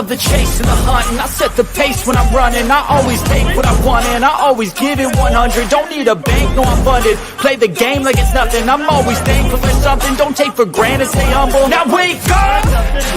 the chase and the hunting. I set the pace when I'm running. I always take what I want and I always give it 100. Don't need a bank, no I'm funded. Play the game like it's nothing. I'm always thankful for something. Don't take for granted, stay humble. Now wake up!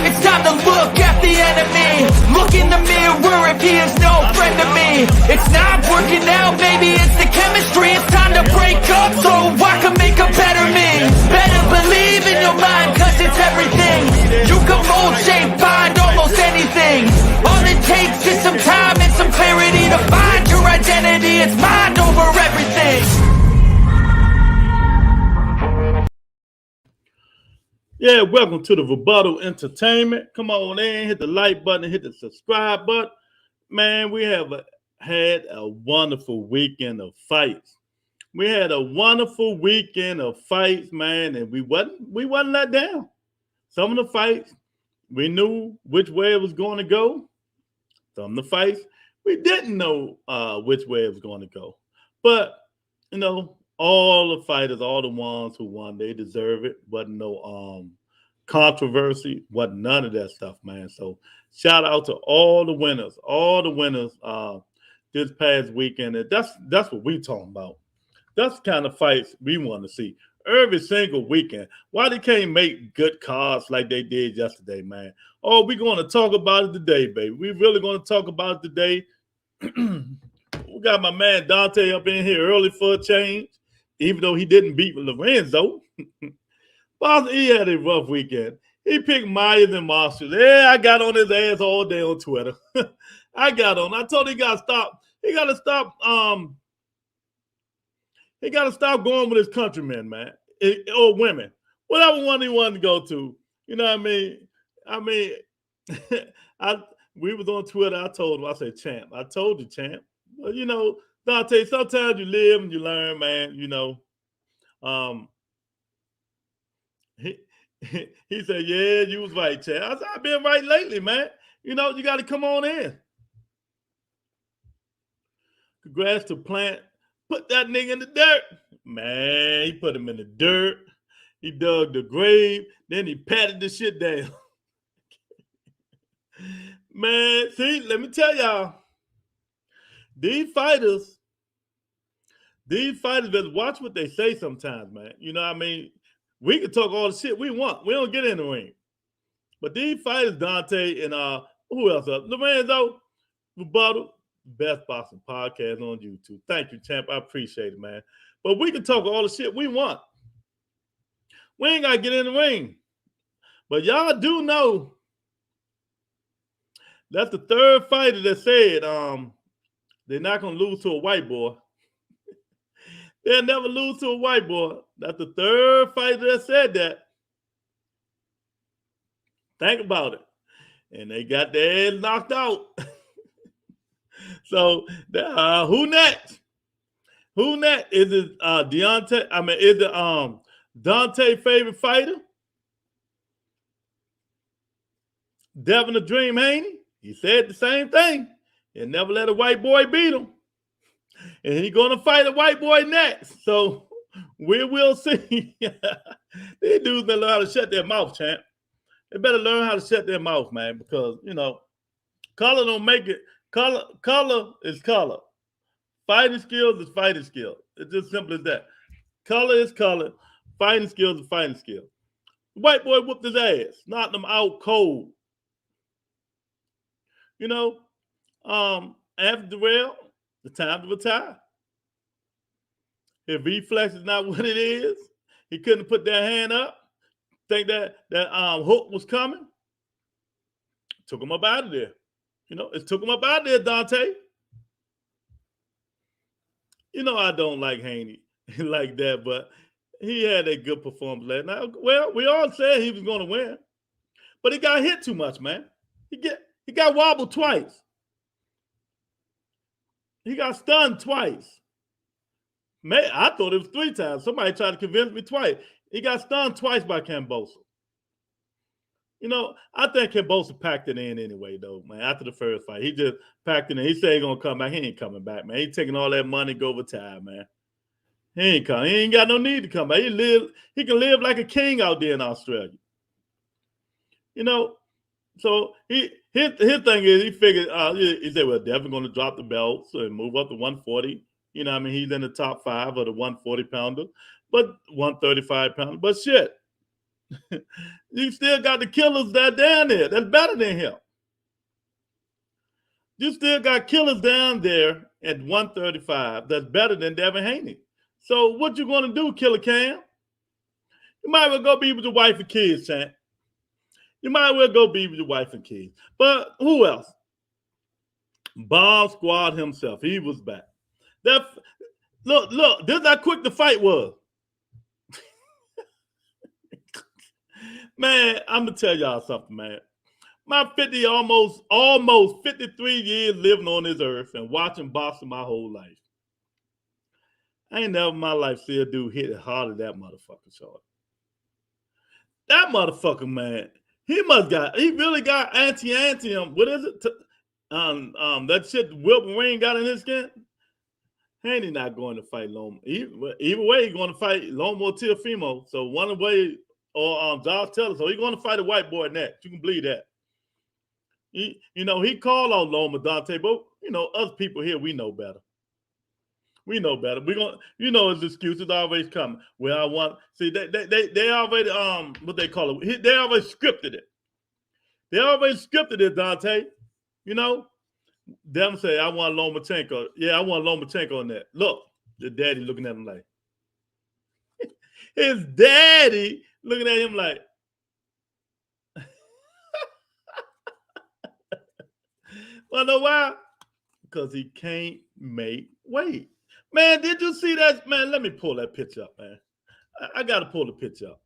It's time to look at the enemy. Look in the mirror if he is no friend to me. It's not working out, maybe it's the chemistry. It's time to break up so I can make a better me. Better believe in your mind, cause it's everything. You can mold, shape, find almost anything. All it takes is some time and some clarity to find your identity. It's mind over everything. Yeah, welcome to the Rebuttal Entertainment. Come on in, hit the like button, hit the subscribe button. Man, we have had a wonderful weekend of fights. We had a wonderful weekend of fights, man, and we wasn't let down. Some of the fights, we knew which way it was going to go. Some of the fights, we didn't know which way it was going to go. But, you know, all the fighters, all the ones who won, they deserve it. Wasn't no controversy, wasn't none of that stuff, man. So shout out to all the winners this past weekend. And that's what we talking about. That's the kind of fights we want to see every single weekend. Why they can't make good cards like they did yesterday, man? Oh, we're going to talk about it today, baby. We really going to talk about it today. We got my man Dante up in here early for a change, even though he didn't beat Lorenzo. But he had a rough weekend. He picked Myers and Marshall. Yeah, I got on his ass all day on Twitter. I told him he got to stop. He got to stop. He got to stop going with his countrymen, man, or women, whatever one he wanted to go to. You know what I mean? We was on Twitter. I told him, I said, champ. I told you, champ. Well, you know, Dante, sometimes you live and you learn, man. You know, he said, yeah, you was right, champ. I said, I've been right lately, man. You know, you got to come on in. Congrats to Plant. Put that nigga in the dirt. Man, he put him in the dirt. He dug the grave. Then he patted the shit down. Man, see, let me tell y'all. These fighters better watch what they say sometimes, man. You know what I mean? We can talk all the shit we want. We don't get in the ring. But these fighters, Dante and who else up? Lorenzo, Rebuttal. Best boxing podcast on YouTube. Thank you, champ. I appreciate it, man. But we can talk all the shit we want. We ain't got to get in the ring. But y'all do know that's the third fighter that said they're not going to lose to a white boy. They'll never lose to a white boy. That's the third fighter that said that. Think about it. And they got their ass knocked out. So who next? Who next? Is it Deontay? I mean, is it Dante favorite fighter? Devin the Dream Haney? He said the same thing. He'll never let a white boy beat him. And he's gonna fight a white boy next. So we will see. These dudes better learn how to shut their mouth, champ. They better learn how to shut their mouth, man, because you know, color don't make it. Color is color. Fighting skills is fighting skill. It's just simple as that. Color is color. Fighting skills is fighting skill. The white boy whooped his ass, knocked him out cold. You know, after Darrell, the time to retire. His reflex is not what it is. He couldn't put that hand up. Think that hook was coming. Took him up out of there. You know, it took him up out there, Dante. You know, I don't like Haney like that, but he had a good performance last night. Well, we all said he was going to win, but he got hit too much, man. He got wobbled twice. He got stunned twice. Man, I thought it was 3 times. Somebody tried to convince me twice. He got stunned twice by Kambosos. You know, I think Kambosos packed it in anyway, though, man. After the first fight, he just packed it in. He said he's going to come back. He ain't coming back, man. He taking all that money, go retire, man. He ain't coming. He ain't got no need to come back. He can live like a king out there in Australia. You know, So his thing is he figured he said, well, definitely going to drop the belts and move up to 140. You know, I mean, he's in the top 5 of the 140 pounder, but 135 pounder. But shit, you still got the killers that down there. That's better than him. You still got killers down there at 135. That's better than Devin Haney. So what you going to do, Killer Cam? You might well go be with your wife and kids, champ. You might well go be with your wife and kids. But who else? Bomb Squad himself. He was back. Look, this is how quick the fight was. Man, I'm going to tell y'all something, man. My almost 53 years living on this earth and watching boxing my whole life. I ain't never in my life see a dude hit it hard as that motherfucker, short. That motherfucker, man, he really got anti-him. What is it? That shit Wolverine got in his skin. Haney not going to fight Loma. Either way, he's going to fight Loma or Teofimo. So one way, or Josh Taylor. So he's going to fight a white boy next. You can believe that. He called out Loma Dante, but us people here, we know better. We know better. We're gonna, his excuses always come. Well, I want they already what they call it. They always scripted it. They always scripted it, Dante. Them say I want Lomachenko. Yeah, I want Lomachenko on that. Look, the daddy looking at him like his daddy looking at him like. Well, know why? Because he can't make weight. Man, did you see that? Man, let me pull that picture up, man. I got to pull the picture up.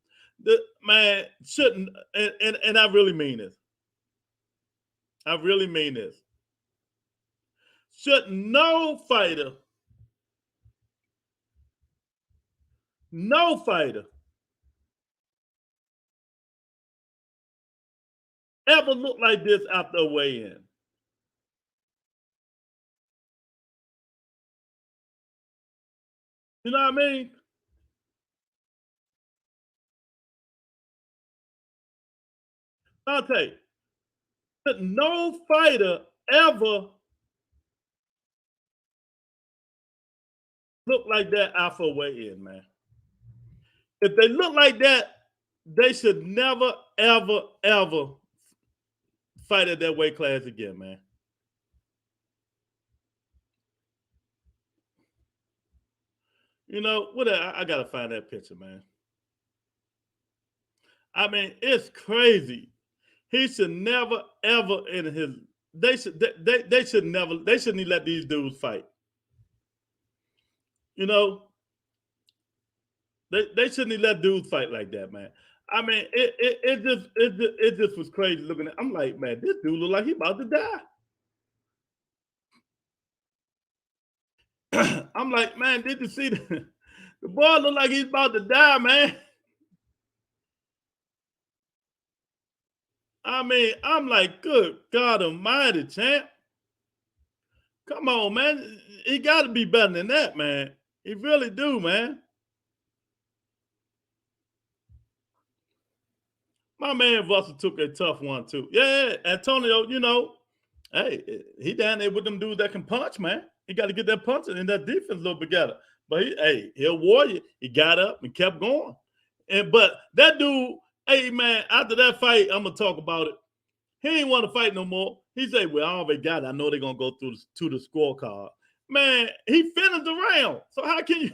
Man, shouldn't, and I really mean this. I really mean this. Should no fighter ever look like this after a weigh-in? You know what I mean? Dante, no fighter ever look like that after a weigh-in, man. If they look like that, they should never, ever, ever fight at that weight class again, man. I gotta find that picture, man. I mean, it's crazy. He should never, ever in his. They shouldn't even let these dudes fight. They shouldn't even let dudes fight like that, man. I mean, it just was crazy looking at. I'm like, man, this dude look like he about to die. I'm like, man, did you see the boy look like he's about to die, man? I mean, I'm like, good God almighty, champ. Come on, man. He got to be better than that, man. He really do, man. My man Russell took a tough one, too. Yeah, Antonio, hey, he down there with them dudes that can punch, man. He got to get that punching and that defense a little bit together. But he's a warrior. He got up and kept going. But that dude, hey, man, after that fight, I'm going to talk about it. He ain't want to fight no more. He said, well, I already got it. I know they're going to go through to the scorecard. Man, he finished the round. So how can you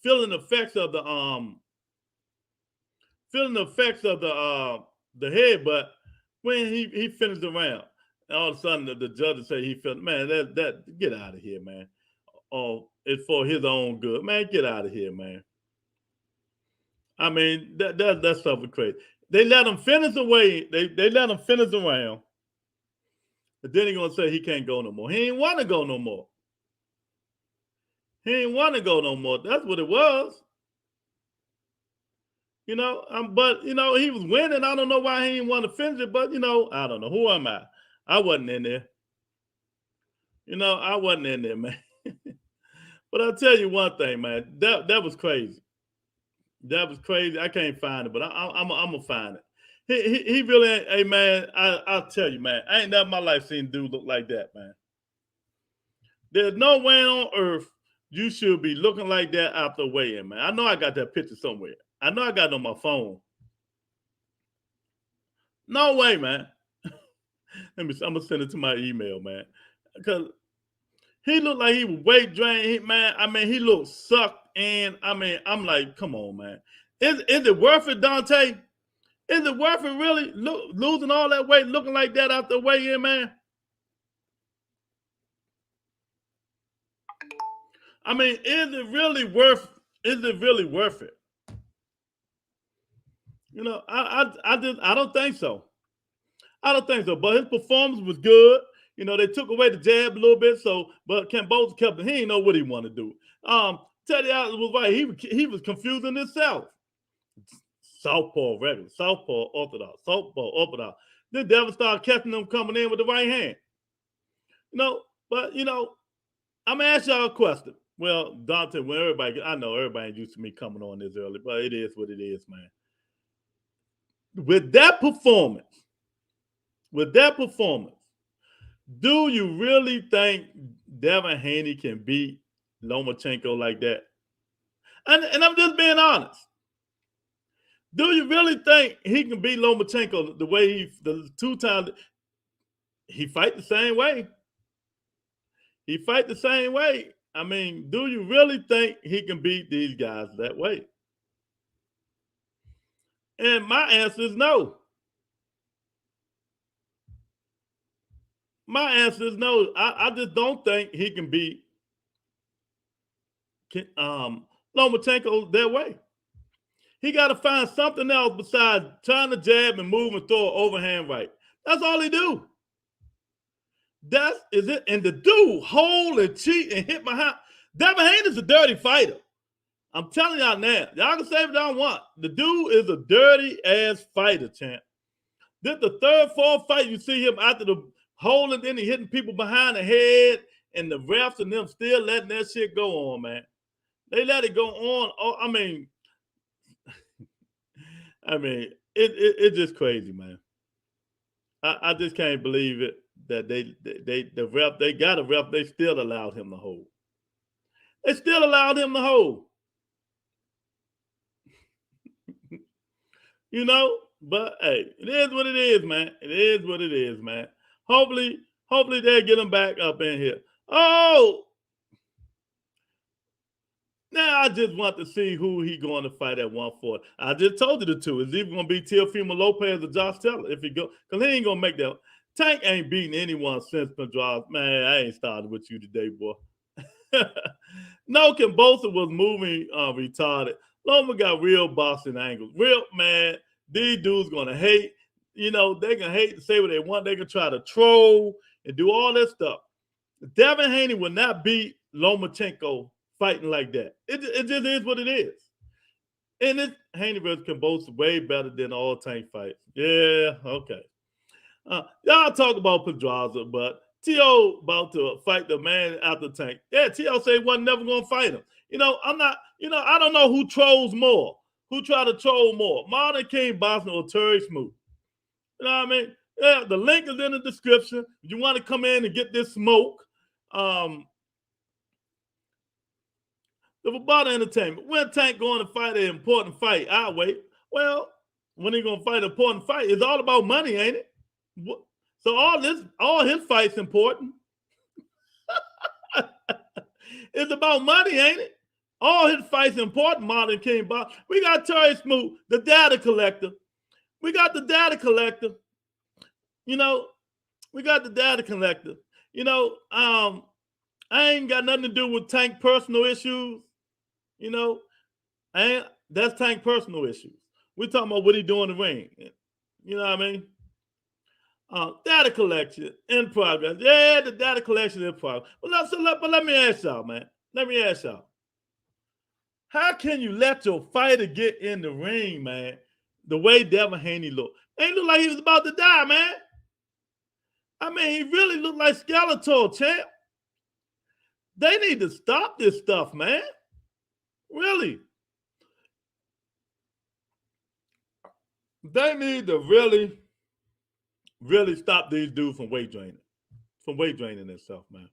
feel the effects of the head, but when he finished the round, and all of a sudden the judges say he felt, man, that get out of here, man. Oh, it's for his own good. Man, get out of here, man. I mean, that stuff was crazy. They let him finish away. They let him finish the round. But then he's going to say he can't go no more. He ain't want to go no more. That's what it was. But he was winning. I don't know why he didn't want to finish it, but I don't know. Who am I? I wasn't in there. I wasn't in there, man. But I'll tell you one thing, man. That was crazy. That was crazy. I can't find it, but I'm gonna find it. He really ain't. Hey man, I'll tell you, man. I ain't never in my life seen dude look like that, man. There's no way on earth you should be looking like that after weighing, man. I know I got that picture somewhere. I know I got it on my phone. No way, man. I'm gonna send it to my email, man. Because he looked like he was weight drained, man. I mean, he looked sucked in. I mean, I'm like, come on, man. Is it worth it, Dante? Is it worth it really losing all that weight, looking like that after weigh in, man? I mean, is it really worth it? You know, I don't think so. I don't think so. But his performance was good. You know, they took away the jab a little bit. So, but Cambosa kept it. He didn't know what he wanted to do. Teddy Atlas was right. He was confusing himself. Southpaw regular, southpaw orthodox, southpaw orthodox. Then Devin started catching them coming in with the right hand. You know, but you know, I'm gonna ask y'all a question. Well, Dante, I know everybody ain't used to me coming on this early, but it is what it is, man. With that performance, do you really think Devin Haney can beat Lomachenko like that? And I'm just being honest. Do you really think he can beat Lomachenko the way the 2 times he fight the same way? He fight the same way. I mean, do you really think he can beat these guys that way? And my answer is no. My answer is no. I just don't think he can beat Lomachenko that way. He got to find something else besides trying to jab and move and throw an overhand right. That's all he do. That is it. And the dude hold and cheat and hit behind. Devin Haney is a dirty fighter. I'm telling y'all now. Y'all can say what y'all want. The dude is a dirty ass fighter, champ. This the 3rd, 4th fight you see him after the holding, then he hitting people behind the head, and the refs and them still letting that shit go on, man. They let it go on. Oh, I mean, it's just crazy, man. I just can't believe it that they got a ref. They still allowed him to hold. They still allowed him to hold. You know, but hey, it is what it is, man. It is what it is, man. Hopefully they'll get him back up in here. Oh, now I just want to see who he going to fight at 140. I just told you the two. It's either going to be Teofimo Lopez or Josh Taylor if he go, because he ain't going to make that. Tank ain't beating anyone since Pedraza. Man, I ain't started with you today, boy. No, Cambosa was moving retarded. Loma got real boxing angles. Real, man, these dudes going to hate. You know, they can hate to say what they want. They can try to troll and do all that stuff. Devin Haney will not beat Lomachenko fighting like that. It just is what it is. And this Haney versus Cambosa way better than all Tank fights. Yeah, okay. Y'all talk about Pedraza, but T.O. about to fight the man after Tank. Yeah, T.O. said he wasn't never going to fight him. You know, I don't know who trolls more. Who try to troll more, Martin King Boston or Terry Smooth. You know what I mean? Yeah, the link is in the description. If you want to come in and get this smoke, the Vibado Entertainment. When Tank going to fight an important fight? I'll wait. Well, when he going to fight an important fight, it's all about money, ain't it? So all his fights important. It's about money, ain't it? All his fights important, Martin King Bob. We got Terry Smoot, the data collector. We got the data collector. You know, we got the data collector. You know, I ain't got nothing to do with Tank personal issues. You know, that's Tank personal issues. We're talking about what he do in the ring. You know what I mean? Data collection in progress. Yeah, the data collection in progress. But let me ask y'all, man. Let me ask y'all. How can you let your fighter get in the ring, man, the way Devin Haney looked? He looked like he was about to die, man. I mean, he really looked like Skeletor, champ. They need to stop this stuff, man. Really. They need to really, really stop these dudes from weight draining themselves, man.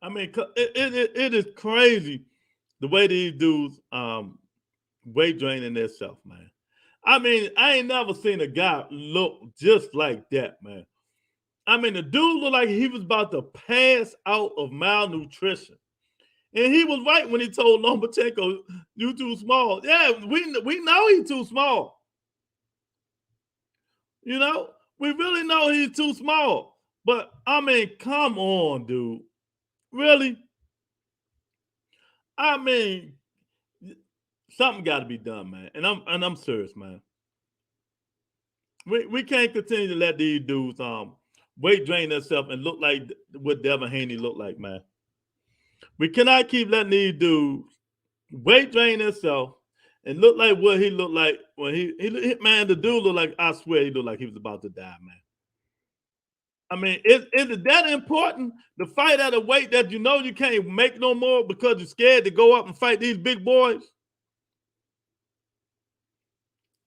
I mean, it is crazy the way these dudes weight draining themselves, man. I mean, I ain't never seen a guy look just like that, man. I mean, the dude looked like he was about to pass out of malnutrition. And he was right when he told Lomachenko, "You too small." Yeah, we know he's too small. You know, we really know he's too small. But I mean, come on, dude. Really? I mean, something got to be done, man. And I'm serious, man. We can't continue to let these dudes weight drain themselves and look like what Devin Haney looked like, man. We cannot keep letting these dudes weight drain themselves and look like what he looked like when he man, the dude looked like, I swear he looked like he was about to die, man. I mean, is it that important to fight at a weight that you know you can't make no more because you're scared to go up and fight these big boys?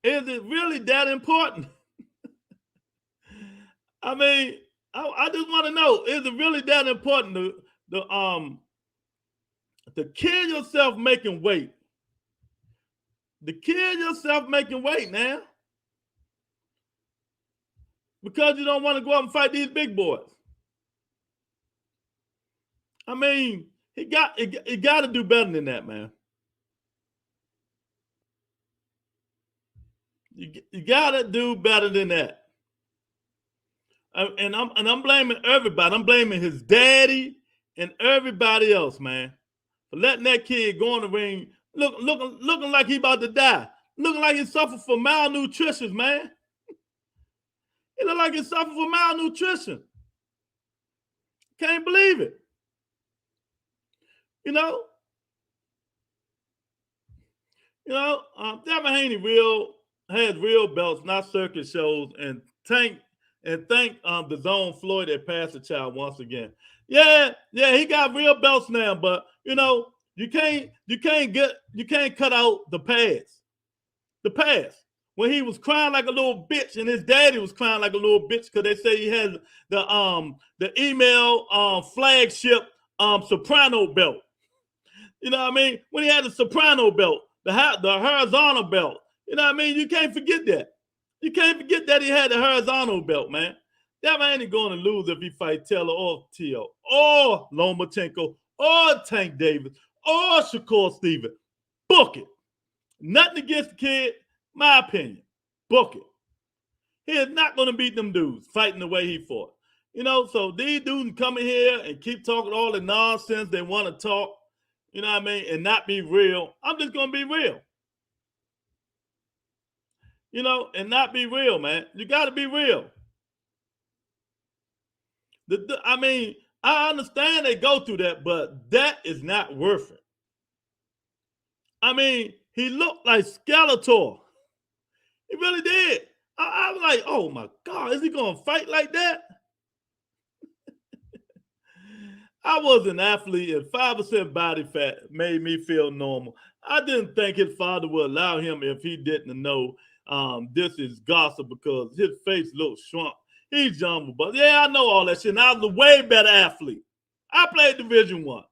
Is it really that important? I mean, I just want to know, is it really that important to kill yourself making weight? To kill yourself making weight now? Because you don't want to go out and fight these big boys. I mean, he got to do better than that, man. You got to do better than that. And I'm blaming everybody. I'm blaming his daddy and everybody else, man, for letting that kid go in the ring looking like he about to die, looking like he suffered from malnutrition, man. He look like he suffered from malnutrition. Can't believe it. You know, Devin Haney has real belts, not circus shows, and thank the Zone Floyd that passed the child once again. Yeah, he got real belts now, but you can't cut out the past. The past. When he was crying like a little bitch and his daddy was crying like a little bitch because they say he had the email flagship soprano belt. You know what I mean? When he had the soprano belt, the horizontal belt. You know what I mean? You can't forget that. You can't forget that he had the horizontal belt, man. That man ain't going to lose if he fight Taylor or Tio or Lomachenko or Tank Davis or Shakur Stevenson. Book it. Nothing against the kid. My opinion. Book it. He is not going to beat them dudes fighting the way he fought. So these dudes come in here and keep talking all the nonsense they want to talk, you know what I mean, and not be real. I'm just going to be real. And not be real, man. You got to be real. I mean, I understand they go through that, but that is not worth it. I mean, he looked like Skeletor. He really did. I was like, oh my God, is he going to fight like that? I was an athlete and 5% body fat made me feel normal. I didn't think his father would allow him if he didn't know this is gossip because his face looks shrunk. He's jumbled, but yeah, I know all that shit. And I was a way better athlete. I played Division I.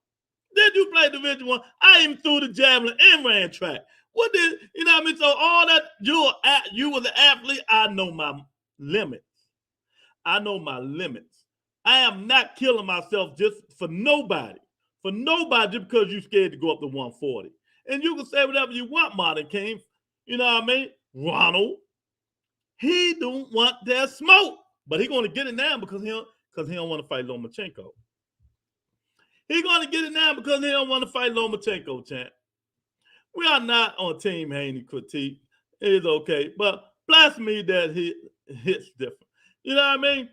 Did you play Division I? I even threw the javelin and ran track. What did you know what I mean? So all that you was an athlete, I know my limits. I know my limits. I am not killing myself just for nobody. For nobody just because you're scared to go up to 140. And you can say whatever you want, Martin King. You know what I mean? Ronald. He don't want that smoke. But he's going to get it now because he don't want to fight Lomachenko. He's going to get it now because he don't want to fight Lomachenko, champ. We are not on Team Haney critique. It is okay. But blasphemy that he hits different. You know what I mean?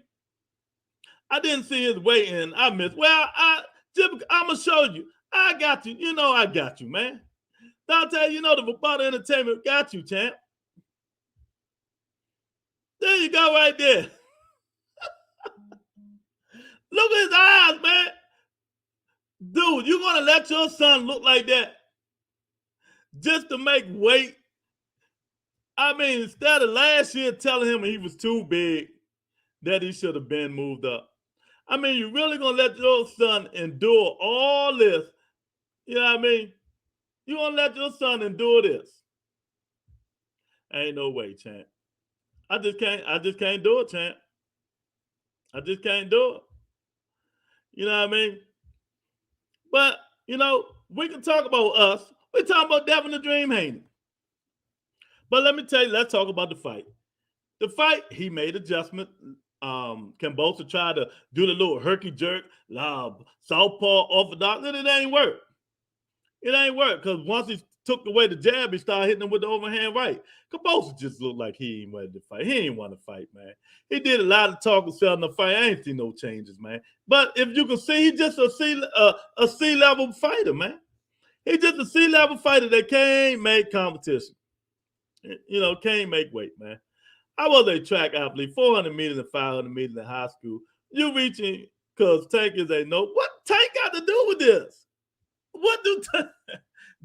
I didn't see his weight in. I missed. Well, I'm going to show you. I got you. I got you, man. Dante, the Vibado Entertainment got you, champ. There you go right there. Look at his eyes, man. Dude, you going to let your son look like that just to make weight? I mean, instead of last year telling him he was too big, that he should have been moved up. I mean, you really gonna let your son endure all this? You know what I mean? You gonna let your son endure this? Ain't no way, champ. I just can't do it, champ. I just can't do it. You know what I mean? But, you know, we can talk about us. We're talking about Devin the Dream Haney. But let me tell you, let's talk about the fight. The fight, he made adjustment. Kambosos tried to do the little herky jerk, southpaw orthodox, and it ain't work. It ain't work because once he took away the jab, he started hitting him with the overhand right. Kambosos just looked like he ain't wanted to fight. He ain't want to fight, man. He did a lot of talking, selling the fight. I ain't seen no changes, man. But if you can see, he's just a C-level fighter, man. He's just a C-level fighter that can't make competition. You know, can't make weight, man. I was a track athlete, 400 meters and 500 meters in high school. You reaching because Tank is a no. What Tank got to do with this? What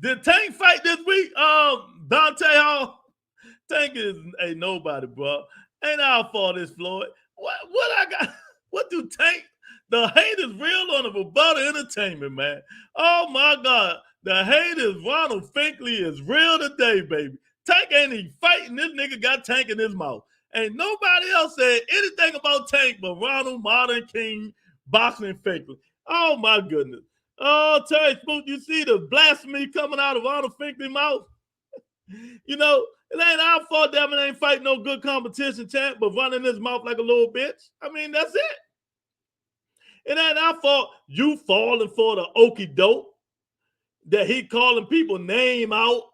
did Tank fight this week? Dante Hall. Tank is a nobody, bro. Ain't our fault this, Floyd. What I got? What do Tank? The hate is real on the Rebuttal Entertainment, man. Oh my God. The hate is Ronald Finkley is real today, baby. Tank ain't even fighting. This nigga got Tank in his mouth. Ain't nobody else said anything about Tank but Ronald, Modern King, Boxing Finkley. Oh my goodness. Oh, Terry Smoot, you see the blasphemy coming out of Ronald Finkley's mouth? You know, it ain't our fault Devin ain't fighting no good competition, champ, but running his mouth like a little bitch. I mean, that's it. It ain't our fault you falling for the okie doke, that he calling people name out,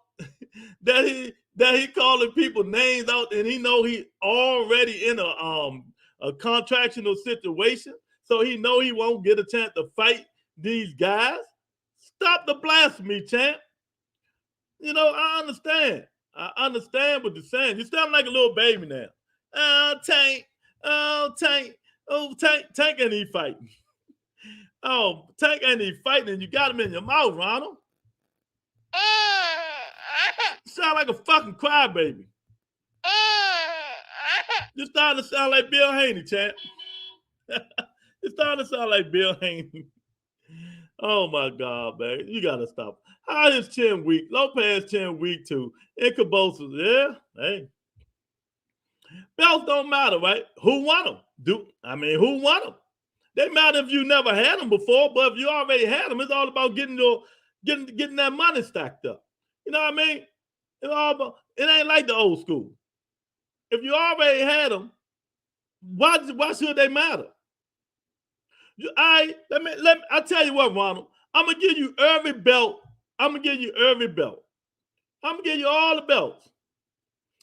that he calling people names out, and he know he already in a contractual situation, so he know he won't get a chance to fight these guys. Stop the blasphemy, champ. You know, I understand. I understand what you're saying. You sound like a little baby now. Oh, Tank. Oh, Tank. Oh, Tank ain't even fighting. Oh, Tank ain't even fighting, and you got him in your mouth, Ronald. Sound like a fucking crybaby. You starting to sound like Bill Haney, champ. You starting to sound like Bill Haney. Oh my God, man. You gotta stop. How is chin weak? Lopez chin weak too. And Kambosos, yeah. Hey. Belts don't matter, right? Who won them? Who won them? They matter if you never had them before, but if you already had them, it's all about getting that money stacked up. You know what I mean? It ain't like the old school. If you already had them, why should they matter? I tell you what, Ronald. I'm gonna give you every belt. I'm gonna give you every belt. I'm gonna give you all the belts.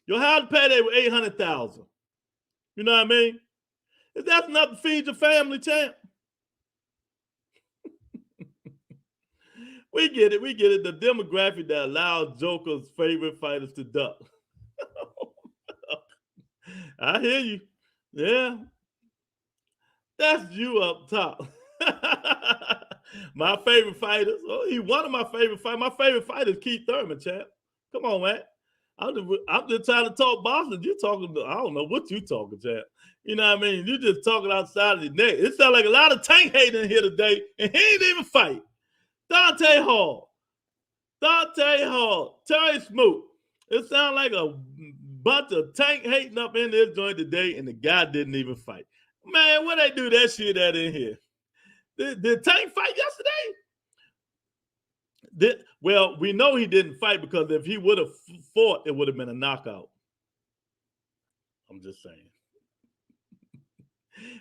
You'll have to pay they with $800,000. You know what I mean? If that's enough to feed your family, champ. We get it. The demographic that allows Joker's favorite fighters to duck. I hear you. Yeah. That's you up top. My favorite fighters. Oh, he one of my favorite fighters. My favorite fighter is Keith Thurman, champ. Come on, man. I'm just trying to talk boxing. You talking, I don't know what you talking, champ. You know what I mean? You just talking outside of the neck. It sounds like a lot of Tank hate in here today, and he ain't even fight. Dante Hall, Terry Smoot. It sounds like a bunch of Tank hating up in this joint today, and the guy didn't even fight. Man, what they do that shit at in here? Did Tank fight yesterday? Well, we know he didn't fight because if he would have fought, it would have been a knockout. I'm just saying.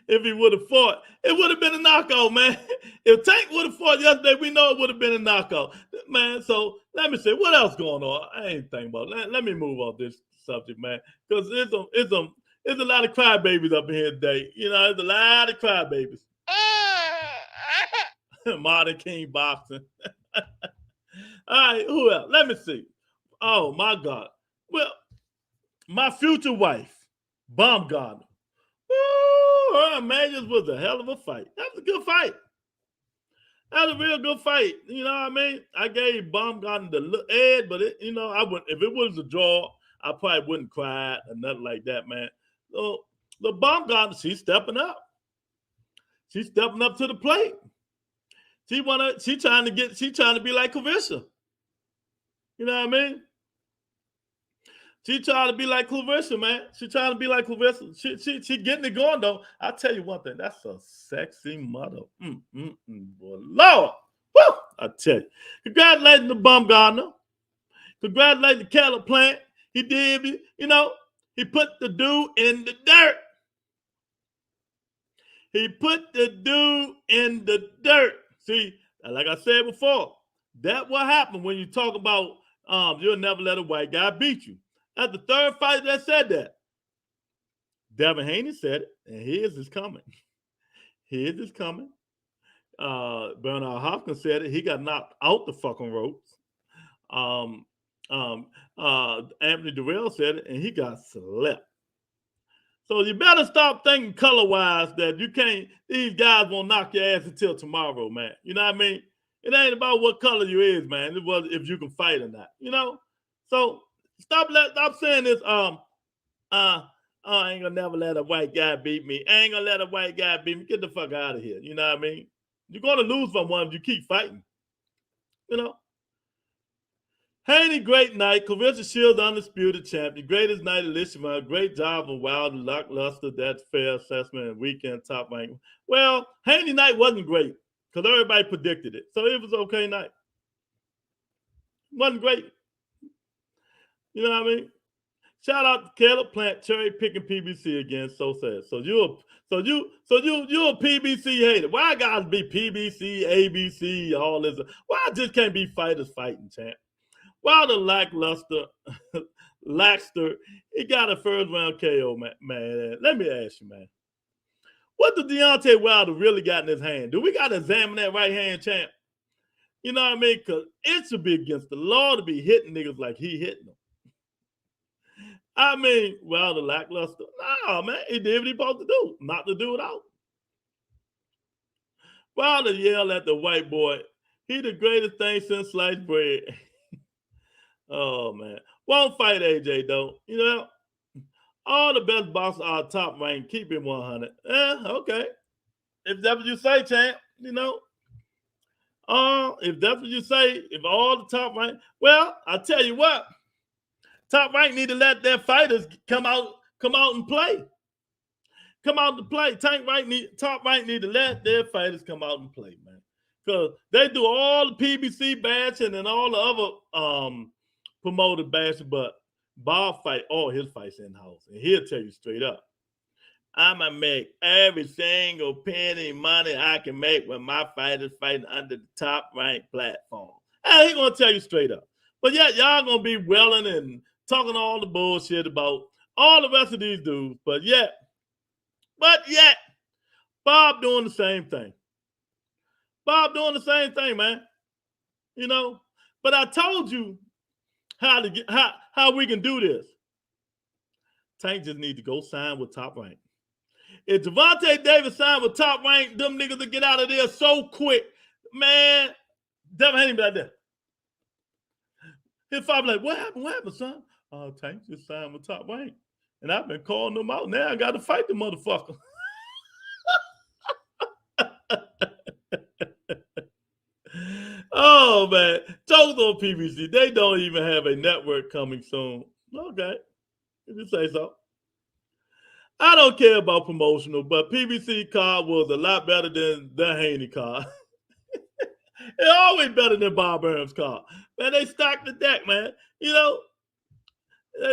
If he would have fought, it would have been a knockout, man. If Tank would have fought yesterday, we know it would have been a knockout. Man, so let me say, what else going on? I ain't thinking about it. Let me move off this subject, man, because there's a lot of crybabies up in here today. You know, there's a lot of crybabies. Modern King Boxing. All right, who else? Let me see. Oh, my God. Well, my future wife, Baumgartner. Ooh, her matches was a hell of a fight. That was a good fight. That was a real good fight. You know what I mean? I gave Baumgartner the edge, but I wouldn't. If it was a draw, I probably wouldn't cry or nothing like that, man. So the Baumgartner, she's stepping up. She's stepping up to the plate. She trying to be like Clarissa. You know what I mean? She trying to be like Clarissa, man. She trying to be like Clarissa. She getting it going though. I'll tell you one thing. That's a sexy mother. Boy, Lord. Woo! I tell you. Congratulating the Baumgartner. Congratulating the cattle plant. He did, you know, he put the dude in the dirt. He put the dude in the dirt. See, like I said before, that what happened when you talk about you'll never let a white guy beat you. That's the third fighter that said that. Devin Haney said it, and his is coming. His is coming. Bernard Hopkins said it. He got knocked out the fucking ropes. Anthony Durrell said it, and he got slept. So you better stop thinking color-wise that you can't, these guys won't knock your ass until tomorrow, man. You know what I mean? It ain't about what color you is, man. It was if you can fight or not, you know? So stop saying this, I ain't gonna never let a white guy beat me. I ain't gonna let a white guy beat me. Get the fuck out of here. You know what I mean? You're gonna lose from one if you keep fighting. You know? Haney, great night. Clarissa Shields, undisputed champion. Greatest night of LEWISMARBURY. Great job on Wilder, lackluster. That's fair assessment and weekend top rank. Well, Haney night wasn't great because everybody predicted it. So it was an okay night. Wasn't great. You know what I mean? Shout out to Caleb Plant, cherry picking PBC again. So sad. So you're a PBC hater. Why gotta be PBC, ABC, all this? Why I just can't be fighters fighting, champ? Wilder lackluster, he got a first round KO, man. Let me ask you, man. What does Deontay Wilder really got in his hand? Do we got to examine that right hand, champ? You know what I mean? Because it should be against the law to be hitting niggas like he hitting them. I mean, Wilder lackluster. No, man. He did what he supposed to do. Not to do it out. Wilder yelled at the white boy. He the greatest thing since sliced bread. Oh, man. Won't fight AJ, though. You know, all the best boxers are top ranked. Keep it 100. Okay. If that's what you say, champ, you know. If that's what you say, if all the top ranked, well, I tell you what. Top rank need to let their fighters come out and play. Come out to play. Top rank need to let their fighters come out and play, man. Because they do all the PBC bashing and all the other promoted bashing, but Bob fight all his fights in-house. And he'll tell you straight up, I'ma make every single penny money I can make when my fighters fighting under the top ranked platform. And he's gonna tell you straight up. But yeah, y'all gonna be welling and talking all the bullshit about all the rest of these dudes. But yet, Bob doing the same thing. Bob doing the same thing, man. You know, but I told you how we can do this. Tank just need to go sign with Top Rank. If Gervonta Davis signed with Top Rank, them niggas will get out of there so quick. Man, Devin ain't like that. His father like, what happened? What happened, son? Tank just signed with Top Rank. And I've been calling them out. Now I got to fight the motherfucker. Oh, man. Jokes on PBC. They don't even have a network coming soon. Okay. If you say so. I don't care about promotional, but PBC card was a lot better than the Haney card. It's always better than Bob Arum's card. Man, they stacked the deck, man. You know,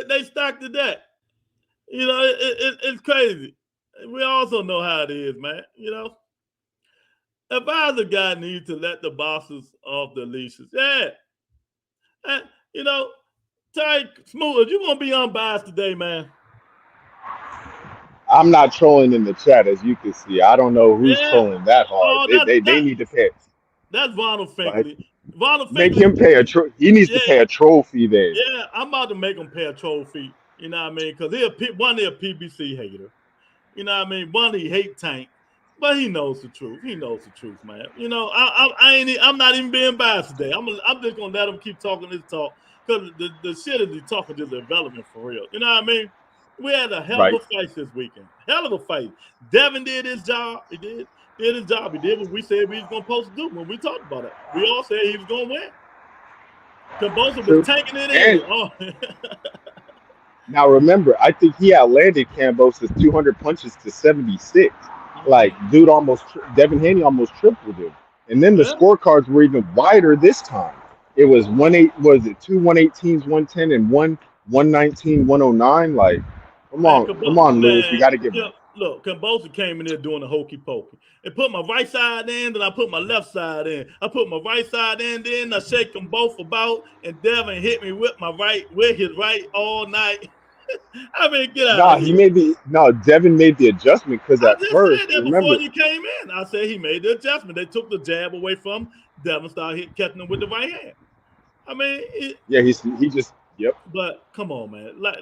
they stacked the deck. You know, it's crazy. We also know how it is, man. You know, advisor guy needs to let the bosses off the leashes. Yeah. And, you know, Ty Smooth, you going to be unbiased today, man. I'm not trolling in the chat, as you can see. I don't know who's trolling that hard. They need to pay. That's Ronald Finkley. Ronald Finkley. Make him pay he needs to pay a troll fee then. Yeah, I'm about to make him pay a troll fee. You know what I mean? Because he's a PBC hater. You know what I mean? One, he hate Tank. But he knows the truth. He knows the truth, man. You know, I'm not even being biased today. I'm just gonna let him keep talking this talk because the shit is he talking just irrelevant for real. You know what I mean? We had a hell of a fight this weekend. Hell of a fight. Devin did his job. He did his job. He did what we said we was gonna supposed to do when we talked about it. We all said he was gonna win. Kambosos was tanking it in. Oh. Now remember, I think he outlanded Kambosos 200 punches to 76. Like, dude, Devin Haney almost tripled him. And then the scorecards were even wider this time. It was 2 118s, 110, and 119, 109. Like, come on, Lewis, you got to give him. Look, Kambosos came in there doing the hokey pokey. And put my right side in, then I put my left side in. I put my right side in, then I shake them both about, and Devin hit me with his right all night. I mean, get out. Devin made the adjustment because at first, before you came in, I said he made the adjustment. They took the jab away from him. Devin started catching him with the right hand. I mean, he just But come on, man, like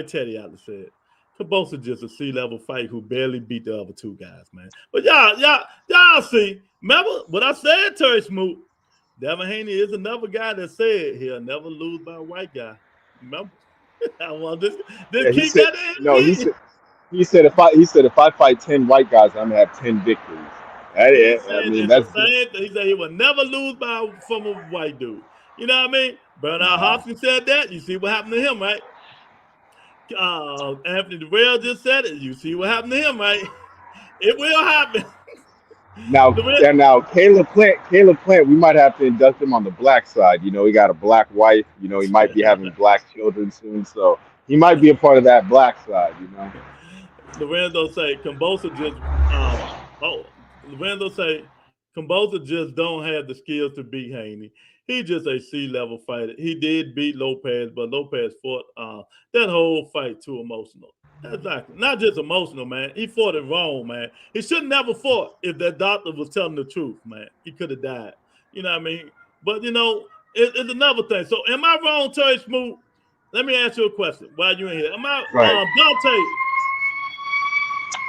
Teddy Allen said, Kambosos just a C-level fight who barely beat the other two guys, man. But y'all see, remember what I said, Terry Smoot? Devin Haney is another guy that said he'll never lose by a white guy. Remember? I want this keep that in. No, he said if I fight 10 white guys, I'm gonna have 10 victories. He said he will never lose from a white dude. You know what I mean? Bernard Hopkins said that. You see what happened to him, right? Anthony Durrell just said it. You see what happened to him, right? It will happen. Now Caleb Plant, we might have to induct him on the black side. You know, he got a black wife. You know, he might be having black children soon, so he might be a part of that black side. You know, Lorenzo say Kambosos just don't have the skills to beat Haney. He's just a C-level fighter. He did beat Lopez, but Lopez fought that whole fight too emotional. Exactly. Not just emotional, man. He fought it wrong, man. He should never fought if that doctor was telling the truth, man. He could have died. You know what I mean? But, you know, it's another thing. So, am I wrong, Terry Smoot? Let me ask you a question while you're in here. Am I Dante?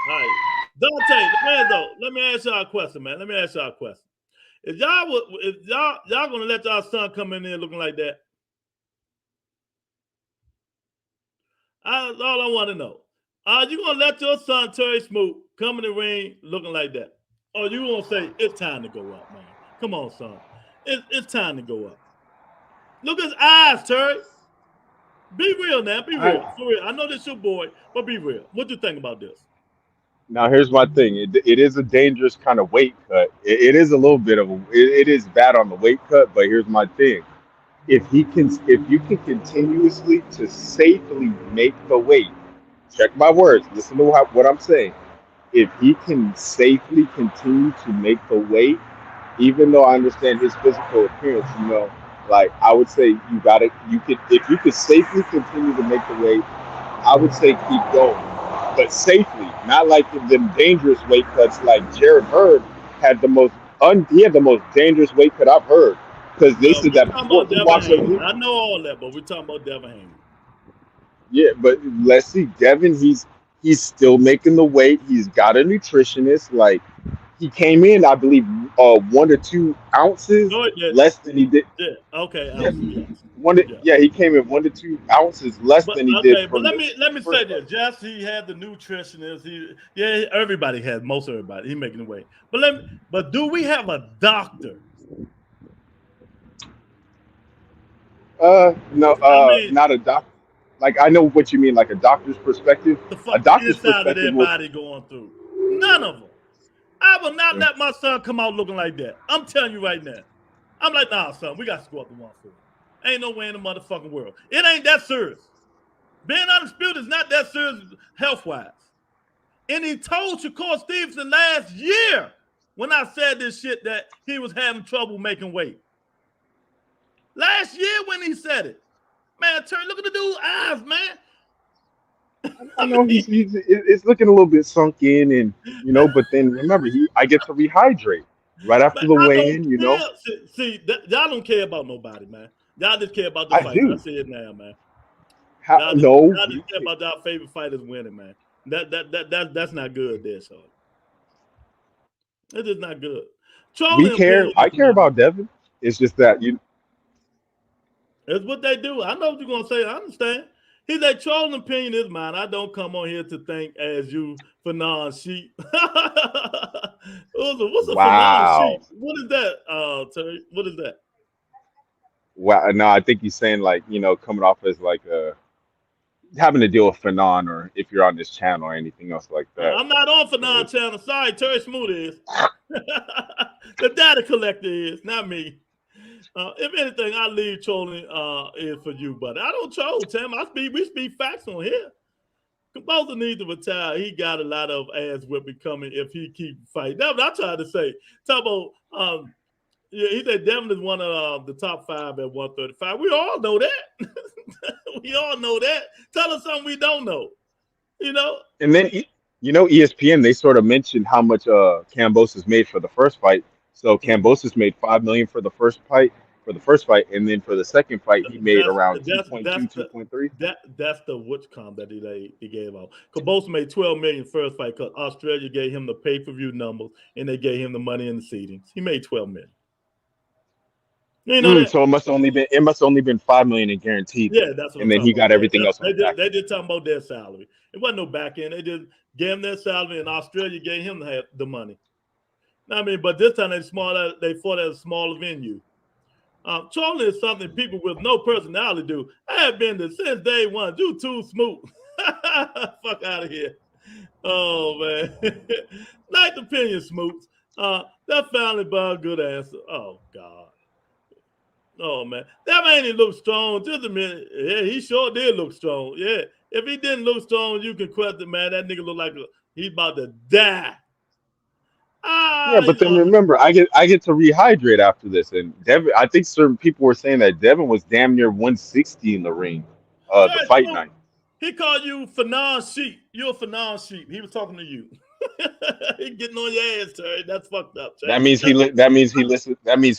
All right. Dante, let me ask y'all a question, man. If y'all gonna let y'all son come in there looking like that, all I want to know. Are you gonna let your son Terry Smoot come in the ring looking like that? Or you gonna say it's time to go up, man? Come on, son. It's time to go up. Look at his eyes, Terry. Be real now. Be real. For real. I know this your boy, but be real. What do you think about this? Now here's my thing. It is a dangerous kind of weight cut. It is a little bit of it is bad on the weight cut, but here's my thing. If you can continuously to safely make the weight, check my words, listen to what I'm saying. If he can safely continue to make the weight, even though I understand his physical appearance, you know, like I would say if you could safely continue to make the weight, I would say keep going. But safely, not like the dangerous weight cuts like Jared Hurd had the most dangerous weight cut I've heard. Because they said that before he walks over. I know all that, but we're talking about Devin Haney. Yeah, but let's see, Devin, he's still making the weight. He's got a nutritionist. Like he came in, I believe, 1 to 2 ounces less than he did. Yeah. Okay. He came in 1 to 2 ounces less than he did. But let me say this. Yes, he had the nutritionist. Everybody had, most everybody. He making the weight. But do we have a doctor? No, not a doctor. Like I know what you mean, like a doctor's perspective. A doctor's perspective. That everybody going through. None of them. I will not let my son come out looking like that. I'm telling you right now. I'm like, nah, son, we got to go up to 140. Ain't no way in the motherfucking world. It ain't that serious. Being undisputed is not that serious health-wise. And he told Shakur Stevenson last year when I said this shit that he was having trouble making weight. Last year when he said it. Man, Terry, look at the dude's eyes, man. I know it's looking a little bit sunk in, and you know, but then remember, I get to rehydrate right after the weigh-in. You know, see, y'all don't care about nobody, man. Y'all just care about the fight. I see it now, man. Y'all just care about y'all favorite fighters winning, man. That's not good there, so it is not good. We Trolling care. opinion I is care not about Devin. It's just that it's what they do. I know what you're gonna say. I understand. He's a trolling opinion is mine. I don't come on here to think as you for non-sheep. What's a for wow. non-sheep? What is that, Terry? What is that? Wow. No, I think he's saying like, coming off as like having to deal with Fanon or if you're on this channel or anything else like that. I'm not on for So it's, non-channel. Sorry, Terry Smooth is. The data collector is, not me. If anything, I leave trolling is for you, but I don't troll, Tim. We speak facts on here. Composer needs to retire. He got a lot of ass whipping coming if he keep fighting. That's what I tried to say. Talk about yeah, he said Devin is one of the top 5 at 135. We all know that. We all know that. Tell us something we don't know. You know? and then ESPN they sort of mentioned how much Kambosos made for the first fight. So Kambosos made 5 million for the first fight, and then for the second fight he made around 2.2, 2.3. That's the which comp that he gave out. Cabos made 12 million first fight because Australia gave him the pay-per-view numbers and they gave him the money in the seedings. He made 12 million. You know that? So it must only been 5 million in guaranteed. Yeah, that's what I'm and then talking he about. got everything else on the back They end. did talking about their salary. It wasn't no back end. They just gave him their salary, and Australia gave him the money. I mean, but this time they fought at a smaller venue. Trolling is something people with no personality do. I have been there since day one. You too smooth. Fuck out of here. Oh man. Nice opinion, Smoots. That family by a good answer. Oh God. Oh man. That man didn't look strong. Just a minute. Yeah, he sure did look strong. Yeah. If he didn't look strong, you can question, man. That nigga look like he's about to die. Yeah, but then remember, I get to rehydrate after this, and Devin. I think certain people were saying that Devin was damn near 160 in the ring, the Terry fight Smoot, night. he called you Fanon Sheep. You're Fanon Sheep. He was talking to you. He getting on your ass, Terry. That's fucked up, Terry. That means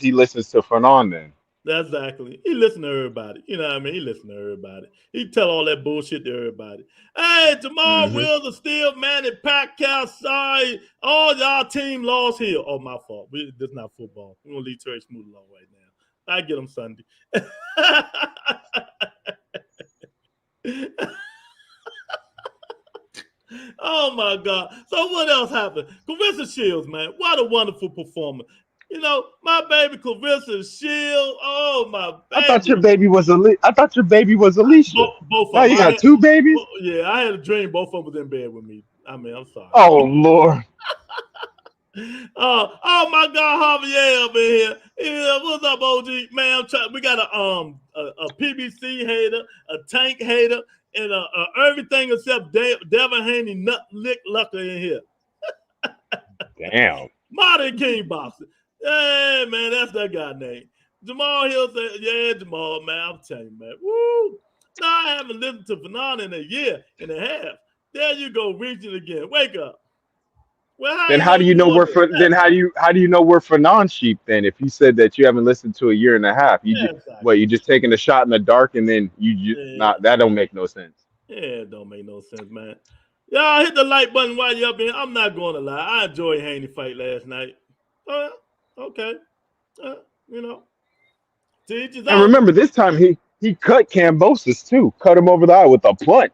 he listens to Fanon then. That's exactly. He listen to everybody. You know what I mean? He listen to everybody. He tell all that bullshit to everybody. Hey, Jamal Hmm. Wills are still Manny Pacquiao. Sorry. All y'all team lost here. Oh, my fault. This is not football. We're going to leave Terry Smooth alone right now. I get him Sunday. Oh my God. So what else happened? Clarissa Shields, man. What a wonderful performance. You know, my baby Clarissa Shields. Oh my I thought your baby. baby was I thought your baby was Alicia. Both Now of them. you got two babies. I had a dream both of them was in bed with me. I mean, I'm sorry. Oh Lord. Oh my God, Javier up in here. Yeah, what's up, OG? Man, we got a PBC hater, a tank hater, and everything except Devin Haney nut lick lucker in here. Damn. Martin King Boxer. Hey, man, that's that guy name. Jamal Hill said, yeah, Jamal, man, I'm telling you, man. Woo! Now I haven't listened to Fanon in a year and a half. There you go, reaching again. Wake up. Well, Then how do you know we're for then how do you know we're for non-sheep then if you said that you haven't listened to a year and a half? Exactly. You just taking a shot in the dark and then not that don't make no sense. Yeah, it don't make no sense, man. Y'all hit the like button while you're up here. I'm not going to lie. I enjoyed Haney fight last night. Okay. You know, to each his And own. remember this time he cut Kambosos too, cut him over the eye with a punch.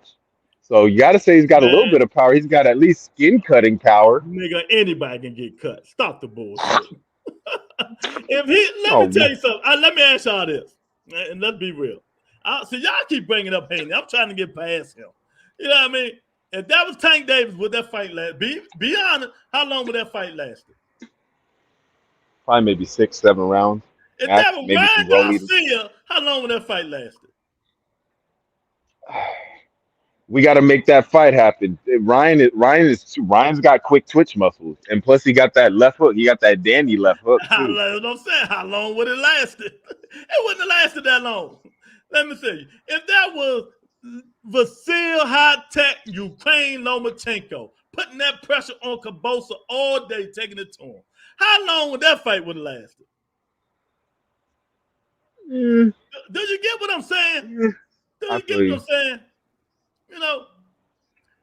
So you got to say he's got a little Man, bit of power. He's got at least skin cutting power. nigga, anybody can get cut. Stop the bullshit. Let Oh, me tell you something. Let me ask y'all this, and let's be real. So y'all keep bringing up Haney. I'm trying to get past him. You know what I mean? If that was Tank Davis, would that fight last? Be honest. How long would that fight last? probably maybe 6, 7 rounds. If Max, that was maybe some Ryan Rolly. Garcia, how long would that fight last? We got to make that fight happen. Ryan's got quick twitch muscles, and plus he got that left hook. He got that dandy left hook too. That's what I'm saying. How long would it last? It wouldn't have lasted that long. Let me see. If that was Vasil High Tech Ukraine Lomachenko putting that pressure on Kabosa all day, taking it to him, how long would that fight would have lasted? Mm, Do you get what I'm saying? yeah, Do I you get feel what you. I'm saying? You know,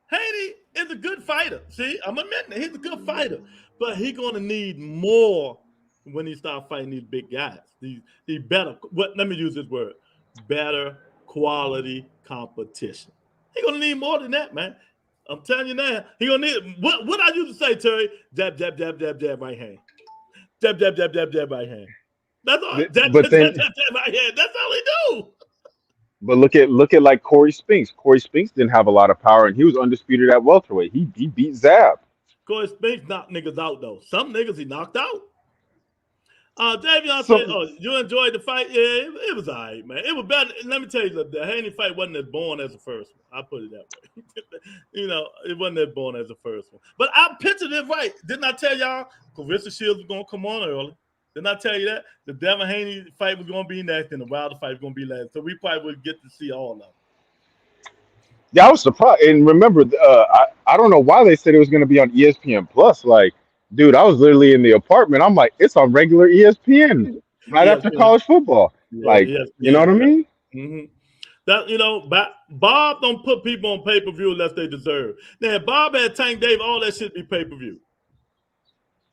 Haney, is a good fighter. See, I'm admitting it. He's a good fighter, but he's gonna need more when he start fighting these big guys. These better. What? Let me use this word: better quality competition. He's gonna need more than that, man. I'm telling you now. He gonna need what I used to say, Terry. Jab, jab, jab, jab, jab, right hand. Jab, jab, jab, jab, jab, right hand. That's all. Jab, jab, But then, jab, jab, jab, right hand. That's all he do. but look at like Corey Spinks. Corey Spinks didn't have a lot of power, and he was undisputed at welterweight. He beat Zab. Corey Spinks knocked niggas out though. Some niggas he knocked out. Davion said, So "Oh, you enjoyed the fight? Yeah, it was all right, man. It was better. Let me tell you, the Haney fight wasn't as born as the first one. I put it that way. It wasn't as born as the first one. But I pictured it right. Didn't I tell y'all Clarissa Shields was gonna come on early? Didn't I tell you that the Devin Haney fight was gonna be next, and the Wilder fight was gonna be last? So we probably would get to see all of them. yeah, I was surprised. And remember, I don't know why they said it was going to be on ESPN Plus. Like, dude, I was literally in the apartment. I'm like, it's on regular ESPN right after ESPN, college football. yeah, Like, you know what I ESPN. mean? Mm-hmm. That Bob don't put people on pay per view unless they deserve. Now, if Bob had Tank Dave, all that shit be pay per view.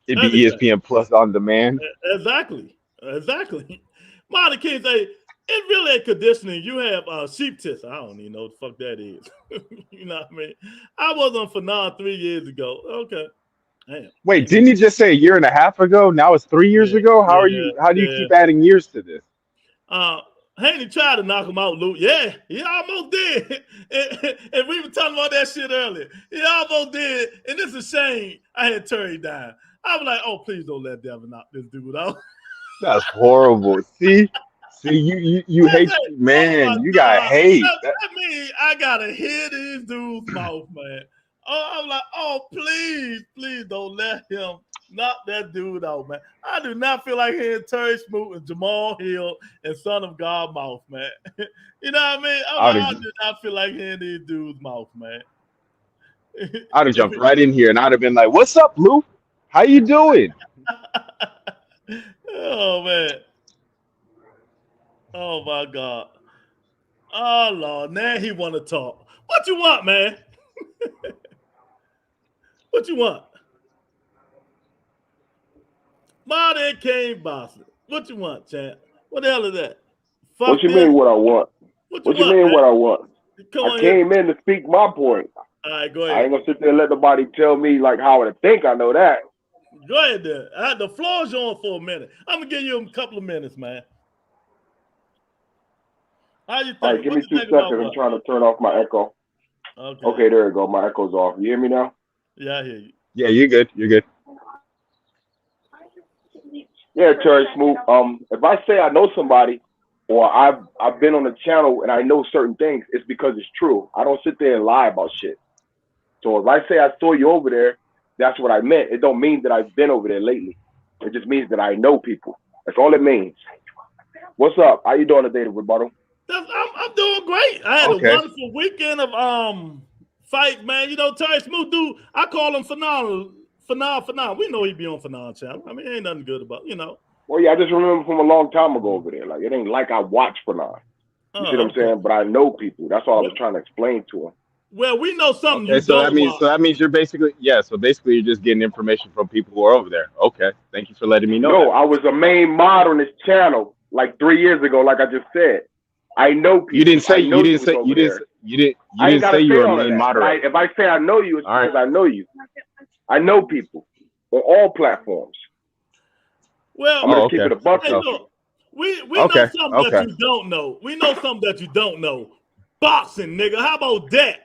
It'd be ESPN Plus on demand. Exactly. Marty King say it's really a conditioning. You have sheep tits. I don't even know what the fuck that is. You know what I mean? I was on Fanon 3 years ago. Okay. Damn. Wait, didn't you just say a year and a half ago? Now it's 3 years ago. How do you keep adding years to this? Haney tried to knock him out, Luke. Yeah, he almost did. And we were talking about that shit earlier. He almost did. And it's a shame I had Terry down. I was like, oh, please don't let Devin knock this dude out. That's horrible. See, you hate, man. You got hate. That means I gotta hear these dudes' mouth, man. Oh, I'm like, oh, please don't let him knock that dude out, man. I do not feel like hearing Terry Smoot and Jamal Hill and Son of God mouth, man. You know what I mean? I do not feel like hearing these dudes' mouth, man. I'd have jumped right in here and I'd have been like, "What's up, Lou? How you doing?" Oh man. Oh my God. Oh Lord, now he want to talk. What you want, man? What you want? Marty King Boston. What you want, champ? What the hell is that? Fuck what you mean what I want? What you mean what I want? I came in to speak my point. All right, go ahead. I ain't gonna sit there and let nobody tell me like how to think. I know that. Go ahead then. The floor's on for a minute. I'm gonna give you a couple of minutes, man. How you think? All right, give me 2 seconds. I'm trying to turn off my echo. Okay, there we go. My echo's off. You hear me now? Yeah, I hear you. Yeah, you're good. You're good. Yeah, Terry Smoot. If I say I know somebody or I've been on the channel and I know certain things, it's because it's true. I don't sit there and lie about shit. So if I say I saw you over there, that's what I meant. It don't mean that I've been over there lately. It just means that I know people. That's all it means. What's up? How you doing today, Rebuttal? I'm doing great. I had a wonderful weekend of fight, man. You know, Terry Smoot, dude, I call him phenomenal. We know he be on Fanon channel. I mean, ain't nothing good about, you know. Well, yeah, I just remember from a long time ago over there. Like, it ain't like I watch Fanon. You see what I'm saying? But I know people. That's all I was trying to explain to him. Well, we know something you so don't watch. So that means you're basically, so basically you're just getting information from people who are over there. Okay. Thank you for letting me know. No, I was a main mod on this channel like 3 years ago, like I just said. I know people. You didn't say you were a main moderator. If I say I know you, it's because I know you. I know people on all platforms. Well, I'm gonna keep it a buck. Hey, look, we know something that you don't know. We know something that you don't know. Boxing, nigga. How about that?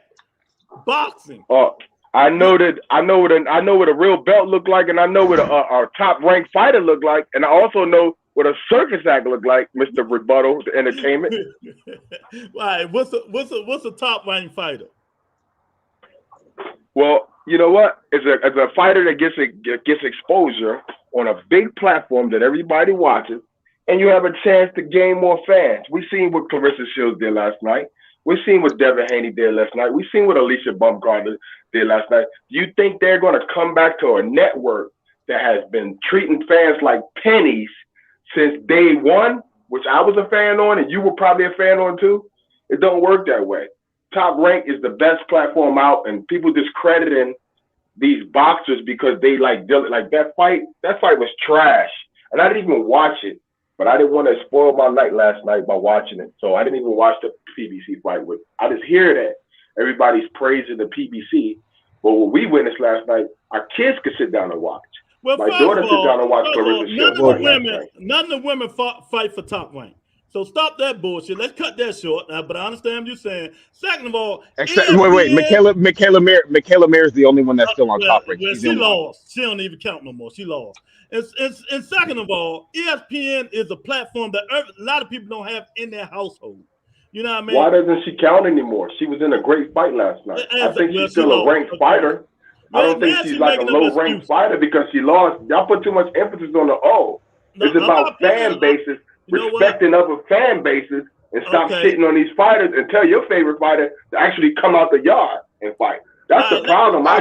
Boxing. I know what a real belt look like, and I know what a top ranked fighter look like, and I also know what a circus act look like, Mr. Rebuttal, the entertainment. Right. What's a top ranked fighter? Well, you know what? It's a fighter that gets exposure on a big platform that everybody watches, and you have a chance to gain more fans. We seen what Clarissa Shields did last night. We seen what Devin Haney did last night. We seen what Alicia Baumgartner did last night. Do you think they're going to come back to a network that has been treating fans like pennies since day one, which I was a fan on and you were probably a fan on too? It don't work that way. Top Rank is the best platform out, and people discrediting these boxers because they like that fight. That fight was trash, and I didn't even watch it. But I didn't want to spoil my night last night by watching it, so I didn't even watch the PBC fight. I just hear that everybody's praising the PBC, but what we witnessed last night, our kids could sit down and watch. Well, my daughter sit down and watch Clarissa Shields. None of the women fight for Top Rank. So stop that bullshit. Let's cut that short. But I understand what you're saying. Second of all, wait. Michaela Mayer is the only one that's still on Top Rank. Well, she lost. She don't even count no more. She lost. And second of all, ESPN is a platform that a lot of people don't have in their household. You know what I mean? Why doesn't she count anymore? She was in a great fight last night. I think she's still a ranked fighter. I don't think she's like a low-ranked fighter because she lost. Y'all put too much emphasis on the O. It's about fan bases, respecting other fan bases, and stop sitting on these fighters and tell your favorite fighter to actually come out the yard and fight. That's the problem. I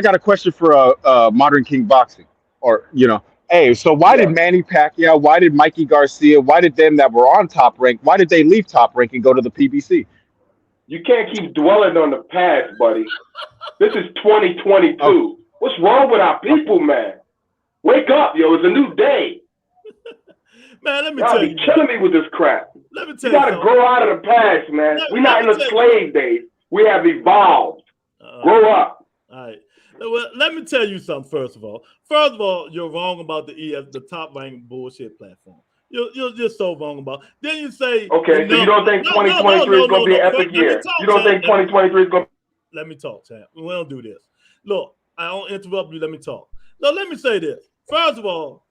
got a question for Modern King Boxing, or hey, so why did Manny Pacquiao, why did Mikey Garcia, why did them that were on Top Rank, why did they leave Top Rank and go to the PBC? You can't keep dwelling on the past, buddy. This is 2022. Oh. What's wrong with our people, man? Wake up, yo! It's a new day. Man, let me tell you. Y'all be killing me with this crap. Let me tell you. You gotta grow out of the past, man. We're not in the slave days. We have evolved. Grow up. All right. Well, let me tell you something. First of all, you're wrong about the Top Rank bullshit platform. You're just so wrong about. Then you say, okay, so you don't think 2023 is going to be an epic year? You don't think 2023 is going? Let me talk, Sam. We don't do this. Look, I don't interrupt you. Let me talk. No, let me say this. First of all,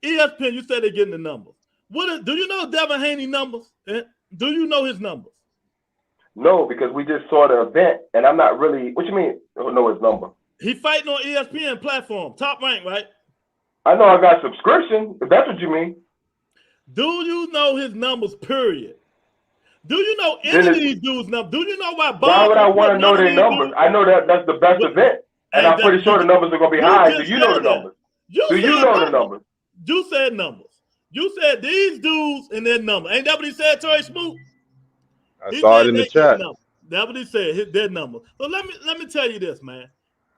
ESPN, you said they're getting the numbers. Do you know Devin Haney numbers? Do you know his numbers? No, because we just saw the event, and I'm not really. What you mean? I don't know his number. He fighting on ESPN platform, Top Rank, right? I know I got subscription. If that's what you mean. Do you know his numbers? Period. Do you know any of these dudes' numbers? Do you know why? Why would I want to know their numbers? I know that's the best event, and I'm pretty sure the numbers are going to be high. Do you know the numbers? Do you know the numbers? You said numbers. You said these dudes and their numbers. Ain't that what he said, Terry Smoot? I saw it in the chat. That's what he said. Their numbers. So let me tell you this, man.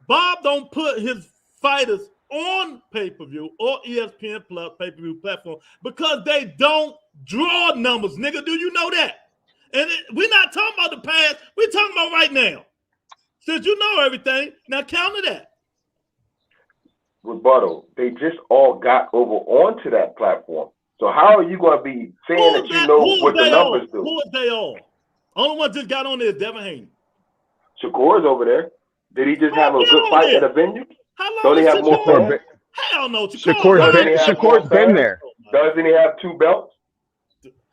Bob don't put his fighters on pay-per-view or ESPN Plus pay-per-view platform because they don't draw numbers, nigga. Do you know that? And we're not talking about the past. We're talking about right now. Since you know everything, now counter that. Rebuttal. They just all got over onto that platform. So how are you going to be saying that you know what the numbers do? Who is they all? Only one just got on there is Devin Haney. Shakur's over there. Did he just have a good fight at a venue? Don't he have more fans? Hell no. Shakur's been there. Doesn't he have 2 belts?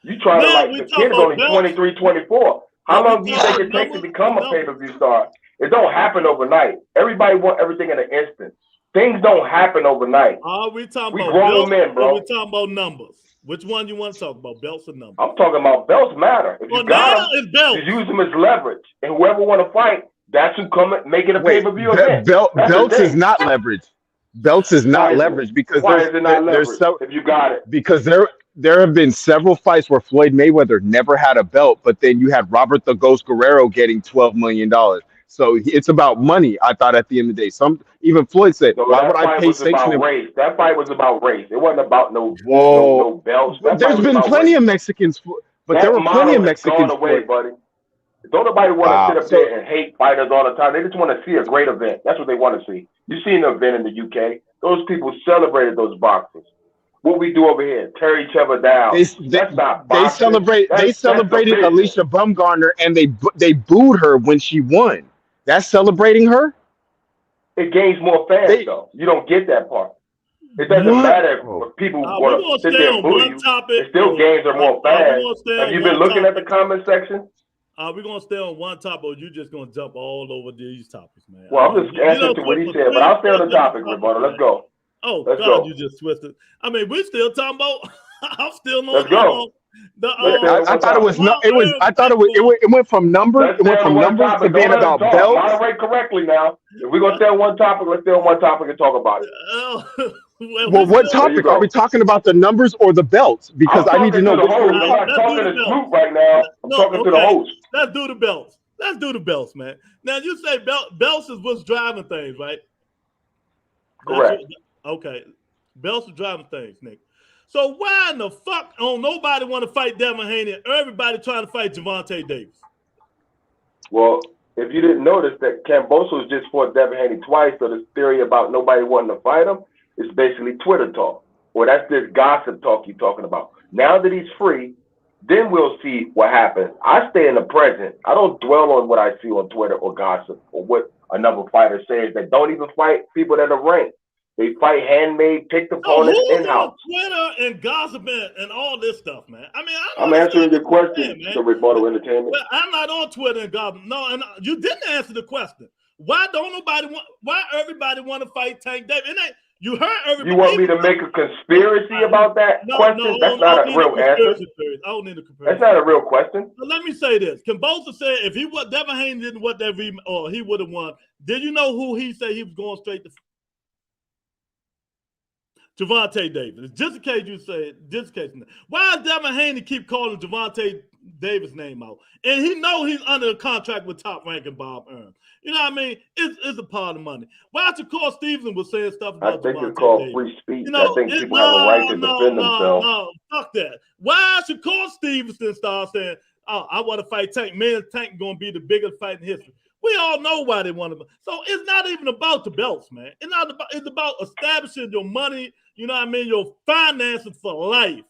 You try to the kid is only 23, 24. How long do you think it takes to become a pay-per-view star? It don't happen overnight. Everybody wants everything in an instant. Things don't happen overnight. We talking about grown men, bro. We're talking about numbers. Which one you want to talk about, belts or numbers? I'm talking about belts matter. If you got them, you use them as leverage. And whoever want to fight, that's who come and make it a pay-per-view event. Belts is not leverage. Belts is not leverage because why is it not leverage if you got it? Because there have been several fights where Floyd Mayweather never had a belt, but then you had Robert the Ghost Guerrero getting $12 million. So it's about money, I thought, at the end of the day. Even Floyd said, why would I pay sanctioning? That fight was about race. It wasn't about no belts. There's been plenty of Mexicans, but there were plenty of Mexicans. Away, buddy. Don't nobody want to sit up there and hate fighters all the time. They just want to see a great event. That's what they want to see. You seen the event in the UK. Those people celebrated those boxers. What we do over here, tear each other down. That's not boxing. They celebrated Alicia Bumgarner, and they booed her when she won. That's celebrating her? It gains more fans, though. You don't get that part. It doesn't matter if people want to sit there and boo you. It still gains are more fans. Have you been looking at the comment section? We're going to stay on one topic, or you're just going to jump all over these topics, man. Well, I'm just answering to what he said, but I'll stay on the topic, Roberto. Let's go. Oh, God, you just twisted. I mean, we're still talking about – I'm still on. Let's go. I thought it was no. It was. I thought it was. It went from numbers. It went from numbers to being about belts. Moderate correctly now. If we're gonna stay on one topic, let's stay on one topic and talk about it. Well, what topic are we talking about? The numbers or the belts? Because I need to know which one. I'm not talking to Snoop right now. I'm talking to the host. Let's do the belts. Let's do the belts, man. Now you say belts is what's driving things, right? Correct. Okay, belts are driving things, Nick. So why in the fuck don't nobody want to fight Devin Haney and everybody trying to fight Gervonta Davis? Well, if you didn't notice that Kambosos just fought Devin Haney twice, so this theory about nobody wanting to fight him is basically Twitter talk. Or that's this gossip talk you're talking about. Now that he's free, then we'll see what happens. I stay in the present. I don't dwell on what I see on Twitter or gossip or what another fighter says that don't even fight people that are ranked. They fight handmade, picked opponents in-house. Twitter and gossiping and all this stuff, man. I mean, I'm answering your question, the Rebuttal Entertainment. But I'm not on Twitter and gossiping. No, and you didn't answer the question. Why don't nobody want? Why everybody want to fight Tank Davis? You heard everybody. You want me to make a conspiracy about that question? No, that's not a real answer. I don't need a comparison. That's not a real question. But let me say this: Kambosos said if Devin Haney didn't want that or he would have won. Did you know who he said he was going straight to? Gervonta Davis. Just in case you say, just in case. Why does Devin Haney keep calling Gervonta Davis' name out? And he know he's under a contract with Top Ranking Bob Earn. You know what I mean? It's a part of money. Why Shakur Stevenson was saying stuff about Gervonta Davis? I think it's called free speech. You know, I think people have a right to defend themselves. No, fuck that. Why Shakur Stevenson start saying, "Oh, I want to fight Tank. Man, Tank going to be the biggest fight in history." We all know why they want to. So it's not even about the belts, man. It's not about. It's about establishing your money. You know what I mean? Your finances for life.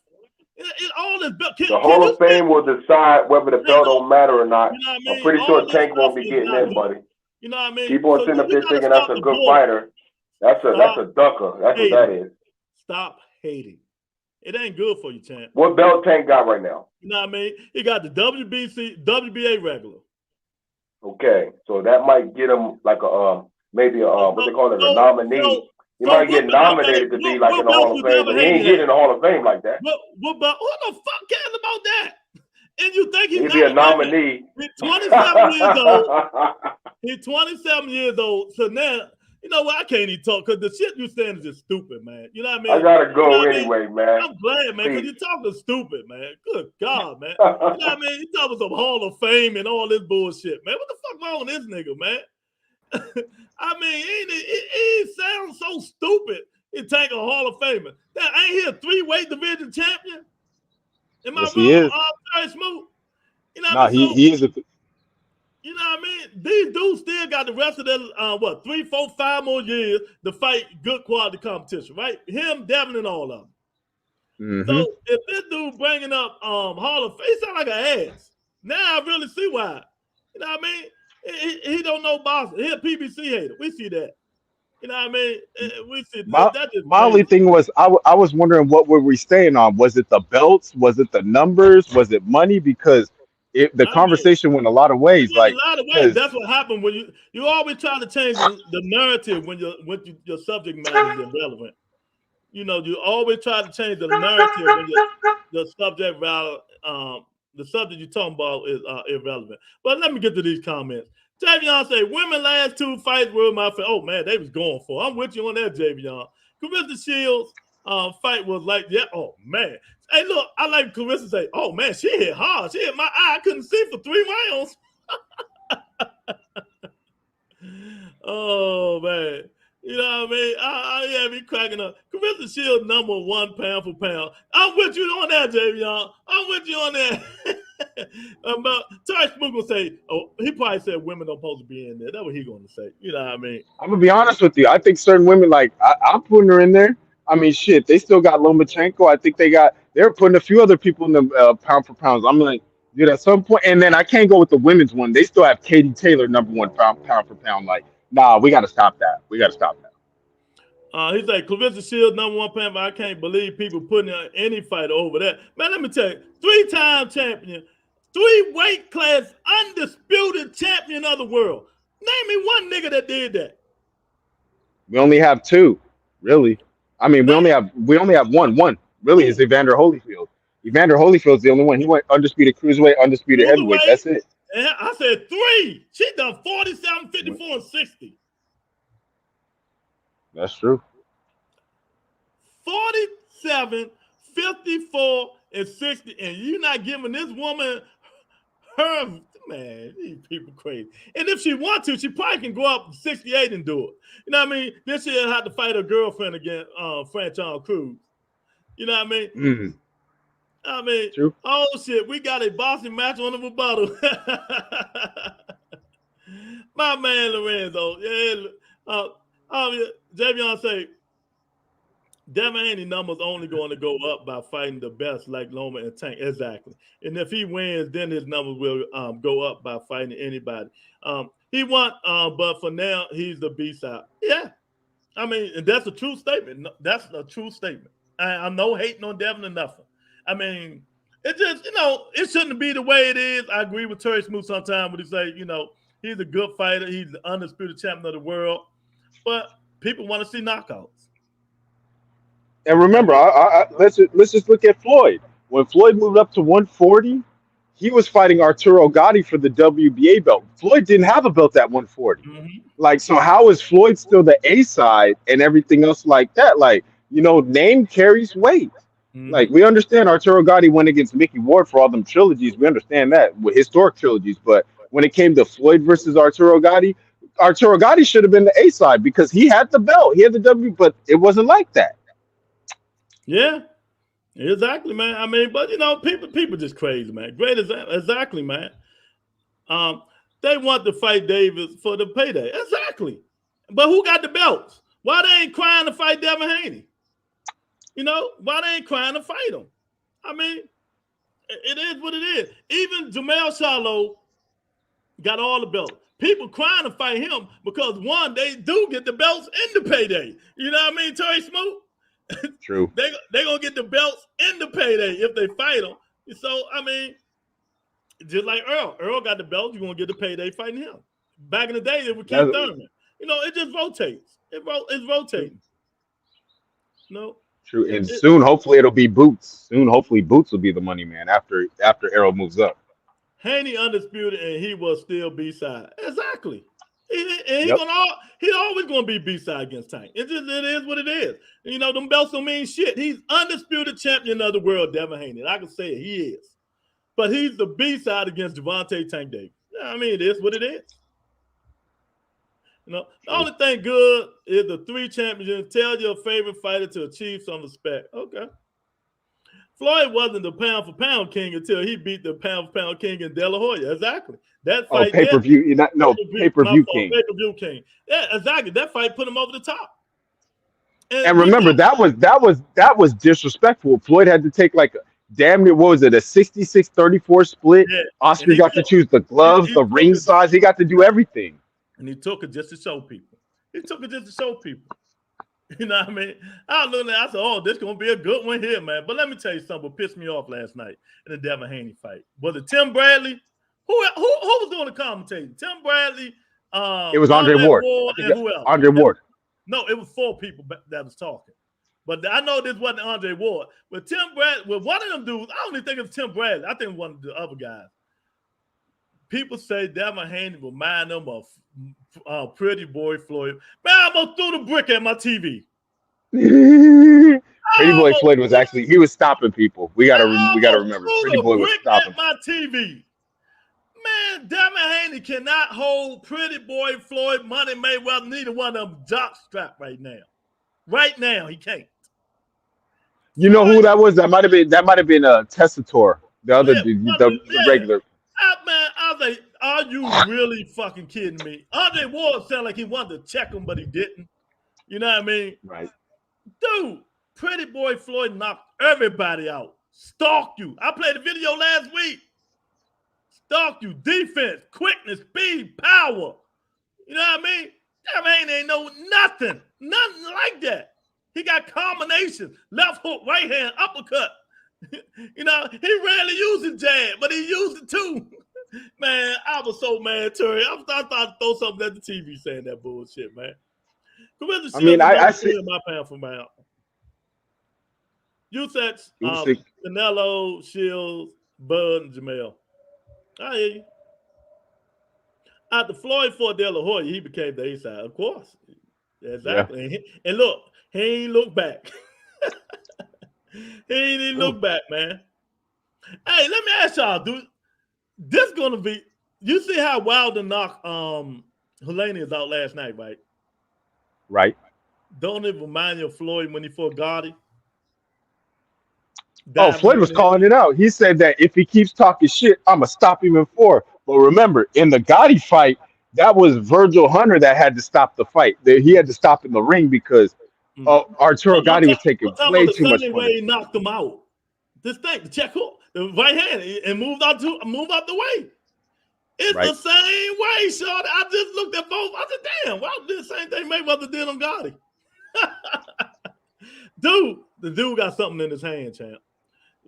All this belt. The Hall of Fame will decide whether the belt don't matter or not. You know what I mean? I'm pretty sure Tank won't be getting in, buddy. You know what I mean? People are sitting up there thinking that's a good fighter. That's a ducker. That's what that is. Stop hating. It ain't good for you, champ. What belt Tank got right now? You know what I mean? He got the WBA regular. Okay, so that might get him like a maybe a what they call it, a nominee. He might get nominated to be like in the Hall of Fame, but he ain't getting in the Hall of Fame like that. What about who the fuck cares about that? And you think he'd be a nominee? He's 27 years old. He's 27 years old. So now, you know what? I can't even talk because the shit you saying is just stupid, man. You know what I mean? I gotta go anyway, man. I'm glad, man, because you're talking stupid, man. Good God, man. You know what I mean? You talking some Hall of Fame and all this bullshit, man. What the fuck wrong with this nigga, man? I mean, he sounds so stupid. He take a Hall of Famer. That ain't he a 3-weight division champion? Am I wrong? He is. Very smooth. You know what I mean? He is a. You know what I mean? These dudes still got the rest of their 3, 4, 5 more years to fight good quality competition, right? Him, Devin, and all of them. Mm-hmm. So if this dude bringing up Hall of Fame, he sound like an ass. Now I really see why. You know what I mean? He don't know boxing. He a PBC hater. We see that. You know what I mean? We see that. My only thing was I was wondering what were we staying on? Was it the belts? Was it the numbers? Was it money? Because the conversation went a lot of ways. Like a lot of ways. That's what happened when you always try to change the narrative when your subject matter is irrelevant. You know, you always try to change the narrative when your subject matter, the subject you're talking about is irrelevant. But let me get to these comments. Javion say, women last 2 fights were my favorite. Oh, man, they was going for it. I'm with you on that, Javion. Carissa Shields fight was like, yeah, oh, man. Hey, look, I like Carissa say, oh, man, she hit hard. She hit my eye. I couldn't see for 3 rounds. Oh, man. You know what I mean? I have me cracking up. Carissa Shields #1 pound for pound. I'm with you on that, Javion. I'm with you on that. But Ty Smook will say, oh, he probably said women don't supposed to be in there. That's what he's going to say. You know what I mean? I'm going to be honest with you. I think certain women, like, I'm putting her in there. I mean, shit, they still got Lomachenko. I think they're putting a few other people in the pound for pounds. I'm like, dude, at some point, and then I can't go with the women's one. They still have Katie Taylor #1 pound for pound. Like, nah, we got to stop that. We got to stop that. He's like, Clarissa Shields #1 pound, but I can't believe people putting any fight over that. Man, let me tell you, 3-time champion, 3 weight class, undisputed champion of the world. Name me one nigga that did that. We only have 2, really. I mean, we only have one. One really is Evander Holyfield. Evander Holyfield's the only one. He went undisputed cruiserweight, undisputed heavyweight. That's it. And I said 3. She done 47, 54, and 60. That's true. 47, 54, and 60. And you're not giving this woman her, man, these people crazy. And if she wants to, she probably can go up 68 and do it. You know what I mean? This year had to fight her girlfriend against Franchon Cruz. You know what I mean? Mm. I mean, True. Oh shit, we got a boxing match on the rebuttal. My man Lorenzo, Javion say Devin Haney numbers only going to go up by fighting the best like Loma and Tank. Exactly. And if he wins, then his numbers will go up by fighting anybody. He won, but for now, he's the B-side. Yeah. I mean, and that's a true statement. That's a true statement. I'm no hating on Devin or nothing. I mean, it just, it shouldn't be the way it is. I agree with Terry Smooth sometimes when he say, he's a good fighter. He's the undisputed champion of the world. But people want to see knockouts. And remember, let's just look at Floyd. When Floyd moved up to 140, he was fighting Arturo Gatti for the WBA belt. Floyd didn't have a belt at 140. Mm-hmm. So how is Floyd still the A side and everything else like that? Name carries weight. Mm-hmm. We understand Arturo Gatti went against Mickey Ward for all them trilogies. We understand that with historic trilogies. But when it came to Floyd versus Arturo Gatti should have been the A side because he had the belt. He had the W, but it wasn't like that. Yeah, exactly, man. I mean, but people just crazy, man. Great exactly, man. They want to fight Davis for the payday. Exactly. But who got the belts? Why they ain't crying to fight Devin Haney? Why they ain't crying to fight him? I mean, it is what it is. Even Jamel Charlo got all the belts. People crying to fight him because, one, they do get the belts in the payday. You know what I mean, Terry Smoot? True. They're going to get the belts in the payday if they fight him. So, I mean, just like Earl. Earl got the belt. You're going to get the payday fighting him. Back in the day, it was Keith Thurman. It just rotates. It's rotating. True. And soon, hopefully, it'll be Boots. Soon, hopefully, Boots will be the money man after Errol moves up. Haney undisputed, and he will still B-side. Exactly. He's always going to be B-side against Tank. It is what it is. Them belts don't mean shit. He's undisputed champion of the world, Devin Haney. I can say it. He is. But he's the B-side against Gervonta Tank Davis. I mean, it is what it is. The only thing good is the 3 championships. Tell your favorite fighter to achieve some respect. Okay. Floyd wasn't the pound-for-pound king until he beat the pound-for-pound king in De La Hoya. Exactly. That fight. Pay-per-view. Pay-per-view king. Pay-per-view king. Yeah, exactly. That fight put him over the top. And remember, that was disrespectful. Floyd had to take a 66-34 split. Yeah. Oscar got to choose the gloves, the ring size. He got to do everything. And he took it just to show people. You know what I mean? I looked at it, I said, oh, this is going to be a good one here, man. But let me tell you something what pissed me off last night in the Devin Haney fight. Was it Tim Bradley? Who was doing the commentating? Tim Bradley. It was Andre Ward. And who else? Andre Ward. No, it was 4 people that was talking. But I know this wasn't Andre Ward. But Tim Bradley, one of them dudes, I don't even think it was Tim Bradley. I think it was one of the other guys. People say Devin Haney remind them of Pretty Boy Floyd. Man, I almost threw the brick at my TV. Pretty Boy Floyd was he was stopping people. We gotta remember. Pretty Boy was stopping my TV. Man, Devin Haney cannot hold Pretty Boy Floyd, Money Mayweather, neither one of them jock strap right now. Right now, he can't. You know who that was? That might have been Tessitore, the other dude, the regular. Man, I was like, are you really fucking kidding me? Andre Ward sounded like he wanted to check him, but he didn't. You know what I mean? Right. Dude, Pretty Boy Floyd knocked everybody out. Stalked you. I played a video last week. Stalked you. Defense, quickness, speed, power. You know what I mean? That man ain't know nothing. Nothing like that. He got combinations. Left hook, right hand, uppercut. He rarely uses jab, but he used it too. Man, I was so mad, Terry. I thought to throw something at the TV saying that bullshit, man. I see my pound for pound. You said Usyk. Canelo, Shields, Bud, and Jamel. I hear you. After Floyd fought De La Hoya, he became the A side, of course. Yeah. Exactly. And look, he ain't look back. He ain't even look back, man. Hey, let me ask y'all, dude. This gonna be. You see how Wilder knocked Helenius out last night, right? Right. Don't it remind you of Floyd when he fought Gotti? Oh, Diving Floyd in was the calling it out. He said that if he keeps talking shit, I'm gonna stop him in 4. But remember, in the Gotti fight, that was Virgil Hunter that had to stop the fight. He had to stop in the ring because Arturo Gotti was taking I'm talking way about the too much same way he punishment. knocked him out. This thing, the check hook, the right hand, and moved out the way. It's Right. the same way, Shorty. I just looked at both. I said, damn, why did the same thing Mayweather did on Gotti? The dude got something in his hand, champ.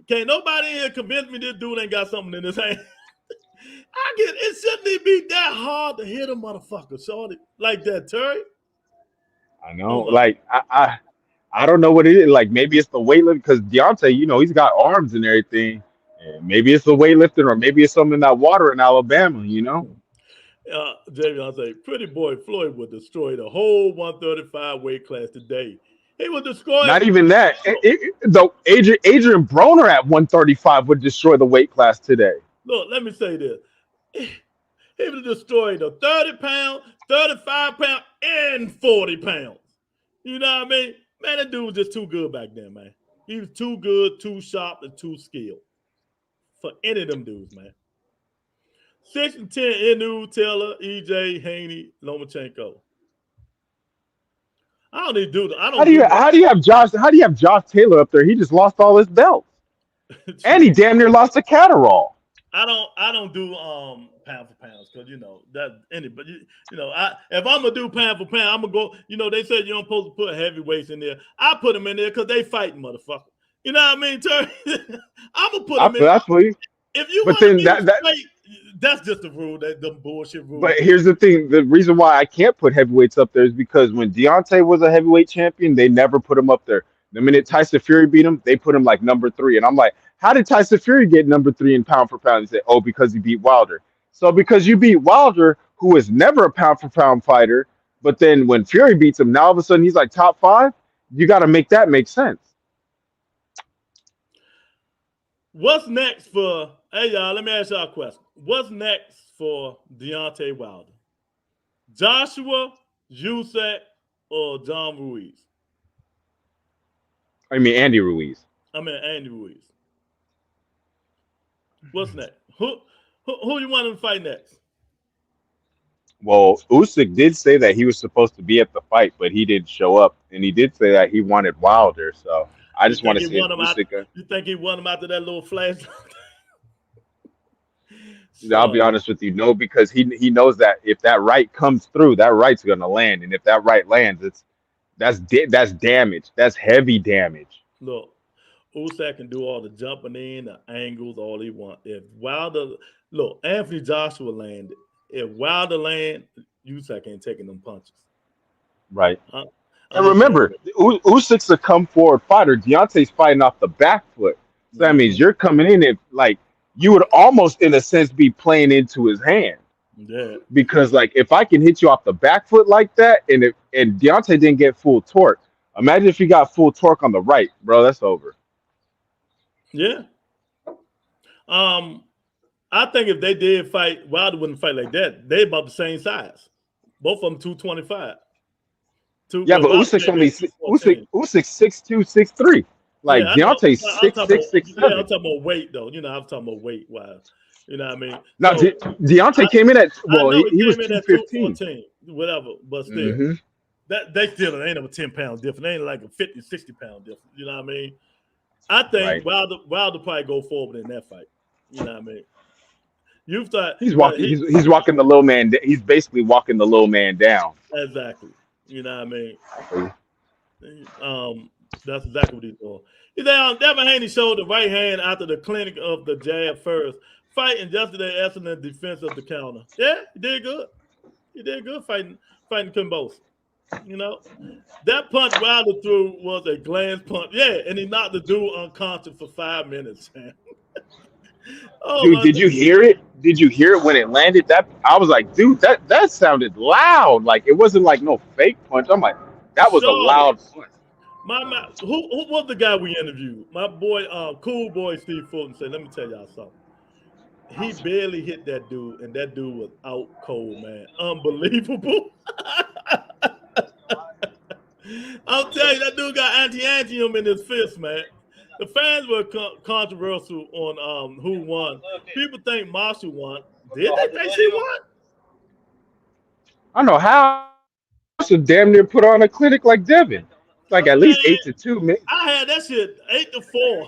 Can't nobody in here convince me this dude ain't got something in his hand. It shouldn't be that hard to hit a motherfucker, Shorty. Like that, Terry. I know. Hold up. Like I don't know what it is. Like maybe it's the weightlifting because Deontay, he's got arms and everything. And maybe it's the weightlifting or maybe it's something in that water in Alabama. Javion say, pretty boy Floyd would destroy the whole 135 weight class today. He would destroy Not even that. Though Adrian Broner at 135 would destroy the weight class today. Look, let me say this. He would destroy the 30-pound, 35-pound, and 40 pounds. You know what I mean? Man, that dude was just too good back then, man. He was too good, too sharp, and too skilled for any of them dudes, man. 6 and 10, Inu, Taylor, EJ, Haney, Lomachenko. I don't need to do that. I How don't do do you that. how do you have Josh Taylor up there? He just lost all his belts. And he damn near lost to Catterall. I don't do pound for pounds because that anybody if I'm gonna do pound for pound, I'm gonna go. They said you don't supposed to put heavyweights in there. I put them in there because they fighting, motherfucker. You know what I mean, Terry? I'm gonna put them in. That's what If you but want to then be that straight, that's just the rule. That the bullshit rule. but here's the thing: the reason why I can't put heavyweights up there is because when Deontay was a heavyweight champion, they never put him up there. The minute Tyson Fury beat him, they put him like number 3, and I'm like, how did Tyson Fury get number 3 in pound for pound? He said, oh, because he beat Wilder. So because you beat Wilder, who was never a pound for pound fighter, but then when Fury beats him, now all of a sudden he's like top 5. You got to make that make sense. What's next for? Hey y'all, let me ask y'all a question. What's next for Deontay Wilder? Joshua, Usyk, or John Ruiz? I mean, Andy Ruiz. Andy Ruiz. What's next? Who you want him to fight next? Well, Usyk did say that he was supposed to be at the fight, but he didn't show up, and he did say that he wanted Wilder. So I just want to see if Usyk. You think he won him after that little flash? I'll be honest with you, no, because he knows that if that right comes through, that right's gonna land, and if that right lands, that's damage. That's heavy damage. Look, Usyk can do all the jumping in, the angles, all he wants. If Wilder, look, Anthony Joshua landed. If Wilder land, Usyk ain't taking them punches. Right. And remember, Usyk's a come forward fighter. Deontay's fighting off the back foot. So that means you're coming in and you would almost, in a sense, be playing into his hand. Yeah. Because if I can hit you off the back foot like that, and Deontay didn't get full torque, imagine if you got full torque on the right, bro. That's over. Yeah. I think if they did fight, Wilder wouldn't fight like that. They about the same size. Both of them 225. Yeah, but Usyk's only Usyk's 6'2", 6'3". Like Deontay's 6'6", 6'7". Yeah, I'm talking about weight though. I'm talking about weight wise. You know what I mean? Now Deontay came in at he was 215. Whatever, but still, that they still ain't a 10 pound difference. They ain't like a 50, 60 pound difference. You know what I mean? I think Wilder probably go forward in that fight. You know what I mean? You thought he's walking. He's walking the little man. He's basically walking the little man down. Exactly. You know what I mean? That's exactly what he's doing. He said, Devin Haney showed the right hand after the clinic of the jab first. Fighting yesterday, excellent defense of the counter. Yeah, he did good. He did good fighting Kimbos. You know, that punch Wilder threw was a glance punch. Yeah, and he knocked the dude unconscious for 5 minutes, man. Oh Dude, my did you hear it? Did you hear it when it landed? That I was like, dude, that sounded loud. Like it wasn't like no fake punch. I'm like, that was a Charlotte. loud punch. Who was the guy we interviewed? My boy, cool boy Steve Fulton said, let me tell y'all something. He barely hit that dude, and that dude was out cold, man. Unbelievable. I'll tell you, that dude got anti-antium in his fist, man. The fans were controversial on who won. People think Marshall won. Did they think she won? I don't know how should damn near put on a clinic like Devin. Like at Man, least 8-2, man. I had that shit 8-4.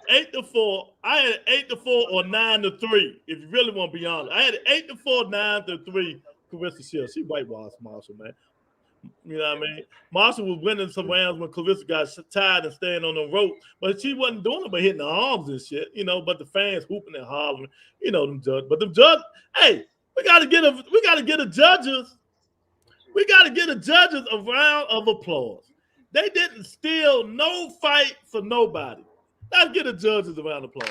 8-4. I had 8-4 or 9-3. If you really want to be honest, I had 8-4, 9-3. Clarissa Shields, she whitewashed Marshall, man. You know what I mean? Marshall was winning some rounds when Clarissa got tired and staying on the rope, but she wasn't doing it but hitting the arms and shit, you know. But the fans hooping and hollering, you know, them judges. But them judges, hey, we gotta get the judges. We gotta get the judges a round of applause. They didn't steal no fight for nobody. Let's get the judges a round of applause.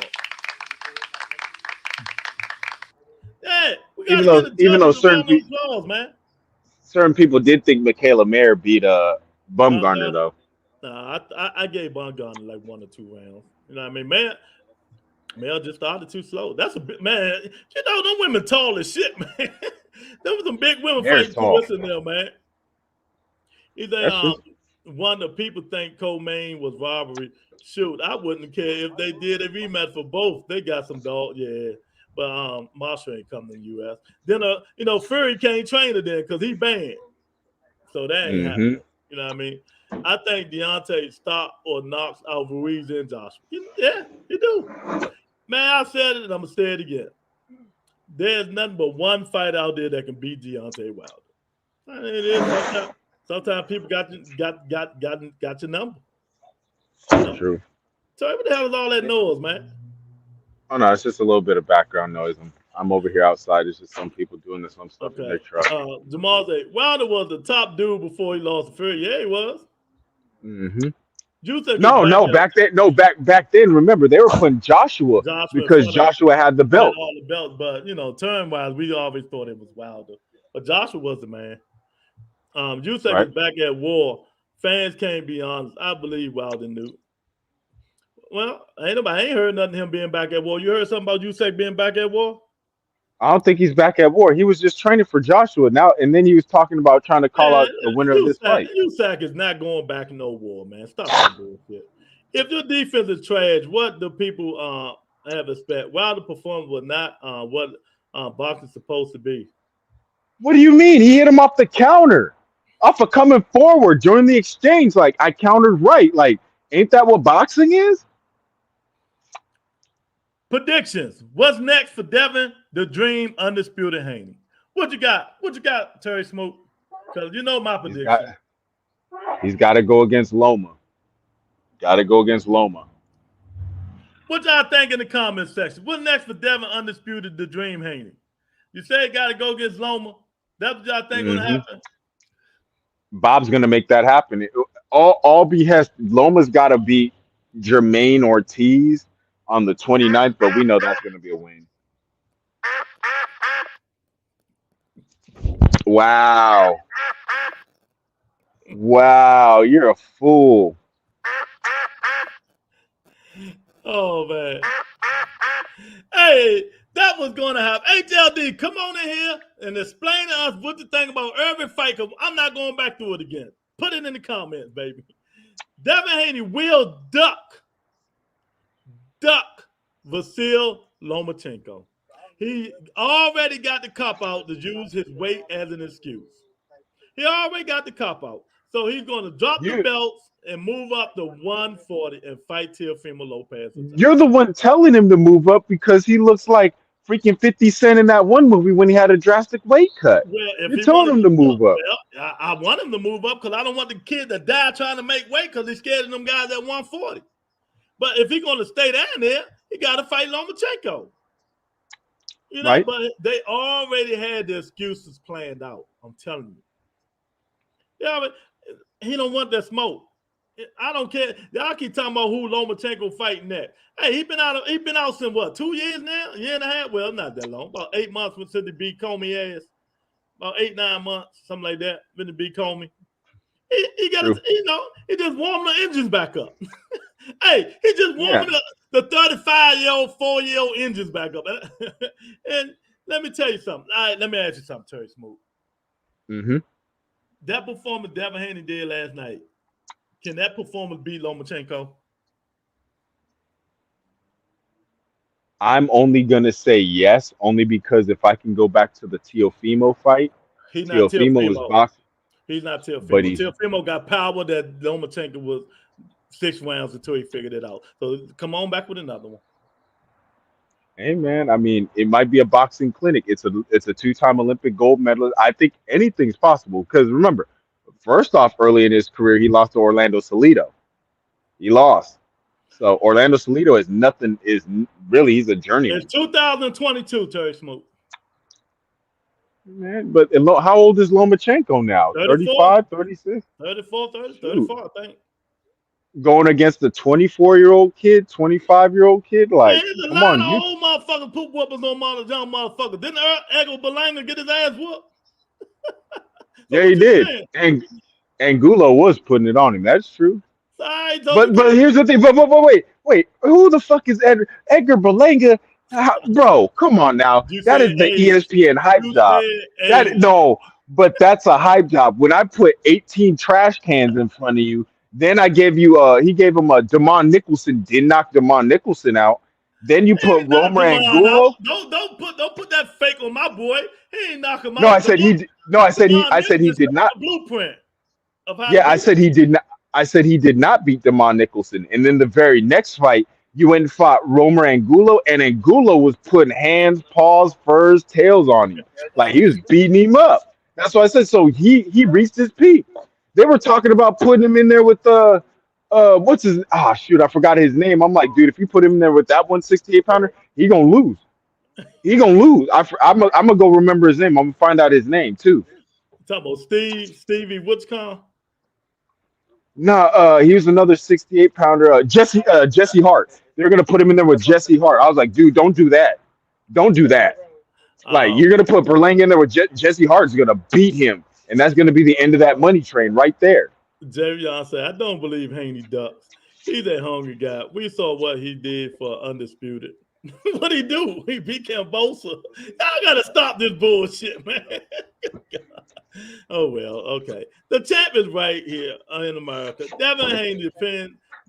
Yeah, we gotta get the judges a round of applause, man. Certain people did think Michaela Mayer beat Bumgarner though. Nah, I gave Bumgarner like 1 or 2 rounds. You know what I mean? Man, Mel just started too slow. That's a bit, man. You know, them women tall as shit, man. There was some big women fighting Clarissa in there, man. You think one of the people think co-main was robbery? Shoot, I wouldn't care if they did a rematch for both. They got some dog, yeah. But Marshall ain't coming to the U.S. Then you know, Fury can't train her then because he banned. So that ain't happening. You know what I mean? I think Deontay stops or knocks out Ruiz and Joshua. Yeah, you do. Man, I said it and I'm gonna say it again. There's nothing but one fight out there that can beat Deontay Wilder. And it is sometimes people got your number. You know? True. So what the hell is all that noise, man? Oh no, it's just a little bit of background noise. I'm over here outside. It's just some people doing some stuff in their truck. Jamal said Wilder was the top dude before he lost to Fury. Yeah, he was. Mm-hmm. Back then. Remember, they were putting Joshua because Joshua had the belt. All the belts, but you know, turn wise, we always thought it was Wilder, but Joshua was the man. Usyk is back at war. Fans can't be honest. I believe Wilder knew. Well, I ain't heard nothing of him being back at war. You heard something about Usyk being back at war? I don't think he's back at war. He was just training for Joshua now, and then he was talking about trying to call out the winner of this fight. Usyk is not going back in no war, man. Stop that bullshit. If your defense is trash, what do people have expect? Wilder performance was not what boxing's supposed to be. What do you mean? He hit him off the counter, off of coming forward during the exchange. Like, I countered right. Like, ain't that what boxing is? Predictions. What's next for Devin, the Dream, Undisputed Haney? What you got? What you got, Terry Smoke? Because you know my prediction. He's got to go against Loma. Got to go against Loma. What y'all think in the comment section? What's next for Devin, Undisputed, the Dream, Haney? You say got to go against Loma. That's what y'all think going to happen? Bob's going to make that happen. All behest. Loma's got to beat Jermaine Ortiz on the 29th, but we know that's going to be a win. Wow. Wow, you're a fool. Oh, man. Hey, that was going to happen. HLD, come on in here and explain to us what you think about every fight, because I'm not going back through it again. Put it in the comments, baby. Devin Haney will duck Vasyl Lomachenko. He already got the cop out to use his weight as an excuse. He already got the cop out. So he's going to drop the belts and move up to 140 and fight Teofimo Lopez. You're the one telling him to move up because he looks like freaking 50 Cent in that one movie when he had a drastic weight cut. Well, you're telling him to move up. Well, I want him to move up because I don't want the kid to die trying to make weight because he's scared of them guys at 140. But if he's going to stay down there, he got to fight Lomachenko. You know, but they already had the excuses planned out. I'm telling you. Yeah, I mean, he don't want that smoke. I don't care. Y'all keep talking about who Lomachenko fighting that. Hey, he been out since what, 2 years now? A year and a half? Well, not that long. About 8 months since he beat Comey ass. About 8-9 months, something like that. Been to beat Comey. He got his, he just warming the engines back up. Hey, he just warming the 35-year-old, 4-year-old engines back up. And let me tell you something. All right, let me ask you something, Terry Smooth. Mm-hmm. That performance Devin Haney did last night, can that performance beat Lomachenko? I'm only gonna say yes, only because if I can go back to the Teofimo fight, He's not Teofimo was Teofimo. boxing. He's not But Teofimo. Teofimo got power that Lomachenko was 6 rounds until he figured it out. So come on back with another one. Hey man, I mean, it might be a boxing clinic. It's a 2-time Olympic gold medalist. I think anything's possible because remember, first off, early in his career, he lost to Orlando Salido. He lost. So Orlando Salido is nothing. He's a journeyman. It's 2022, Terry Smoot. Man, but how old is Lomachenko now? 35, 36? 34, 34, I think. Going against a 24-year-old kid, 25-year-old kid, like, Man, there's a come lot on, of old motherfuckers poop whoopers on young motherfuckers. Didn't Edgar Berlanga get his ass whooped? Yeah, he did. And Angulo was putting it on him. That's true. Sorry, But here's the thing. But wait. Who the fuck is Edgar Berlanga? Bro, come on now. That is the ESPN hype job. But that's a hype job. When I put 18 trash cans in front of you, then I gave you he gave him a Damon Nicholson, did knock Damon Nicholson out. Then you put Romer Angulo. Don't put that fake on my boy. He ain't knock him out. No, I said he did not. Blueprint of how. Yeah, I said he did not. I said he did not beat Damon Nicholson. And then the very next fight, you went and fought Romer Angulo, and Angulo was putting hands, paws, furs, tails on him. Like he was beating him up. That's what I said. So he reached his peak. They were talking about putting him in there with what's his I forgot his name. I'm like, dude, if you put him in there with that 168-pounder, he gonna lose. He gonna lose. I'm gonna go remember his name. I'm gonna find out his name too. Talking about Stevie Woodscon. No, he was another 68-pounder. Jesse Hart. They're gonna put him in there with Jesse Hart. I was like, dude, don't do that. Don't do that. Like you're gonna put Berlanga in there with Jesse Hart's gonna beat him, and that's gonna be the end of that money train right there. Javion said, I don't believe Haney ducks. He's a hungry guy. We saw what he did for Undisputed. What he do? He beat Cambosa. Y'all gotta stop this bullshit, man. Oh well, okay. The champ is right here in America. Devin Haney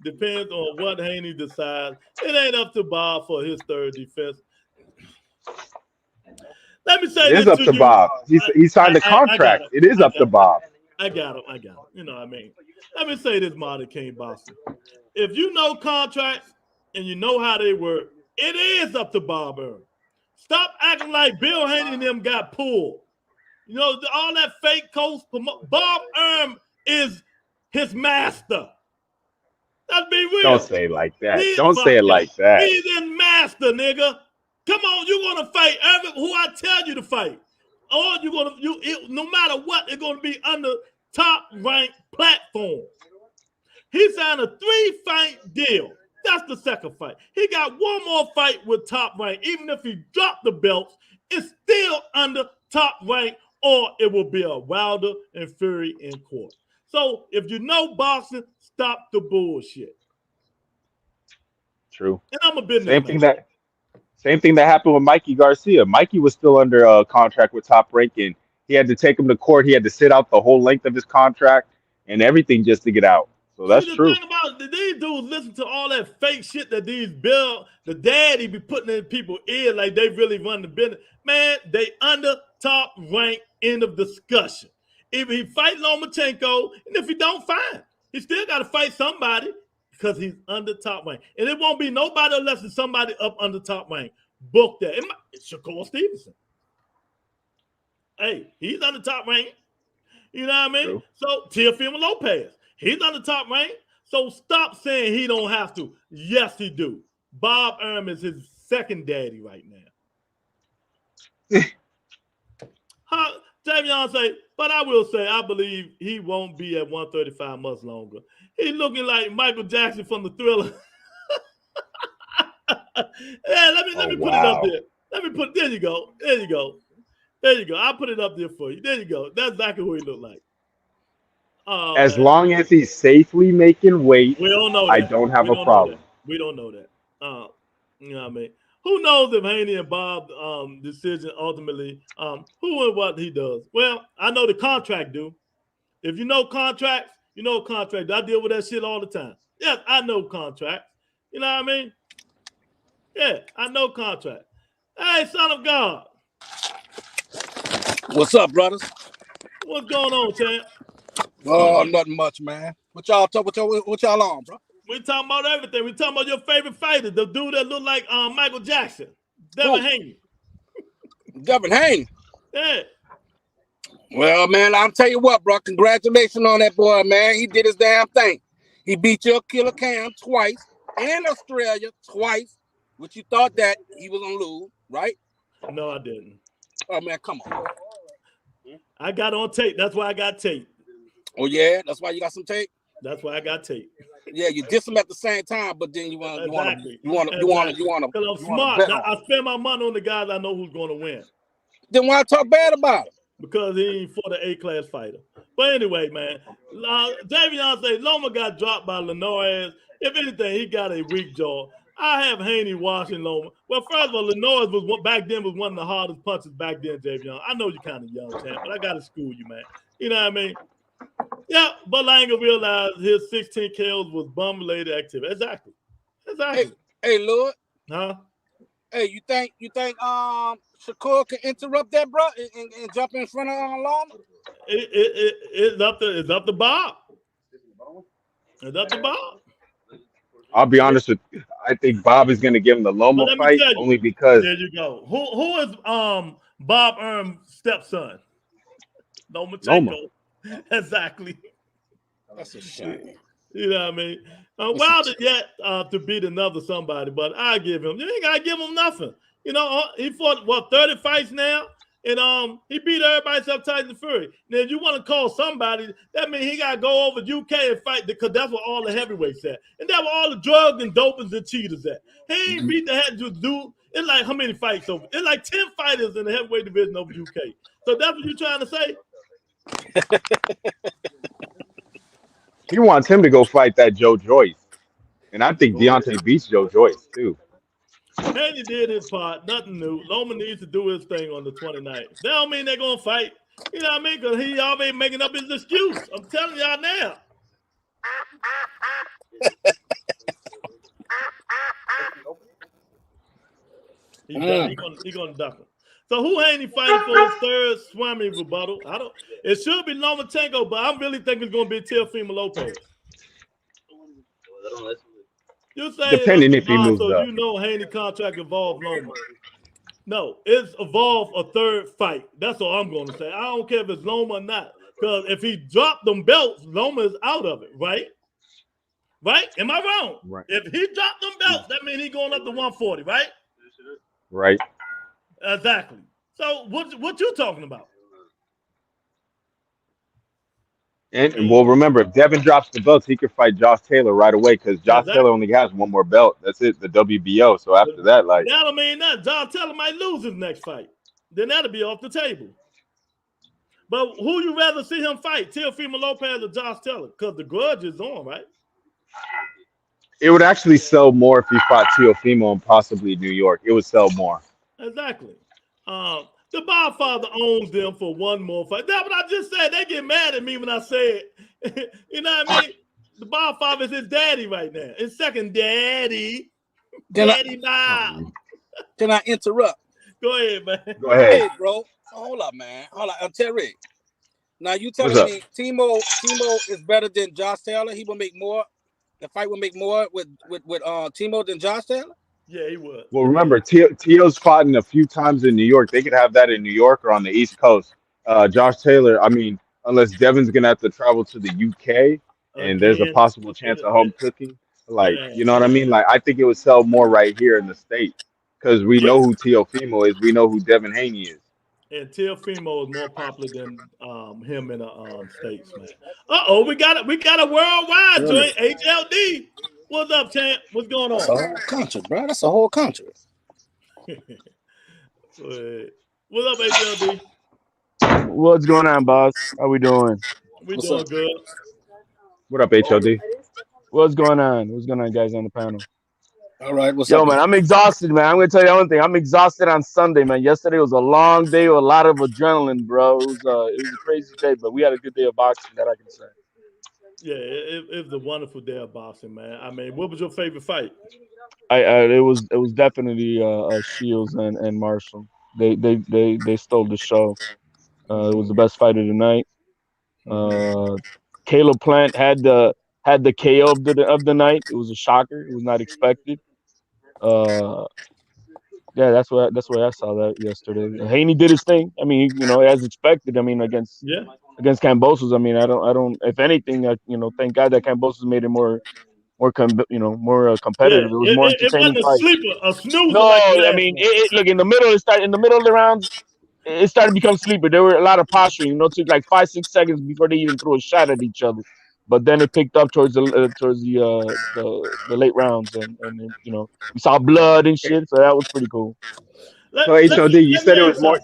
depends on what Haney decides. It ain't up to Bob for his third defense. Let me say it is up to Bob. He signed the contract. It is up to Bob. I got him. You know what I mean? Let me say this, Marty King Boston. If you know contracts and you know how they work, it is up to Bob Earl. Stop acting like Bill Haney and them got pulled. You know, all that fake coach. Bob Earl is his master. Let's be real. Don't say it like that. Don't say it like that. He's his master, nigga. Come on, you're gonna fight who I tell you to fight. Or no matter what, it's gonna be under top-ranked platform. He signed a 3-fight deal. That's the second fight. He got one more fight with top rank. Even if he dropped the belts, it's still under top rank, or it will be a Wilder and Fury in court. So if you know boxing, stop the bullshit. True. And I'm a business Same thing that happened with Mikey Garcia. Mikey was still under a contract with Top Rank, and he had to take him to court. He had to sit out the whole length of his contract and everything just to get out. So that's true. The thing about these dudes listen to all that fake shit that the daddy be putting in people's ear like they really run the business. Man, they under top rank, end of discussion. If he fight Lomachenko, and if he don't, fine. He still got to fight somebody because he's under top rank. And it won't be nobody unless it's somebody up under top rank. Book that. It's Shakur Stevenson. Hey, he's under top rank. You know what I mean? True. So, Teofimo Lopez. He's on the top rank. So stop saying he don't have to. Yes, he do. Bob Earl is his second daddy right now. Javion say, but I will say, I believe he won't be at 135 much longer. He's looking like Michael Jackson from the Thriller. Yeah, let me put it up there. There you go. I'll put it up there for you. There you go. That's exactly who he looked like. As long as he's safely making weight, we don't know that. I don't have a problem. We don't know that. You know what I mean? Who knows if Haney and Bob decision ultimately, who and what he does? Well, I know the contract do. If you know contracts, you know contract. I deal with that shit all the time. Yes, I know contracts. You know what I mean? Yeah, I know contract. Hey, son of God. What's up, brothers? What's going on, champ? Oh, nothing much, man. What y'all on, bro? We talking about everything. We talking about your favorite fighter, the dude that look like Michael Jackson, Devin Haney. Devin Haney. Yeah. Well, man, I'll tell you what, bro. Congratulations on that boy, man. He did his damn thing. He beat your killer Cam twice and Australia twice, which you thought that he was gonna lose, right? No, I didn't. Oh man, come on. I got on tape. That's why I got tape. Oh yeah, that's why you got some tape. That's why I got tape. Yeah, you diss him at the same time, but then you want to. Because I'm smart. I spend my money on the guys I know who's going to win. Then why talk bad about him? Because he ain't for the A-class fighter. But anyway, man, Javion say Loma got dropped by Lenoir. If anything, he got a weak jaw. I have Haney washing Loma. Well, first of all, Lenoir was back then was one of the hardest punches back then, Javion. I know you're kind of young, champ, but I got to school you, man. You know what I mean? Yeah, but Langer realized his 16 kills was bum-related activity. Exactly. Hey, Lord. Huh? Hey, you think Shakur can interrupt that, bro, and jump in front of Loma? It's up to Bob. It's up to Bob. I'll be honest with you. I think Bob is going to give him the Loma fight only because. There you go. Who is Bob Erm's stepson? Lomachenko. Exactly. That's a shame. You know what I mean? Wilder yet to beat another somebody, but I give him. You ain't gotta give him nothing. You know, he fought 30 fights now, and he beat everybody except Tyson Fury. Now, if you want to call somebody, that means he gotta go over UK and fight because that's where all the heavyweights at, and that's where all the drugs and dopers and cheaters at. He ain't beat the head dude. It's like how many fights over? It's like 10 fighters in the heavyweight division over UK. So that's what you're trying to say? He wants him to go fight that Joe Joyce. And I think Deontay beats Joe Joyce, too. Haney did his part. Nothing new. Loma needs to do his thing on the 29th. That don't mean they're going to fight. You know what I mean? Because he already making up his excuse. I'm telling y'all now. He's going to duck him. So who Haney fighting for his third swimming rebuttal? It should be Lomachenko, but I really think it's going to be Teofimo Lopez. You say depending if he moves up. You know Haney contract involved Loma. No, it's involved a third fight. That's all I'm going to say. I don't care if it's Loma or not. Because if he dropped them belts, Loma is out of it, right? Right? Am I wrong? Right. If he dropped them belts, that means he's going up to 140, right? Right. Exactly. So what you talking about? And well, remember, if Devin drops the belts, he could fight Josh Taylor right away because Josh Taylor only has one more belt. That's it, the WBO. So after that, like that'll mean that Josh Taylor might lose his next fight. Then that'll be off the table. But who you rather see him fight, Teofimo Lopez or Josh Taylor? Because the grudge is on, right? it would actually sell more if he fought Teofimo and possibly New York. It would sell more. Exactly. The Godfather owns them for one more fight. That's what I just said. They get mad at me when I say it. You know what I mean? The Godfather is his daddy right now. His second daddy. Daddy Bob. Can I interrupt? Go ahead, man. Go ahead. Hey, bro. Hold up, man. Hold up. Terry. Now you telling me Timo is better than Josh Taylor? He will make more. The fight will make more with Timo than Josh Taylor? Yeah, he would. Well, remember, Tio's fought in a few times in New York. They could have that in New York or on the East Coast. Josh Taylor, I mean, unless Devin's going to have to travel to the UK and there's a possible chance of home cooking. Like, you know what I mean? Like, I think it would sell more right here in the States because we know who Teofimo is. We know who Devin Haney is. and Teofimo is more popular than him in the states, man. We got a worldwide joint. HLD. What's up, champ? What's going on? That's a whole country, bro. That's a whole country. What's up, HLD? What's going on, boss? How we doing? We doing good. What up, HLD? What's going on? What's going on, guys on the panel? All right, what's Yo, up? man, I'm exhausted, man. I'm gonna tell you one thing. I'm exhausted on Sunday, man. Yesterday was a long day with a lot of adrenaline, bro. It was a crazy day, but we had a good day of boxing, that I can say. Yeah, it was a wonderful day of boxing, man. I mean, what was your favorite fight? It was definitely Shields and Marshall. They stole the show. It was the best fight of the night. Caleb Plant had the KO of the night. It was a shocker. It was not expected. Yeah, that's what I saw that yesterday. Haney did his thing. I mean, as expected. I mean, against Kambosos. I mean, I don't. If anything, thank God that Kambosos made it more competitive. Yeah, It was more entertaining it wasn't a fight. sleeper, a snoozer. No, like I mean, look in the middle. In the middle of the rounds. It started to become sleeper. There were a lot of posturing. It took like 5-6 seconds before they even threw a shot at each other. But then it picked up towards the late rounds, and we saw blood and shit. So that was pretty cool. So HOD, you said it was more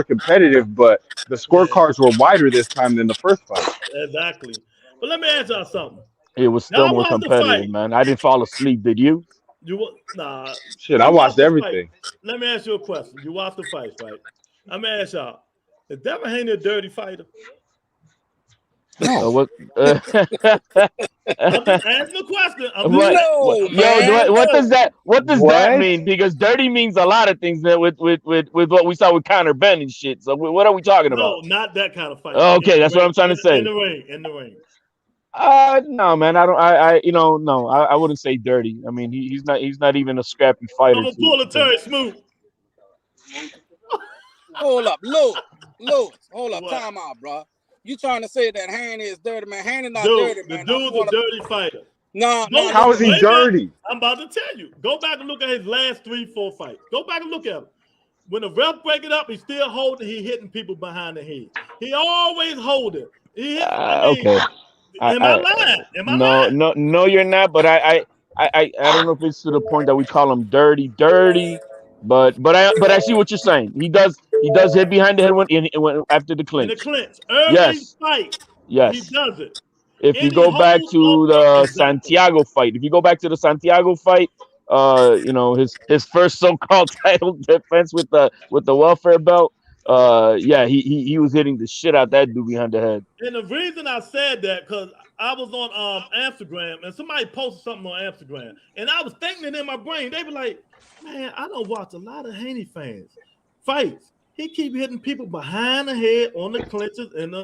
competitive, but the scorecards were wider this time than the first fight. Exactly. But let me ask y'all something. It was still more competitive, man. I didn't fall asleep. Did you? Nah. Shit, I watched everything. Let me ask you a question. You watched the fight, right? I'm gonna ask y'all. Is Devin Haney a dirty fighter? No. What? I'm just asking a question. What does that mean? Because dirty means a lot of things with what we saw with Conor Benn and shit. So what are we talking about? No, not that kind of fight. Okay, that's what I'm trying to say. In the ring. No, man. I wouldn't say dirty. I mean, he's not even a scrappy fighter. I'm gonna pull a Terry Smoot. Hold up, Lewis. Hold up, time out, bro. You trying to say that Haney is dirty, man? Haney not dirty, man. The dude's a dirty fighter. No. How is he dirty? I'm about to tell you. Go back and look at his last 3-4 fights. Go back and look at him. When the ref break it up, he's still holding. He hitting people behind the head. He always holding. Okay. Am I lying? No, you're not. But I don't know if it's to the point that we call him dirty. But I see what you're saying. He does hit behind the head when after the clinch. In the clinch. Early fight. Yes. He does it. If you go back to the Santiago fight, his first so-called title defense with the welfare belt, he was hitting the shit out that dude behind the head. And the reason I said that, because I was on Instagram and somebody posted something on Instagram, and I was thinking in my brain, they were like, man, I don't watch a lot of Haney fans fights. He keep hitting people behind the head on the clinches and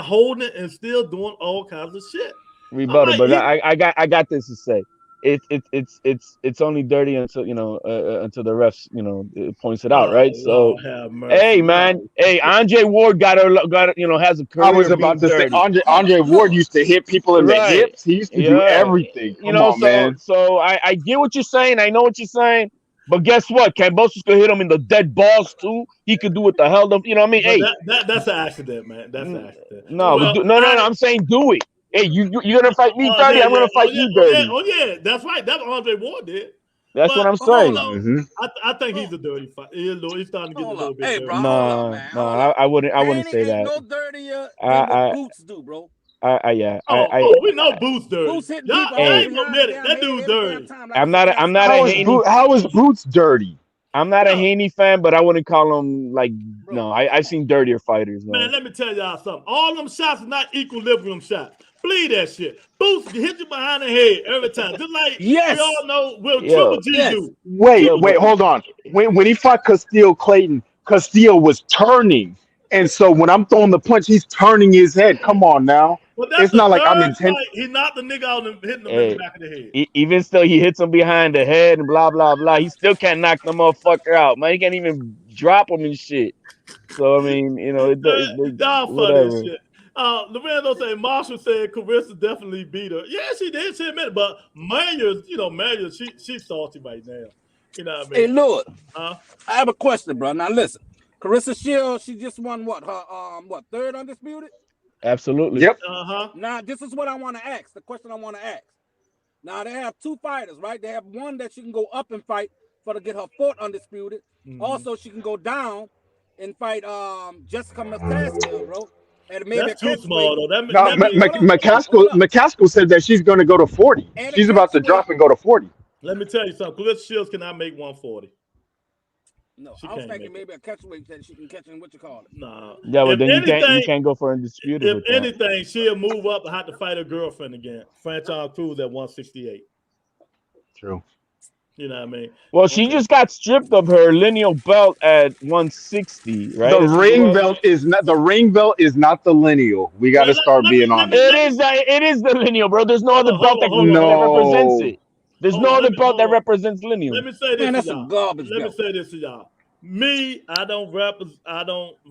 holding it and still doing all kinds of shit. I got this to say. It's only dirty until until the refs it points it out, right? So hey man, Andre Ward has a career. I was about to say Andre Ward used to hit people in the hips. He used to do everything. Come on, man. So I get what you're saying. I know what you're saying. But guess what? Kambosos could hit him in the dead balls too. He could do what the hell. You know what I mean? Hey, that's an accident, man. That's an accident. No, I'm saying do it. Hey, you're gonna fight me dirty. I'm gonna fight you dirty. That's right. That's what Andre Ward did. That's what I'm saying. I think he's a dirty fighter. He's starting to get a little bit dirty. Bro, no, I wouldn't say that. No dirtier than what Boots do, bro. We know Boots dirty. Boots hitting y'all people ain't admit it. That dude's dirty. I'm not a Haney. How is Boots dirty? I'm not a Haney fan, but I wouldn't call him I've seen dirtier fighters. Man, let me tell y'all something. All them shots are not equilibrium shots. Bleed that shit. Boots hit you behind the head every time. Just like we all know Triple G do. Wait, hold on. When he fought Castillo Clayton, Castillo was turning. And so when I'm throwing the punch, he's turning his head. Come on now. It's not like I'm intense. He knocked the nigga out and hitting him in the back of the head. Even still, he hits him behind the head and blah, blah, blah. He still can't knock the motherfucker out, man. He can't even drop him and shit. So, I mean, funny shit. Lorenzo said Marshall said Carissa definitely beat her. Yeah, she did. She admitted, but Mayers, she's salty right now. You know what I Hey, mean? Lewis, I have a question, bro. Now listen, Carissa Shields, she just won what? Her third undisputed? Absolutely. Yep. Now this is what I want to ask. The question I want to ask. Now they have two fighters, right? They have one that she can go up and fight to get her fourth undisputed. Also, she can go down and fight Jessica Mastaskill, bro. And maybe that's too small though. McCaskill said that she's going to go to 40. She's about to drop and go to 40. Let me tell you something. Clarissa Shields cannot make 140. No, I was thinking maybe a catchweight that she can catch in what you call it. Nah. Yeah, but then you can't go for undisputed. If anything, she'll move up and have to fight her girlfriend again, Franchise Cruz at 168. True. You know what I mean? Well, she just got stripped of her lineal belt at 160, right? The ring belt is not the lineal. We got to start being honest. It is the lineal, bro. There's no other belt that represents it. There's no other belt that represents lineal. Let me say this to y'all. Let me say this to y'all. Me, I don't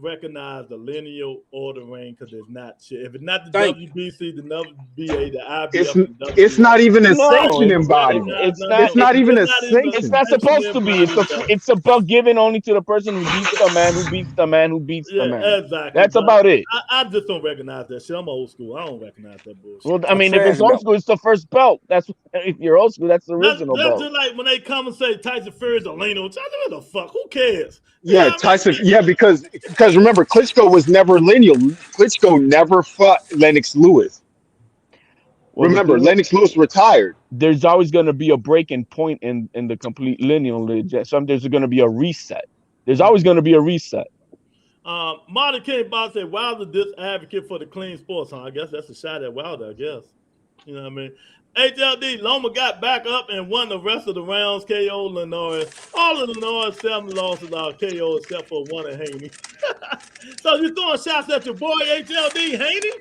recognize the lineal or the ring because it's not shit. If it's not the WBC, the WBA, the IBF, it's not even a sanctioning body. It's not even a sanction. It's not supposed to be. It's a belt given only to the person who beats the man who beats the man who beats the man. Exactly. That's about it. I just don't recognize that shit. I'm old school. I don't recognize that bullshit. Well, I mean, if it's old school, it's the first belt. If you're old school, that's the original belt. That's just like when they come and say Tyson Fury's a lineal. What the fuck? Who cares? Yeah, Tyson. Yeah, because remember, Klitschko was never lineal. Klitschko never fought Lennox Lewis. Well, remember, Lennox Lewis retired. There's always going to be a breaking point in the complete lineal. There's going to be a reset. There's always going to be a reset. Marty King Bob said Wilder this advocate for the clean sports. I guess that's a shot at Wilder. I guess you know what I mean. HLD, Loma got back up and won the rest of the rounds. KO Lenoir. All of Lenoir's 7 losses are KO except for one at Haney. So you throwing shots at your boy HLD Haney?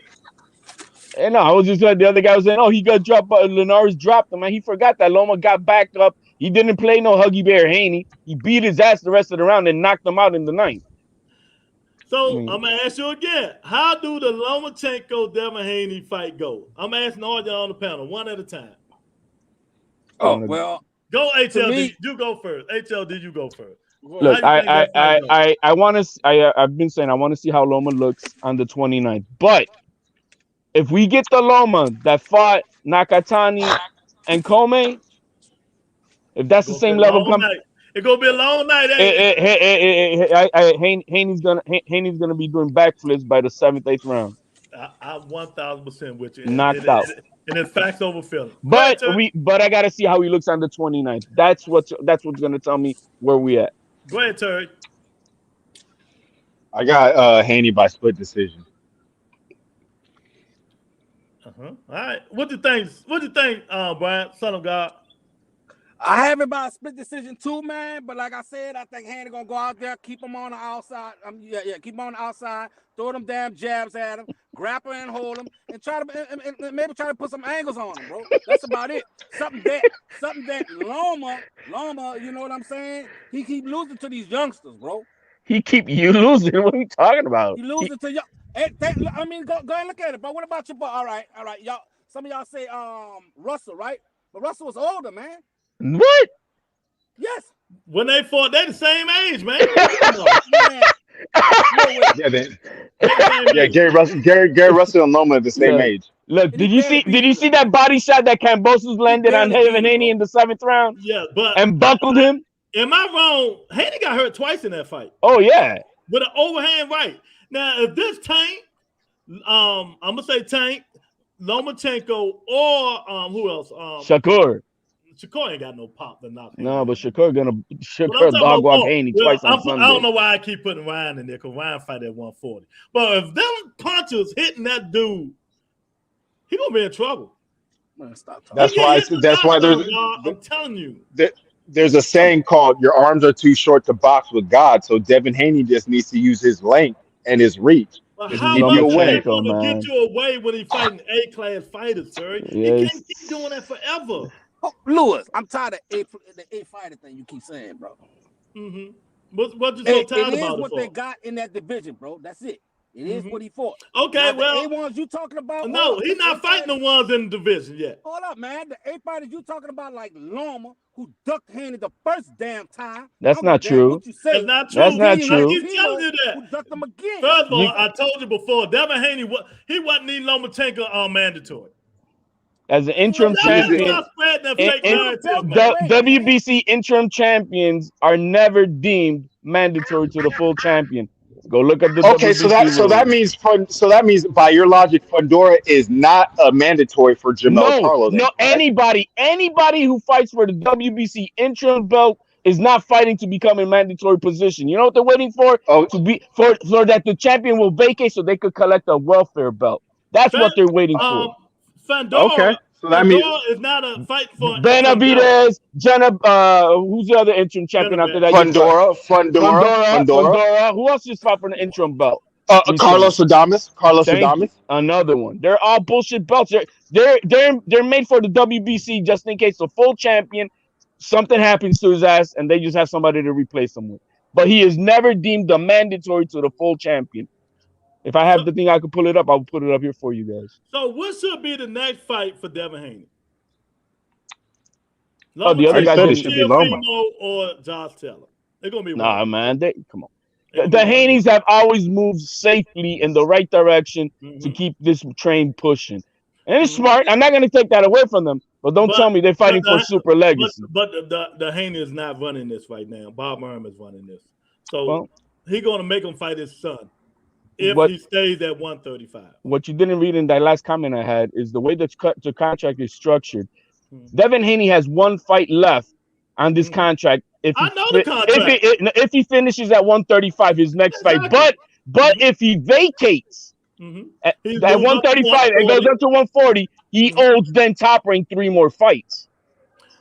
And no, I was just like the other guy was saying, oh, he got dropped, but Lenoir's dropped him. Man, he forgot that Loma got back up. He didn't play no Huggy Bear Haney. He beat his ass the rest of the round and knocked him out in the 9th. So I'm gonna ask you again: how do the Lomachenko Devin Haney fight go? I'm asking all y'all on the panel, one at a time. Oh well, go HLD. You go first. HLD, you go first. Look, I want to. I've been saying I want to see how Loma looks on the 29th. But if we get the Loma that fought Nakatani and Kome, if that's the same level, it's gonna be a long night. Haney's gonna be doing backflips by the 7th, 8th round. I'm 1,000% with you. Knocked out. And it's facts over feeling. But I gotta see how he looks on the 29th. That's what's gonna tell me where we at. Go ahead, Terry. I got Haney by split decision. All right. What do you think, Brian, son of God? I have it by a split decision too, man. But like I said, I think Haney gonna go out there, keep him on the outside. Keep him on the outside, throw them damn jabs at him, grapple and hold him, and maybe try to put some angles on him, bro. That's about it. Something that Loma, you know what I'm saying? He keep losing to these youngsters, bro. You losing? What are you talking about? You losing to young. I mean, go and look at it. But what about your boy? All right, y'all. Some of y'all say Russell, right? But Russell was older, man. What? Yes. When they fought, they the same age, man. Gary Russell and Loma are the same age. Look, did you see that body shot that Kambosos landed on Haney in the 7th round? Yeah, and buckled him. Am I wrong? Haney got hurt twice in that fight. Oh yeah, with an overhand right. Now, if this Tank, I'm gonna say Tank, Lomachenko, or who else? Shakur. Shakur ain't got no pop to knock him. No, but Shakur dog walk Haney twice on Sunday. I don't know why I keep putting Ryan in there because Ryan fight at 140. But if them punches hitting that dude, he gonna be in trouble. Man, stop talking. That's why there's. I'm telling you. There's a saying called "Your arms are too short to box with God." So Devin Haney just needs to use his length and his reach. But how much he gonna get you away when he fighting A-class fighters, sir? He can't keep doing that forever. Oh, Lewis, I'm tired of the A fighter thing you keep saying, bro. Mm-hmm. What you so tired about? It is what they got in that division, bro. That's it. It is what he fought. Okay, now, well, the A1s you talking about? No, he's not fighting the ones in the division yet. Hold up, man. The A fighters you talking about, like Loma, who ducked Haney the first damn time. That's not true. What you say. That's not true. That's not true. I keep telling you that. Who ducked him again? First of all, I told you before, Devin Haney, he wasn't needing Lomachenko on mandatory. As an interim champion, WBC interim champions are never deemed mandatory to the full champion. Go look at the WBC so that means by your logic, Fundora is not a mandatory for Jamel Charlo. No, anybody who fights for the WBC interim belt is not fighting to become a mandatory position. You know what they're waiting for? To be for that the champion will vacate so they could collect a welfare belt. That's what they're waiting for. Fundora, so that means is not a fight for Benavidez, Jenna. Who's the other interim champion after that? Fundora. Who else just fought for the interim belt? Carlos Adames. Another one. They're all bullshit belts. They're made for the WBC just in case the full champion something happens to his ass and they just have somebody to replace him with. But he is never deemed a mandatory to the full champion. If I have the thing, I could pull it up. I'll put it up here for you guys. So what should be the next fight for Devin Haney? The other guy should be Loma or Josh Taylor. They're gonna be man. Come on. The Haneys have always moved safely in the right direction to keep this train pushing, and it's smart. I'm not gonna take that away from them, but don't tell me they're fighting for super legacy. But the Haney is not running this right now. Bob Merm is running this, so he's gonna make him fight his son. If he stays at 135. What you didn't read in that last comment I had is the way the contract is structured. Devin Haney has one fight left on this contract. If he finishes at 135, his next fight. But if he vacates at 135 and goes up to 140, he owes then Top Rank 3 more fights.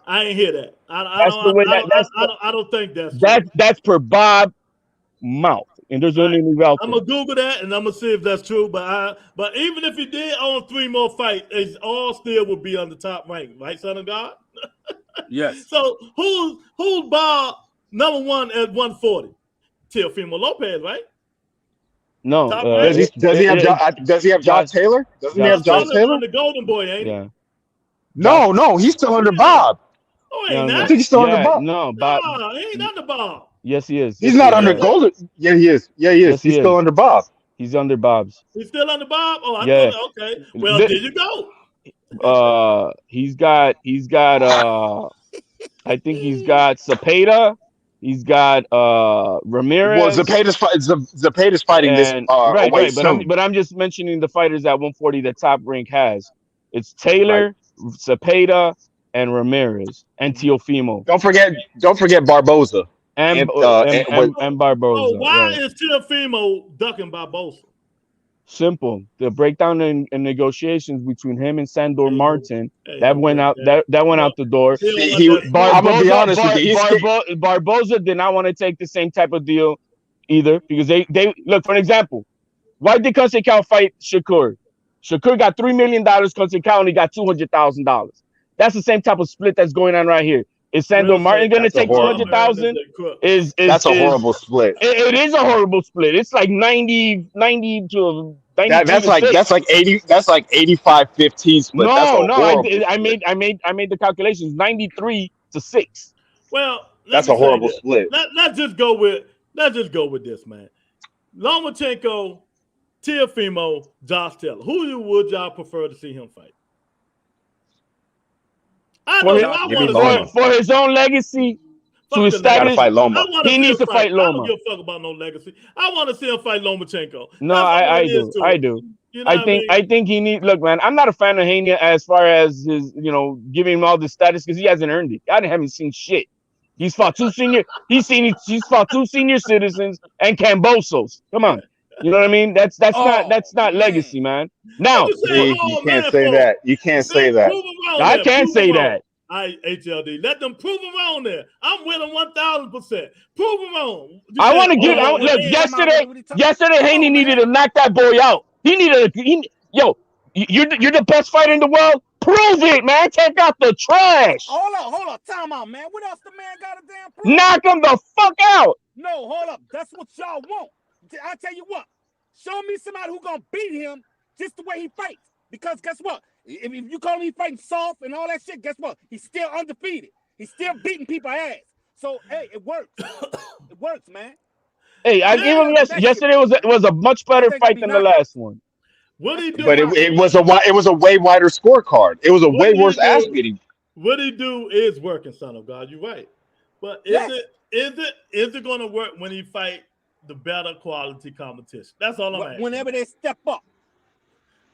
I ain't hear that. I don't think that's per Bob mouth. And there's only I'm gonna Google that and I'm gonna see if that's true. But even if he did own 3 more fights, it's all still would be on the Top Rank, right, son of God? Yes. So who's Bob number 1 at 140? Teofimo Lopez, right? No. Does he have Josh Taylor? Doesn't he have Josh Taylor? The Golden Boy, ain't he? Yeah. No, he's still under Bob. Oh, ain't I think he's still under Bob. No, Bob. No, he ain't under Bob. Yes, he is. He's not under Golden. Yeah, he is. Yeah, he is. He's still under Bob. He's under Bob's. He's still under Bob? Oh, okay. Well, there you go. He's got I think he's got Cepeda. He's got Ramirez. Well, Zepeda's fighting this right. But I'm just mentioning the fighters at 140 that Top Rank has. It's Taylor, Cepeda, and Ramirez, and Teofimo. Don't forget Barboza. And Barboza. Oh, why is Teofimo ducking Barboza? Simple. The breakdown in negotiations between him and Sandor Martin that went out the door. I'm gonna be honest with you. Barboza did not want to take the same type of deal either because they look, for an example. Why did Conceição fight Shakur? Shakur got $3 million. Conceição only got $200,000. That's the same type of split that's going on right here. Is Sandor Martin going to take 200,000? That's a horrible split. It is a horrible split. It's like 90 to 90. That's like 80. That's like 85-15 split. I made the calculations 93-6. Well, that's a horrible split. Let's just go with this, man. Lomachenko, Teofimo, Josh Taylor. Who would y'all prefer to see him fight? For his own legacy, to establish, he needs to fight Loma. I don't give a fuck about no legacy. I want to see him fight Lomachenko. No, I do. You know I think he needs. Look, man, I'm not a fan of Haney as far as his, giving him all the status because he hasn't earned it. I haven't seen shit. He's fought two senior. He's fought 2 senior citizens and Cambosos. Come on. You know what I mean? That's not legacy, man. Now you can't say that. You can't say that. I can't say that. HLD. Let them prove them wrong there. I'm with them 1,000%. Prove them wrong. I want to give. Look, yesterday Haney needed to knock that boy out. You're the best fighter in the world. Prove it, man. Take out the trash. Hold up. Time out, man. What else the man got to damn prove? Knock him the fuck out. No, hold up. That's what y'all want. I tell you what, Show me somebody who's gonna beat him just the way he fights. Because guess what? If you call me fighting soft and all that shit, guess what? He's still undefeated. He's still beating people's ass. So hey, it works. It works, man. Hey, I give him yesterday was a much better fight than the last one. What he do? But it was a way wider scorecard. It was a way worse ass beating. What he do is working, son of God. You're right. But is it going to work when he fight the better quality competition? That's all I'm asking. Whenever they step up.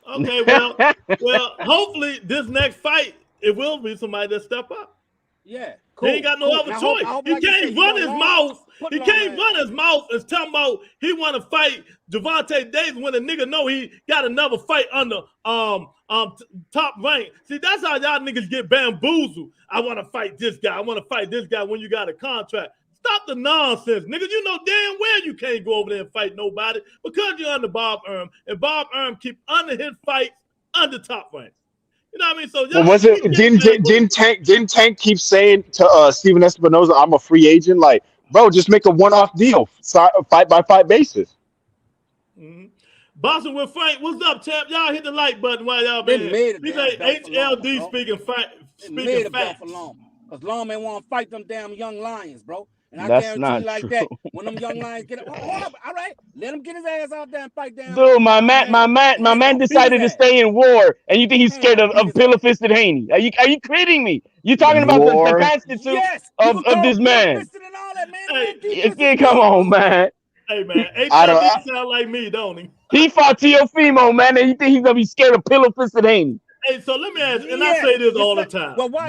Okay, well, hopefully this next fight it will be somebody that step up. Yeah, cool. He ain't got no other choice. He can't run his mouth. He can't run his mouth and tell about he want to fight Gervonta Davis when a nigga know he got another fight under top rank. See, that's how y'all niggas get bamboozled. I want to fight this guy. I want to fight this guy when you got a contract. Stop the nonsense, niggas. You know damn well you can't go over there and fight nobody because you're under Bob Erm, and Bob Erm keep under his fights under top rank. You know what I mean? So was it? Didn't Tank keep saying to Steven Espinoza, "I'm a free agent"? Like, bro, just make a one-off deal, fight by fight basis. Mm-hmm. Boxing with Frank, what's up, champ? Y'all hit the like button while y'all been here. He say HLD speaking fast. Because Longman want to fight them damn young lions, bro. And I That's guarantee you not like true. that, when them young lions get up, hold up, all right, let him get his ass out there and fight down. Dude, my man decided to stay in war, and you think he's scared of pillow-fisted Haney? Are you kidding me? You talking about the constitute of this man? Come on, man. Hey, man, HLD sound like me, don't he? He fought Teofimo, man, and you think he's gonna be scared of pillow-fisted Haney? Hey, so let me ask you, and I say this all the time. Well, why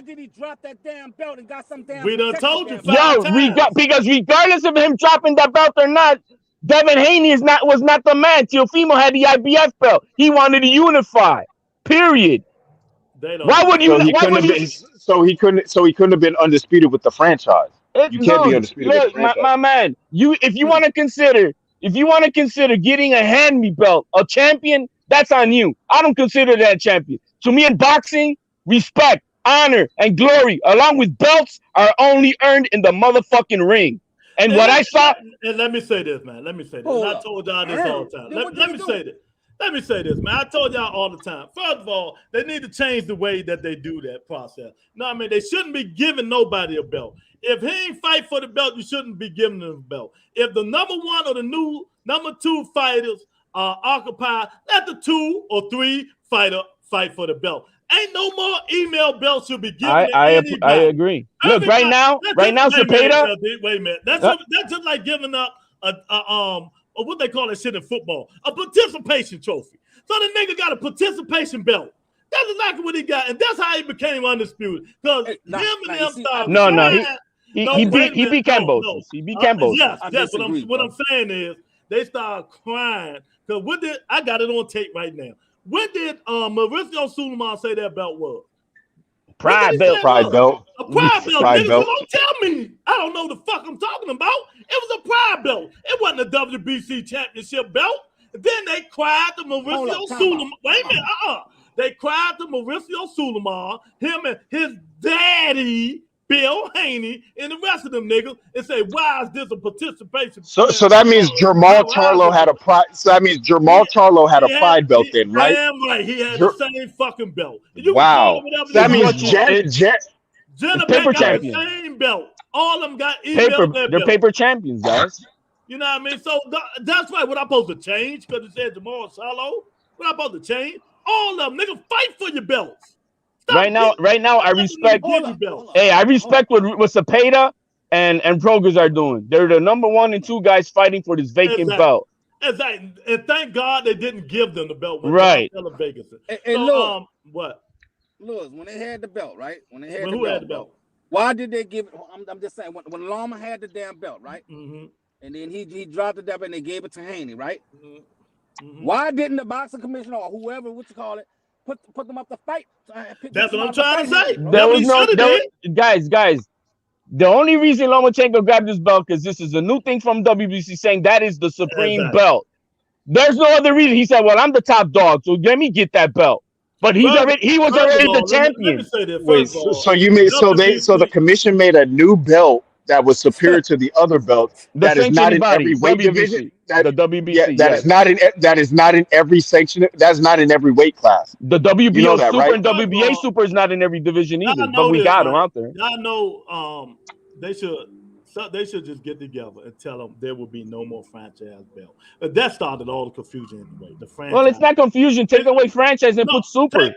did he drop that damn belt and got some damn? We done told you because regardless of him dropping that belt or not, Devin Haney was not the man. Teofimo had the IBF belt. He wanted to unify. Period. Why would you? So he couldn't have been undisputed with the franchise. You can't be undisputed with the franchise. My man, if you want to consider getting a hand-me belt a champion, that's on you. I don't consider that a champion. To me, in boxing, respect, honor, and glory, along with belts, are only earned in the motherfucking ring. And what I saw. And let me say this, man. Let me say this. I told y'all this all the time. Let me say this. Let me say this, man. I told y'all all the time. First of all, they need to change the way that they do that process. No, I mean, they shouldn't be giving nobody a belt. If he ain't fight for the belt, you shouldn't be giving him a belt. If the number one or the new number two fighters occupy, let the 2 or 3 fighter fight for the belt. Ain't no more email belts should be given to anybody. I agree. Look, right now, Cepeda. Wait a minute. That's just like giving up what they call that shit in football, a participation trophy. So the nigga got a participation belt. That's exactly what he got, and that's how he became undisputed. Because him and them started. He beat Campos. He beat Campos. Yes. What I'm saying is they started crying. Because I got it on tape right now. When did Mauricio Sulaiman say that belt was? Pride belt. A pride belt. Nigga, so don't tell me I don't know the fuck I'm talking about. It was a pride belt. It wasn't a WBC championship belt. Then they cried to Mauricio Sulaiman. Wait a minute. They cried to Mauricio Sulaiman, him and his daddy, Bill Haney, and the rest of them niggas, and say, "Why is this a participation?" So that means Jamal Charlo had a pride. So that means Jamal Charlo had a pride belt then, right? Damn right, he had the same fucking belt. Wow. So that means Jenna paper got champion. the same belt. All of them got email. They're paper champions, guys. You know what I mean? So that's right. What I'm supposed to change because it said Jamal Charlo. What I'm supposed to change? All of them, nigga, fight for your belts. Right now, I respect. Hey, I respect what Cepeda and Progress are doing. They're the number 1 and 2 guys fighting for this vacant belt. Exactly. And thank God they didn't give them the belt. Right. And what? Lewis, when they had the belt, right? Who had the belt? Why did they give it? I'm just saying, when Loma had the damn belt, right? Mm-hmm. And then he dropped the belt and they gave it to Haney, right? Mm-hmm. Why didn't the boxing commissioner or whoever, what you call it, put them up to fight? That's what I'm trying to say. There was guys. The only reason Lomachenko grabbed this belt because this is a new thing from WBC saying that is the supreme belt. There's no other reason. He said, "Well, I'm the top dog, so let me get that belt." But he was already the champion. Wait, so the commission made a new belt that was superior to the other belts. The That is not sanctioning in body, every weight WBC, division. the WBC. That is not in every sanction. That's not in every weight class. The You know WBO that, Super right? and WBA Super is not in every division either, I but know we this, got them right? out there. I know they should just get together and tell them there will be no more franchise belt. But that started all the confusion anyway. The franchise. Well, it's not confusion. Take away franchise and put Super.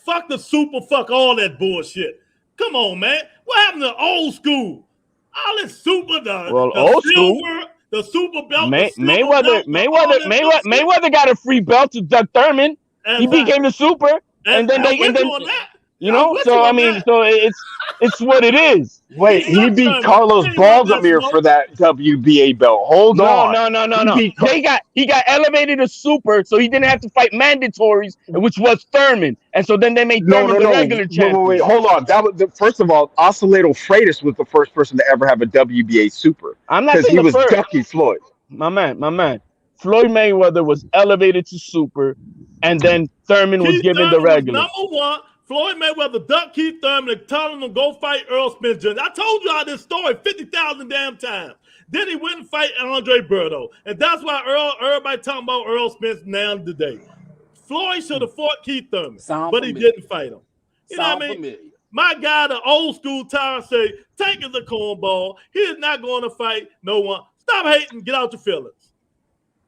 Fuck the Super. Fuck all that bullshit. Come on, man. What happened to old school? All this Super, the old silver, school. the Super belt. Mayweather got a free belt to Doug Thurman. He became the Super, and then you know. So I mean, so it's what it is. Wait, he beat Carlos Baldomir for that WBA belt. Hold on. No. He got elevated to Super, so he didn't have to fight mandatories, which was Thurman, and so then they made Thurman the regular champion. Wait, hold on. That was first of all, Oscillato Freitas was the first person to ever have a WBA Super. I'm not saying he was Ducky Floyd. My man. Floyd Mayweather was elevated to Super, and then Thurman was given the regular. Number one. Floyd Mayweather ducked Keith Thurman and telling him to go fight Earl Spence Jr. I told y'all this story 50,000 damn times. Then he went and fight Andre Berto. And that's why everybody talking about Earl Spence now today. Floyd should have fought Keith Thurman, but he didn't fight him. You know what I mean? My guy, the old school tire, say, Tank is a cornball. He is not going to fight no one. Stop hating. Get out your feelings.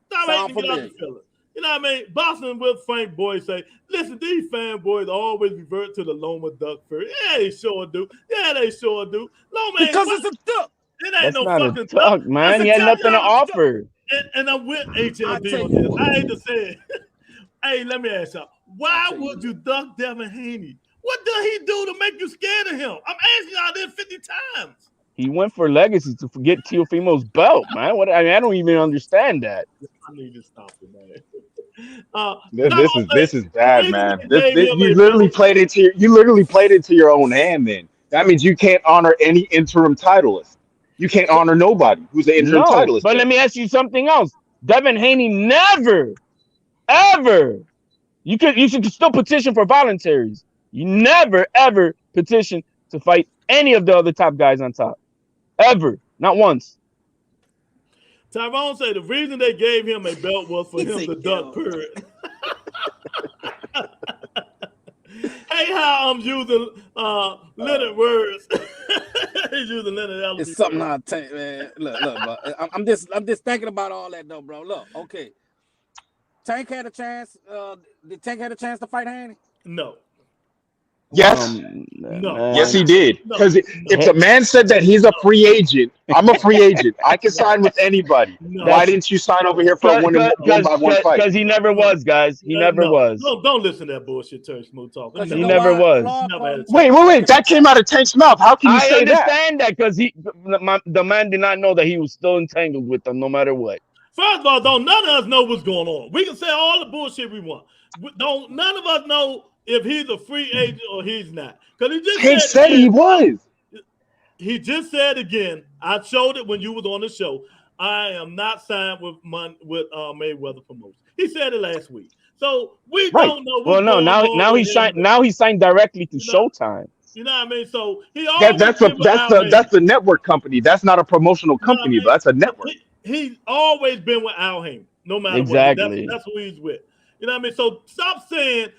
Stop hating. Get out your feelings. You know what I mean? Boston with Frank Boyd say, listen, these fanboys always revert to the Loma Duck Fury. Yeah, they sure do. Loma because it's a duck. It ain't no fucking duck, man. He had nothing to offer. And I'm with HLD on this. I hate to say it. Hey, let me ask y'all. Why would you duck Devin Haney? What did he do to make you scared of him? I'm asking y'all this 50 times. He went for legacy to forget Teofimo's belt, man. I don't even understand that. I need to stop it, man. This is bad, man. You literally played into your own hand. Then that means you can't honor any interim titleist. You can't honor nobody who's an interim titleist. But let me ask you something else. Devin Haney never, ever. You should still petition for voluntaries. You never, ever petition to fight any of the other top guys on top. Ever. Not once. Tyrone said the reason they gave him a belt was for him to duck Purdy. Hey, how I'm using Leonard words. He's using Leonard Ellis. It's something I'll take, man. Look, bro. I'm just thinking about all that though, bro. Look, okay. Tank had a chance. Did Tank had a chance to fight Haney? No. Yes. No. Yes, he did. Because if the man said that he's a free agent, I'm a free agent. I can sign with anybody. No. Why didn't you sign over here for a one-by-one fight? Because he never was, guys. He never was. No, don't listen to that bullshit, Terry Smooth talk. He never was. Wait. That came out of Tank's mouth. How can you say that? I understand that because the man did not know that he was still entangled with them no matter what. First of all, none of us know what's going on. We can say all the bullshit we want. None of us know if he's a free agent or he's not. Because he just said he was. He just said again, I showed it when you was on the show, I am not signed with Mayweather Promotions. He said it last week. So we don't know what's going on. Now he signed directly to Showtime. You know what I mean? So he always that's the network company. That's not a promotional company, but that's a network. He's always been with Al Haymon, no matter what. That's who he's with. You know what I mean? So stop saying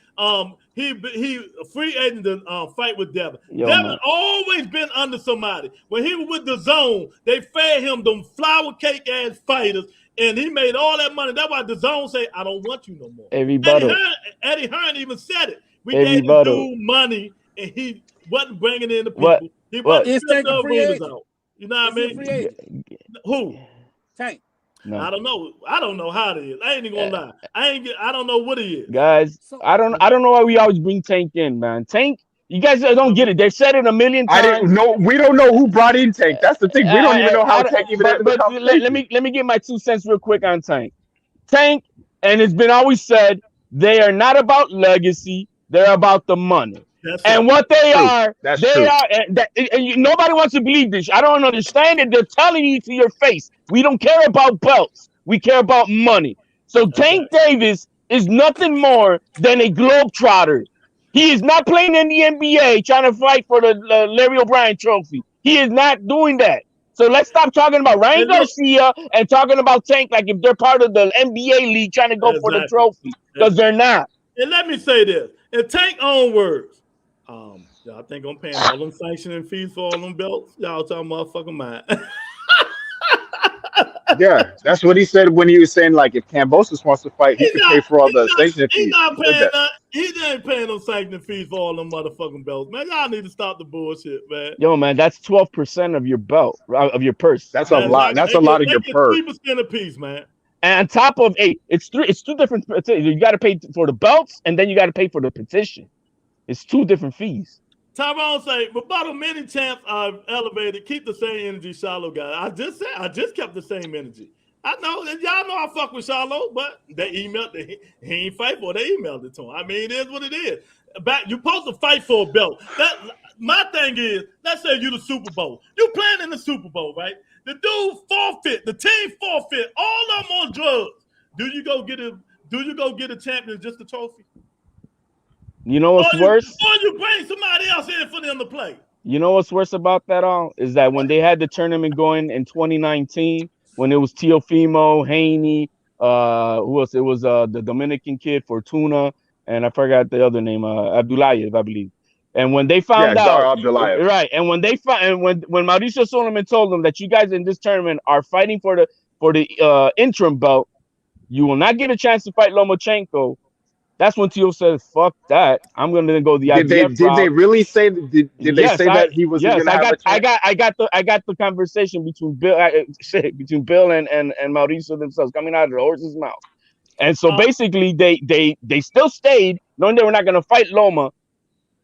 he a free agent to fight with Devin. Devin always been under somebody. When he was with the Zone, they fed him them flower cake ass fighters, and he made all that money. That's why the Zone say, "I don't want you no more." Eddie Hearn even said it. We gave him new money, and he wasn't bringing in the people. He wasn't taking free agents out. You know what I mean? Who? Tank. No. I don't know how it is. I ain't even gonna lie. I don't know what he is. Guys, I don't know why we always bring Tank in, man. Tank, you guys don't get it. They've said it a million times. We don't know who brought in Tank. That's the thing. We don't even know how Tank even but let me get my 2 cents real quick on Tank. Tank, and it's been always said, they are not about legacy, they're about the money. And what they are, nobody wants to believe this. I don't understand it. They're telling you to your face. We don't care about belts. We care about money. So Tank Davis is nothing more than a globetrotter. He is not playing in the NBA trying to fight for the Larry O'Brien trophy. He is not doing that. So let's stop talking about Ryan Garcia and talking about Tank like if they're part of the NBA league trying to go for the trophy, because they're not. And let me say this: in Tank own words, y'all think I'm paying all them sanctioning fees for all them belts? Y'all talking motherfucking mind. Yeah, that's what he said when he was saying, like, if Kambosos wants to fight, he could pay for all the sanctioning fees. He's not paying that. He ain't paying no sanctioning fees for all them motherfucking belts, man. Y'all need to stop the bullshit, man. Yo, man, that's 12% of your belt, of your purse. That's a lot. That's a lot of your purse. 3% a piece, man. And on top of it's two different. You got to pay for the belts, and then you got to pay for the petition. It's 2 different fees. Tyrone say, but bottom many champs I've elevated, keep the same energy Charlo got. I just kept the same energy. I know that y'all know I fuck with Charlo, but they emailed he ain't fight for it. They emailed it to him. I mean, it is what it is. You're supposed to fight for a belt. My thing is, let's say you the Super Bowl. You playing in the Super Bowl, right? The dude forfeit, the team forfeit, all of them on drugs. Do you go get a champion just a trophy? You know what's worse? Or you bring somebody else in for them to play. You know what's worse about that all? Is that when they had the tournament going in 2019, when it was Teofimo, Haney, who else? It was the Dominican kid, Fortuna, and I forgot the other name, Abdullayev, I believe. And when they found out, right? And when they when Mauricio Solomon told them that you guys in this tournament are fighting for the interim belt, you will not get a chance to fight Lomachenko. That's when Tio said, "Fuck that! I'm going to go the IBF." Did they really say? Did they say that he was? Yes, I got the conversation between Bill and Mauricio themselves coming out of the horse's mouth, and so basically they still stayed, knowing they were not going to fight Loma,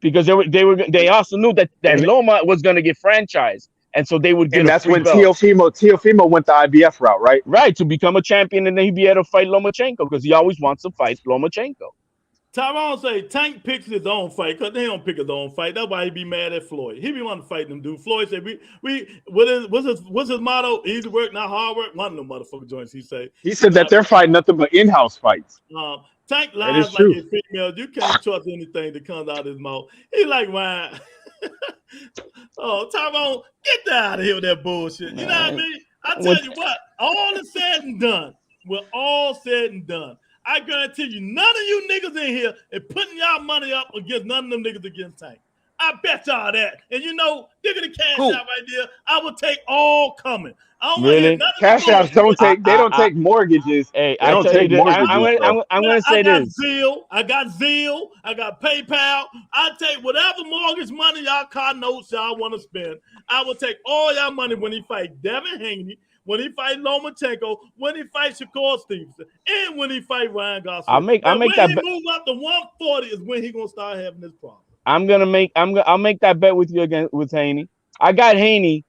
because they also knew that Loma was going to get franchised, and so they would get. And that's when Teofimo went the IBF route, right? Right, to become a champion, and then he'd be able to fight Lomachenko because he always wants to fight Lomachenko. Tyrone say Tank picks his own fight because they don't pick his own fight. That's why he be mad at Floyd. He be wanting to fight them dude. Floyd said, what's his motto? Easy work, not hard work. One of them motherfucking joints, he said. He said that they're fighting nothing but in-house fights. Tank lies like his female. You can't trust anything that comes out of his mouth. He like, Ryan. Oh, Tyrone, get out of here with that bullshit. You know what I mean? I tell you what, all is said and done. We're all said and done. I guarantee you, none of you niggas in here are putting y'all money up against none of them niggas against Tank. I bet y'all that. And you know, diggity cash out right there, I would take all coming. I don't really? Cash outs don't take mortgages. Hey, I don't take mortgages. I'm gonna say this. I got Zeal. I got PayPal. I take whatever mortgage money y'all car notes y'all want to spend. I will take all y'all money when he fight Devin Haney, when he fight Lomachenko, when he fight Shakur Stevenson, and when he fight Ryan Garcia. I'll make that move up to 140 is when he gonna start having this problem. I'll make that bet with you again with Haney. I got Haney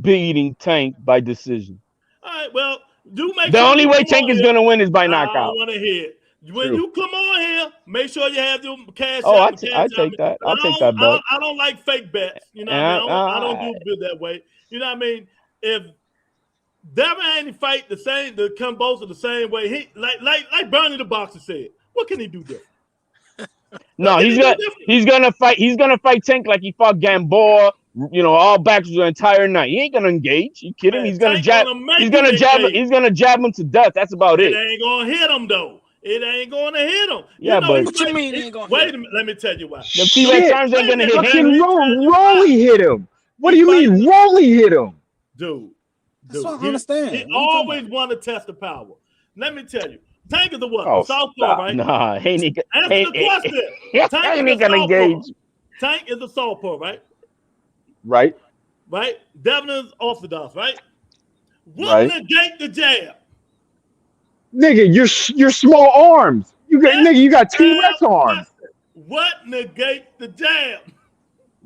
beating Tank by decision. All right, well, the only way Tank is gonna win is by knockout. I don't want to hear it. When you come on here, make sure you have your cash. Oh, I take that. I'll take that bet. I don't like fake bets. You know what I mean? I don't do it that way. You know what I mean? If Devin Haney fight the Kambosos the same way, he like Bernie the boxer said, what can he do different? No, he's gonna fight Tank like he fought Gamboa. You know, all back the entire night. He ain't gonna engage. You kidding? He's gonna jab him to death. That's about it. It ain't gonna hit him though. It ain't gonna hit him. Yeah, but what you mean it ain't gonna hit him? Wait a minute, let me tell you why. The T-Rex arms ain't gonna hit him. Rolly hit him. What do you mean Rolly hit him? Dude. That's what I understand. He always want to test the power. Let me tell you. Tank is the what? Southpaw, right? Nah, Haney. Answer the question. Tank is gonna engage. Tank is a southpaw, right? Right. Devin is orthodox, right? What negate the jab? Nigga, you're small arms. You got T-Rex arms. What negate the jab?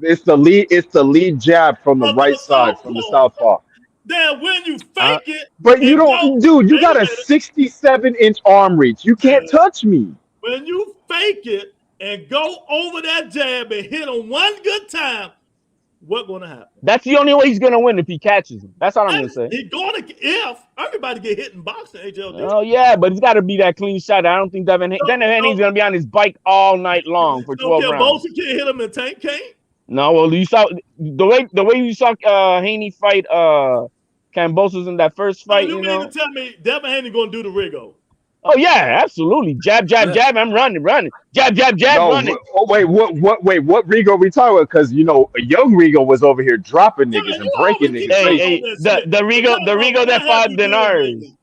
It's the lead jab from the right side, from the southpaw. Then when you fake it, but you don't, dude. You got a 67-inch arm reach. You can't touch me. When you fake it and go over that jab and hit him one good time, what's gonna happen? That's the only way he's gonna win if he catches him. That's all I'm gonna say. He's gonna if everybody get hit in boxing, HLD. Oh yeah, but it's got to be that clean shot. I don't think Devin Haney's gonna be on his bike all night long for 12 rounds. Bosa can't hit him and Tank can't. No, well, you saw the way you saw Haney fight Kambosos in that first So fight. you You mean know. to tell me Devin Haney gonna do the Rigo? Oh yeah, absolutely. Jab, jab, jab. I'm running. Jab, jab, jab. No, Running. wait, what Rigo we talking about? Because a young Rigo was over here dropping Yeah, niggas and you breaking always keep niggas' talking face. about Hey, that the shit. the We're Rigo talking the about Rigo what that have fought you did Denars. lately.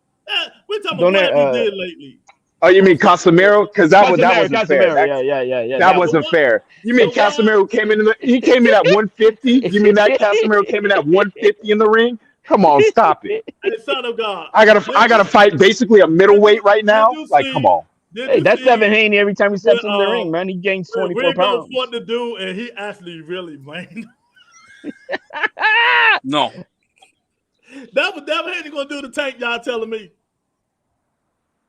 We're talking about Don't what have you did lately. Oh, you mean Come on, Casemiro? Because that wasn't fair. Casemiro. Yeah. That yeah, That but one. wasn't what? fair. You mean But what? Casemiro he came in at 150? You mean that Casemiro came in at 150 in the ring? Come on, stop it. Hey, son of God, I gotta fight basically a did middleweight right did now. you Like, come see? on. Did Hey, you that's see Devin Haney every time he when steps in the ring, man. He gains 24 Rigo pounds. fought the dude and he actually really ran? No. That was Devin Haney gonna do the Tank. Y'all telling me?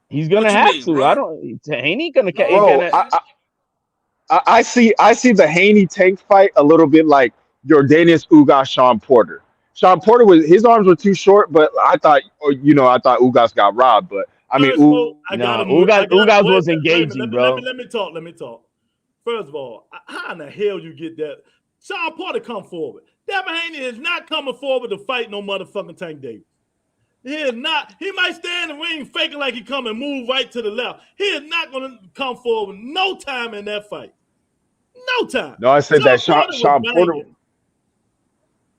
He's gonna What you have mean, to. run? I don't. Haney gonna. Ain't Bro, gonna. I see the Haney Tank fight a little bit like Jordanis Ugas Sean Porter. Sean Porter his arms were too short, but I thought Ugas got robbed. But I mean, First of all, I got No, to move. Ugas Wait, was wait a minute. engaging, bro. Let me talk. Let me talk. First of all, how in the hell you get that? Sean Porter come forward. Devin Haney is not coming forward to fight no motherfucking Tank Davis. He is not. He might stand in the ring faking like he come and move right to the left. He is not going to come forward no time in that fight. No time. no, I said that Porter was Sean Porter. banging.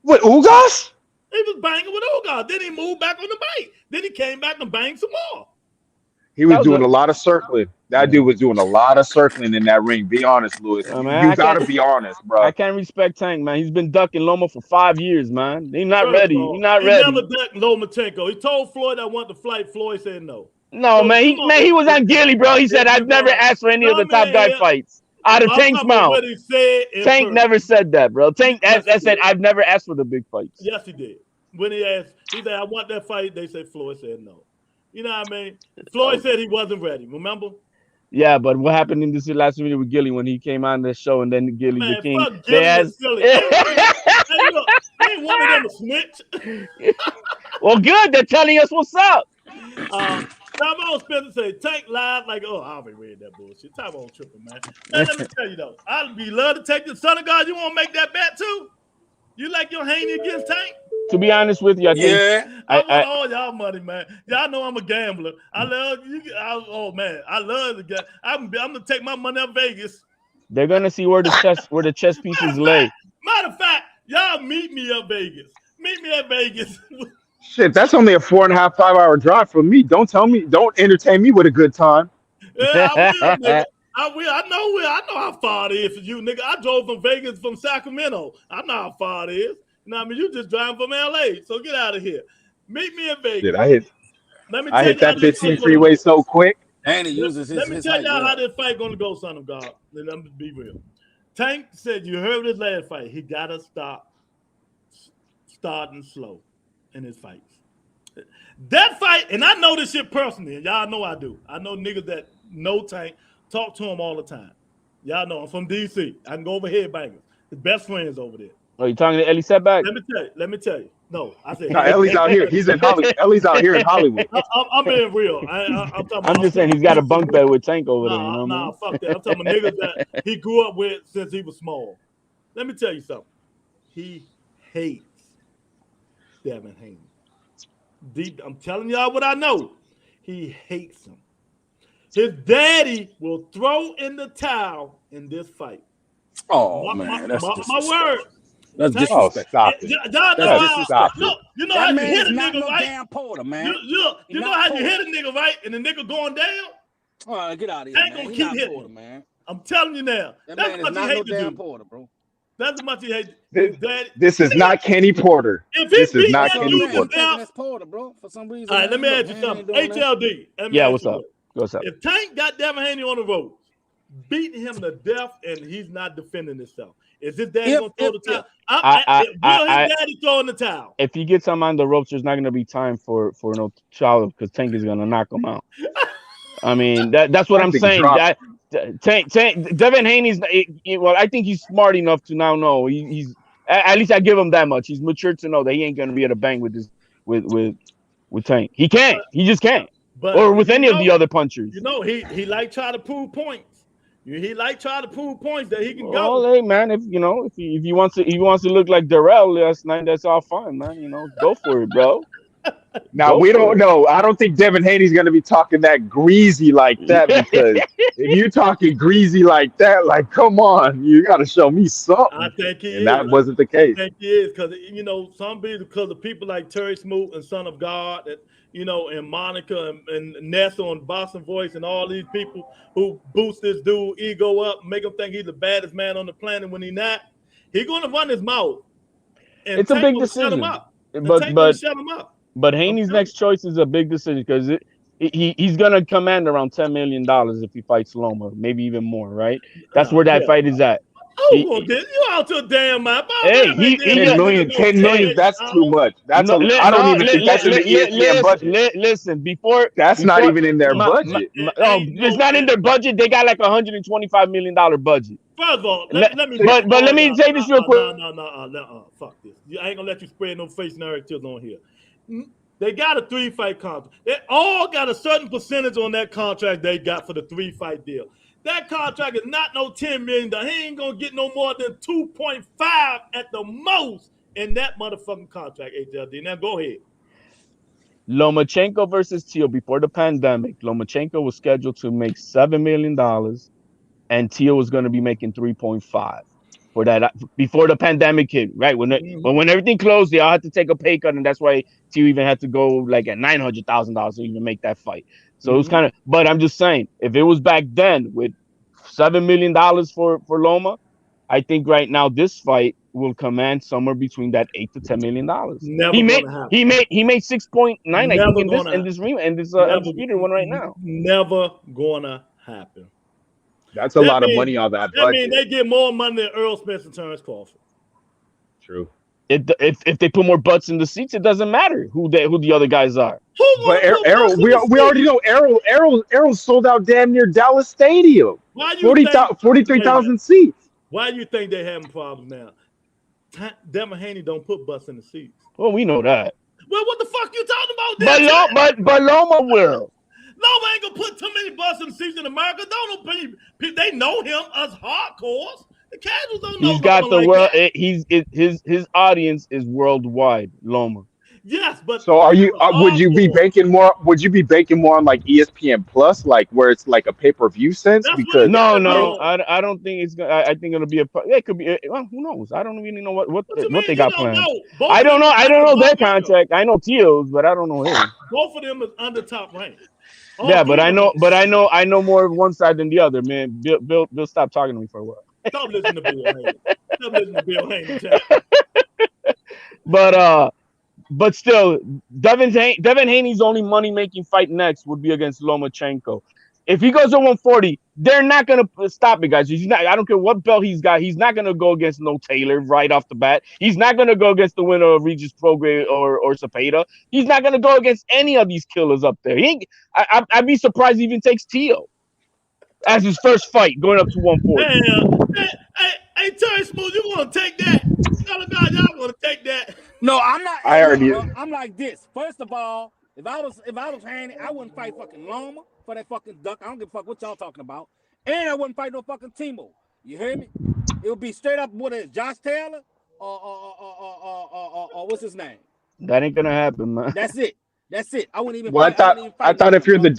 What, Ugas? He was banging with Ugas. Then he moved back on the bite. Then he came back and banged some more. He was doing a lot of circling. That dude was doing a lot of circling in that ring. Be honest, Lewis. Man, You gotta be honest, bro. I can't respect Tank, man. He's been ducking Loma for 5 years, man. He's not First of ready. all, He's not he ready. never ducked Lomachenko. He told Floyd I want to fight. Floyd said no. No, So, man. He was on Gilly, bro. He said, I've never asked for any of the top guy fights. Out of I'm Tank's talking about mouth. what he said in Tank person. never said that, bro. Tank Yes, he said, did. I've never asked for the big fights. Yes, he did. When he asked, he said, I want that fight. They said Floyd said no. You know what I mean? Floyd said he wasn't ready. Remember? Yeah, but what happened in this last video with Gilly when he came on the show and then Gilly Man, the King? fuck Gilly was silly. Hey, look, ain't one of them a snitch. Well, good. They're telling us what's up. Tyrone Spencer said, Tank live like, oh, I already read that bullshit. Tyrone tripping, man. Man, let me tell you though, I'd be love to take the Son of God. You want to make that bet too? You like your Haney against Tank? To be honest with you, I think I want all y'all money, man. Y'all know I'm a gambler. I love you. Oh man, I love the guy. I'm gonna take my money up Vegas. They're gonna see where the chess pieces lay. Matter of fact, y'all meet me up Vegas. Meet me at Vegas. Shit, that's only a 4.5, 5 hour drive from me. Don't entertain me with a good time. Yeah, I will, nigga. I will. I know how far it is for you, nigga. I drove from Vegas from Sacramento. I know how far it is. You know what I mean? You just driving from LA. So get out of here. Meet me in Vegas. Shit, I hit that 15 freeway so quick. And he uses his. Let me tell y'all how this fight gonna go, Son of God. Let me be real. Tank said you heard his last fight. He gotta stop starting slow in his fights. That fight, and I know this shit personally, and y'all know I do. I know niggas that know Tank, talk to him all the time. Y'all know I'm from DC. I can go over here, bangers. His best friends over there. Oh, you talking to Ellie Setback? Let me tell you. No, I said. No, Ellie's out here. He's in Hollywood. Ellie's out here in Hollywood. I'm being real. I'm just saying he's got a bunk bed with Tank over there. You know Nah, fuck that. I'm talking about niggas that he grew up with since he was small. Let me tell you something. He hates Devin Haney. Deep, I'm telling y'all what I know. He hates him. His daddy will throw in the towel in this fight. Oh man, that's my word. That's Oh, stop it. Y'all know how. Look, you know how you hit a nigga right. Damn Porter, man. You know how you hit a nigga right, and the nigga going down. All right, get out of here, Ain't man. gonna He keep not hitting. Porter, man. I'm telling you now. That That's man what is you not hate no to damn do. Porter, bro. That's how much he hates. This is not Kenny Porter. If This he is beat not that Kenny dude Porter. down, That's Porter, bro. For some reason. all right, let me ask you something. HLD. Yeah, what's up? What's up? If Tank got Devin Haney on the road, beating him to death, and he's not defending himself, is his daddy going to throw the towel? Will his daddy throw in the towel? If he gets him on the ropes, there's not going to be time for no child because Tank is going to knock him out. I mean, that's what I'm saying. Tank, Devin Haney's. Well, I think he's smart enough to now know he's. At least I give him that much. He's mature to know that he ain't going to be able to bang with this with Tank. He can't. He just can't. But or with any of the other punchers. You know, he like try to prove points. He like trying to prove points that he can well, go. hey man, if he wants to look like Darrell last night, that's all fine, man. Go for it, bro. Now we don't know. I don't think Devin Haney's going to be talking that greasy like that, because if you're talking greasy like that, like, come on, you got to show me something. I think he and that wasn't the case. I think he is, because some people, because of people like Terry Smoot and Son of God, that and Monica and Nessa on Boston Voice, and all these people who boost this dude ego up, make him think he's the baddest man on the planet when he's not. He's going to run his mouth. And it's a big decision. Shut him up. Shut him up. But Haney's next choice is a big decision, because he's gonna command around $10 million if he fights Loma, maybe even more. Right? That's where that fight is at. You out to a damn map. Hey, 10 million. That's too much. I don't even think that's in the ESPN budget. Listen, that's not even in their budget. It's not in their budget. They got like $125 million budget. First of all, let me. But let me say this real quick. No. Fuck this. I ain't gonna let you spread no face narratives on here. They got a 3-fight contract. They all got a certain percentage on that contract they got for the 3-fight deal. That contract is not no $10 million. He ain't gonna get no more than 2.5 at the most in that motherfucking contract, HLD. Now go ahead. Lomachenko versus Teal before the pandemic. Lomachenko was scheduled to make $7 million, and Teal was going to be making 3.5 for that before the pandemic hit. Right when when everything closed, they all had to take a pay cut, and that's why Teal even had to go like at $900,000 to even make that fight. So it was kind of. But I'm just saying, if it was back then with $7 million for Loma, I think right now this fight will command somewhere between that $8 to $10 million. He made 6.9. I think in this undisputed one right now. Never gonna happen. That's a lot of money on that budget. That means they get more money than Earl Spence and Terrence Crawford. True. If they put more butts in the seats, it doesn't matter who the other guys are. But Errol, we already know Errol sold out damn near Dallas Stadium. 43,000 seats. Why do you think they're having problems now? Devin Haney don't put butts in the seats. Well, we know that. Well, what the fuck you talking about? But Loma will. Loma ain't gonna put too many butts in the seats in America. They know him as hardcores. The casuals don't know. He's got the world. His audience is worldwide. Loma. Yes, but so are you? Would you be banking more? Would you be banking more on like ESPN Plus, like where it's like a pay-per-view sense? Because no, I don't think it's gonna. I think it'll be it could be. Well, who knows? I don't really know what they got planned. I don't know. I don't know their contract. I know Teal's, but I don't know his. Both of them is under top rank. But I know more of one side than the other, man. Bill, stop talking to me for a while. Stop listening to Bill Haney. But still, Devin Haney's only money-making fight next would be against Lomachenko. If he goes to 140, they're not going to stop it, guys. I don't care what belt he's got. He's not going to go against no Taylor right off the bat. He's not going to go against the winner of Regis Prograis or Cepeda. He's not going to go against any of these killers up there. I'd be surprised he even takes Teal as his first fight going up to 140. Hey, Terry Smooth, you going to take that? God, y'all going to take that? No, I'm not. I'm like this. First of all, if I was Haney, I wouldn't fight fucking Loma for that fucking duck. I don't give a fuck what y'all talking about. And I wouldn't fight no fucking Timo. You hear me? It would be straight up what is Josh Taylor or what's his name? That ain't gonna happen, man. That's it. I wouldn't even. Well, I thought if you're the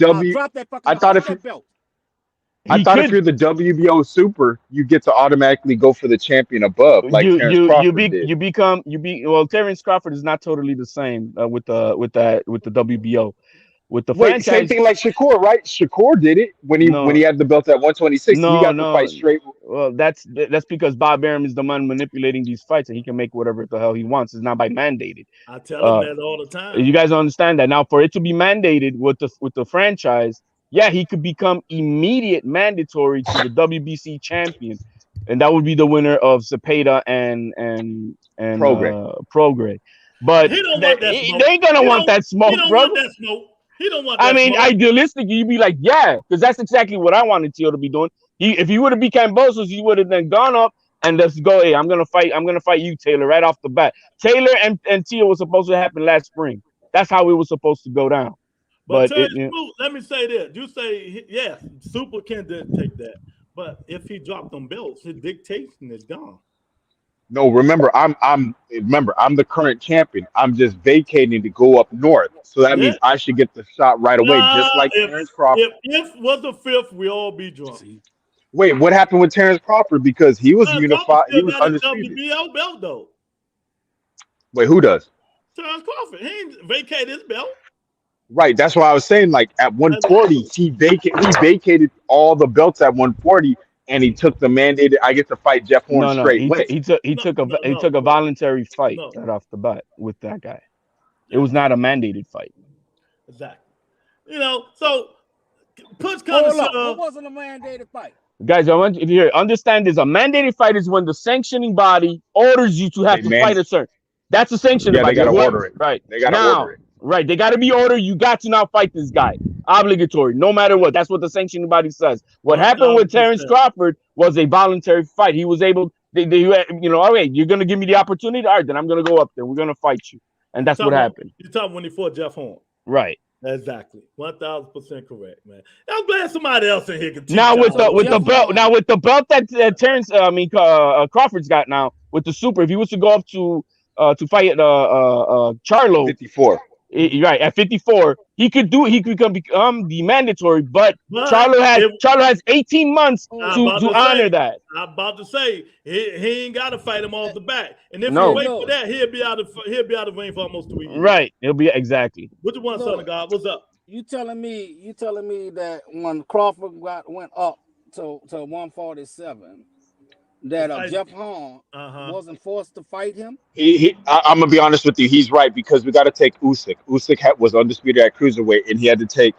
if you're the WBO super, you get to automatically go for the champion above, like Terrence Crawford did. Well, Terrence Crawford is not totally the same with the WBO. With the franchise, same thing like Shakur, right? Shakur did it when he had the belt at 126. He got to fight straight. Well, that's because Bob Arum is the man manipulating these fights, and he can make whatever the hell he wants. It's not by mandated. I tell him that all the time. You guys understand that now? For it to be mandated with the franchise, yeah, he could become immediate mandatory to the WBC champion, and that would be the winner of Cepeda and Prograis. But they ain't gonna want that smoke, bro. He don't want that. I mean, idealistically, you'd be like, yeah, because that's exactly what I wanted Teal to be doing. If he would have become Bosos, he would have then gone up and let's go. Hey, I'm gonna fight you, Taylor, right off the bat. Taylor and Teal was supposed to happen last spring. That's how it was supposed to go down. But let me say this: you say yes, Super can take that, But if he dropped them belts, his dictation is gone. No, remember, I'm the current champion. I'm just vacating to go up north. So that means I should get the shot right away, just like Terrence Crawford. If was the fifth, we all be drunk. Wait, what happened with Terrence Crawford? Because he was unified, he was undisputed. WBO belt though. Wait, who does? Terrence Crawford. He ain't vacated his belt. Right, that's why I was saying, like at 140, he vacated all the belts at 140, and he took the mandated. I get to fight Jeff Horn straight away. He took a voluntary fight right off the bat with that guy. It was not a mandated fight. Exactly. You know, so push comes. It wasn't a mandated fight. Guys, I want you to understand this. A mandated fight is when the sanctioning body orders you to have to fight a certain. That's a sanctioning body. They got to order it. Right. They got to order it. Right. They got to be ordered. You got to now fight this guy. Obligatory. No matter what. That's what the sanctioning body says. What happened with Terrence Crawford was a voluntary fight. He was able, all right, you're going to give me the opportunity. All right, then I'm going to go up there. We're going to fight you. And that's what happened. You're talking when he fought Jeff Horn. Right. Exactly. 1,000% correct, man. I'm glad somebody else in here can teach now with the belt that Terrence Crawford's got now with the super, if he was to go up to fight Charlo 54. Right at 54, he could become the mandatory, but Charlo has 18 months to honor that. I'm about to say he ain't got to fight him off the back, and if you wait for that, he'll be out of ring for almost 2 years. Right, he'll be exactly. What you want, son of God? What's up? You telling me that when Crawford went up to 147. That Jeff Horn wasn't forced to fight him. I'm gonna be honest with you. He's right because we got to take Usyk. Usyk was undisputed at cruiserweight, and he had to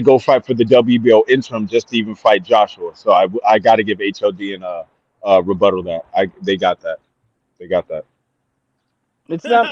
go fight for the WBO interim just to even fight Joshua. So I got to give HLD a rebuttal that they got that. It's not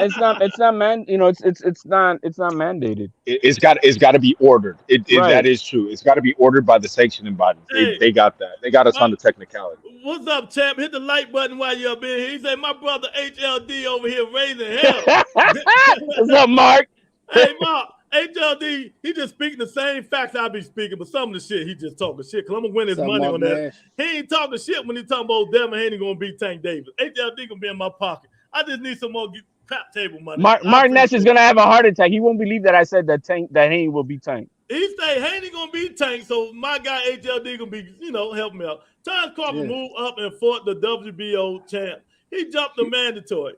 mandated. It's got to be ordered. That is true. It's got to be ordered by the sanctioning body. They got that. They got us on the technicality. What's up, champ? Hit the like button while you're up in here. He said, my brother HLD over here raising hell. What's up, Mark? Hey, Mark. HLD, he just speaking the same facts I be speaking, but some of the shit he just talking shit. Cause I'm gonna win his money on that. He ain't talking shit when he talking about Devin Haney gonna beat Tank Davis. HLD gonna be in my pocket. I just need some more crap table money. Mark Nash is gonna have a heart attack. He won't believe that I said that Haney will be Tank. He say Haney gonna be Tank, so my guy HLD gonna be, help me out. Terrence Crawford moved up and fought the WBO champ. He jumped the mandatory.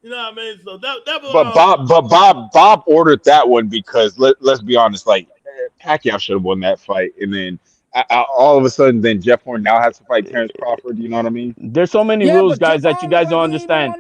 You know what I mean? So that was. Bob ordered that one because let's be honest, like Pacquiao should have won that fight, and then all of a sudden, then Jeff Horn now has to fight Terrence Crawford. You know what I mean? There's so many rules, guys, that you guys don't understand.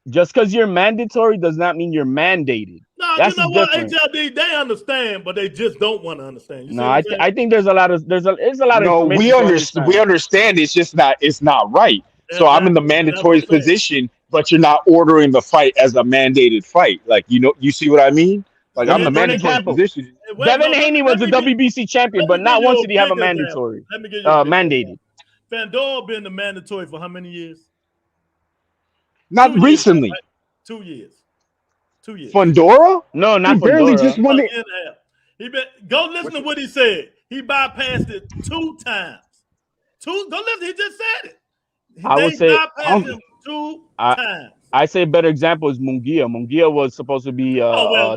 Just because you're mandatory does not mean you're mandated. No, that's what? HLD, they understand, but they just don't want to understand. I think there's a lot of No, we understand. It's just it's not right. So I'm in the mandatory position, but you're not ordering the fight as a mandated fight. Like, you see what I mean? Like, I'm in the mandatory position. Devin Haney was a WBC champion, but not once did he have a mandatory. Let me give you mandated. Fandor been the mandatory for how many years? Not recently. 2 years. 2 years. Fandora? No, not he barely just won it. Go listen to what he said. He bypassed it 2 times. Go listen. He just said it. I would say bypassed him 2 times. I say a better example is Munguia. Munguia was supposed to be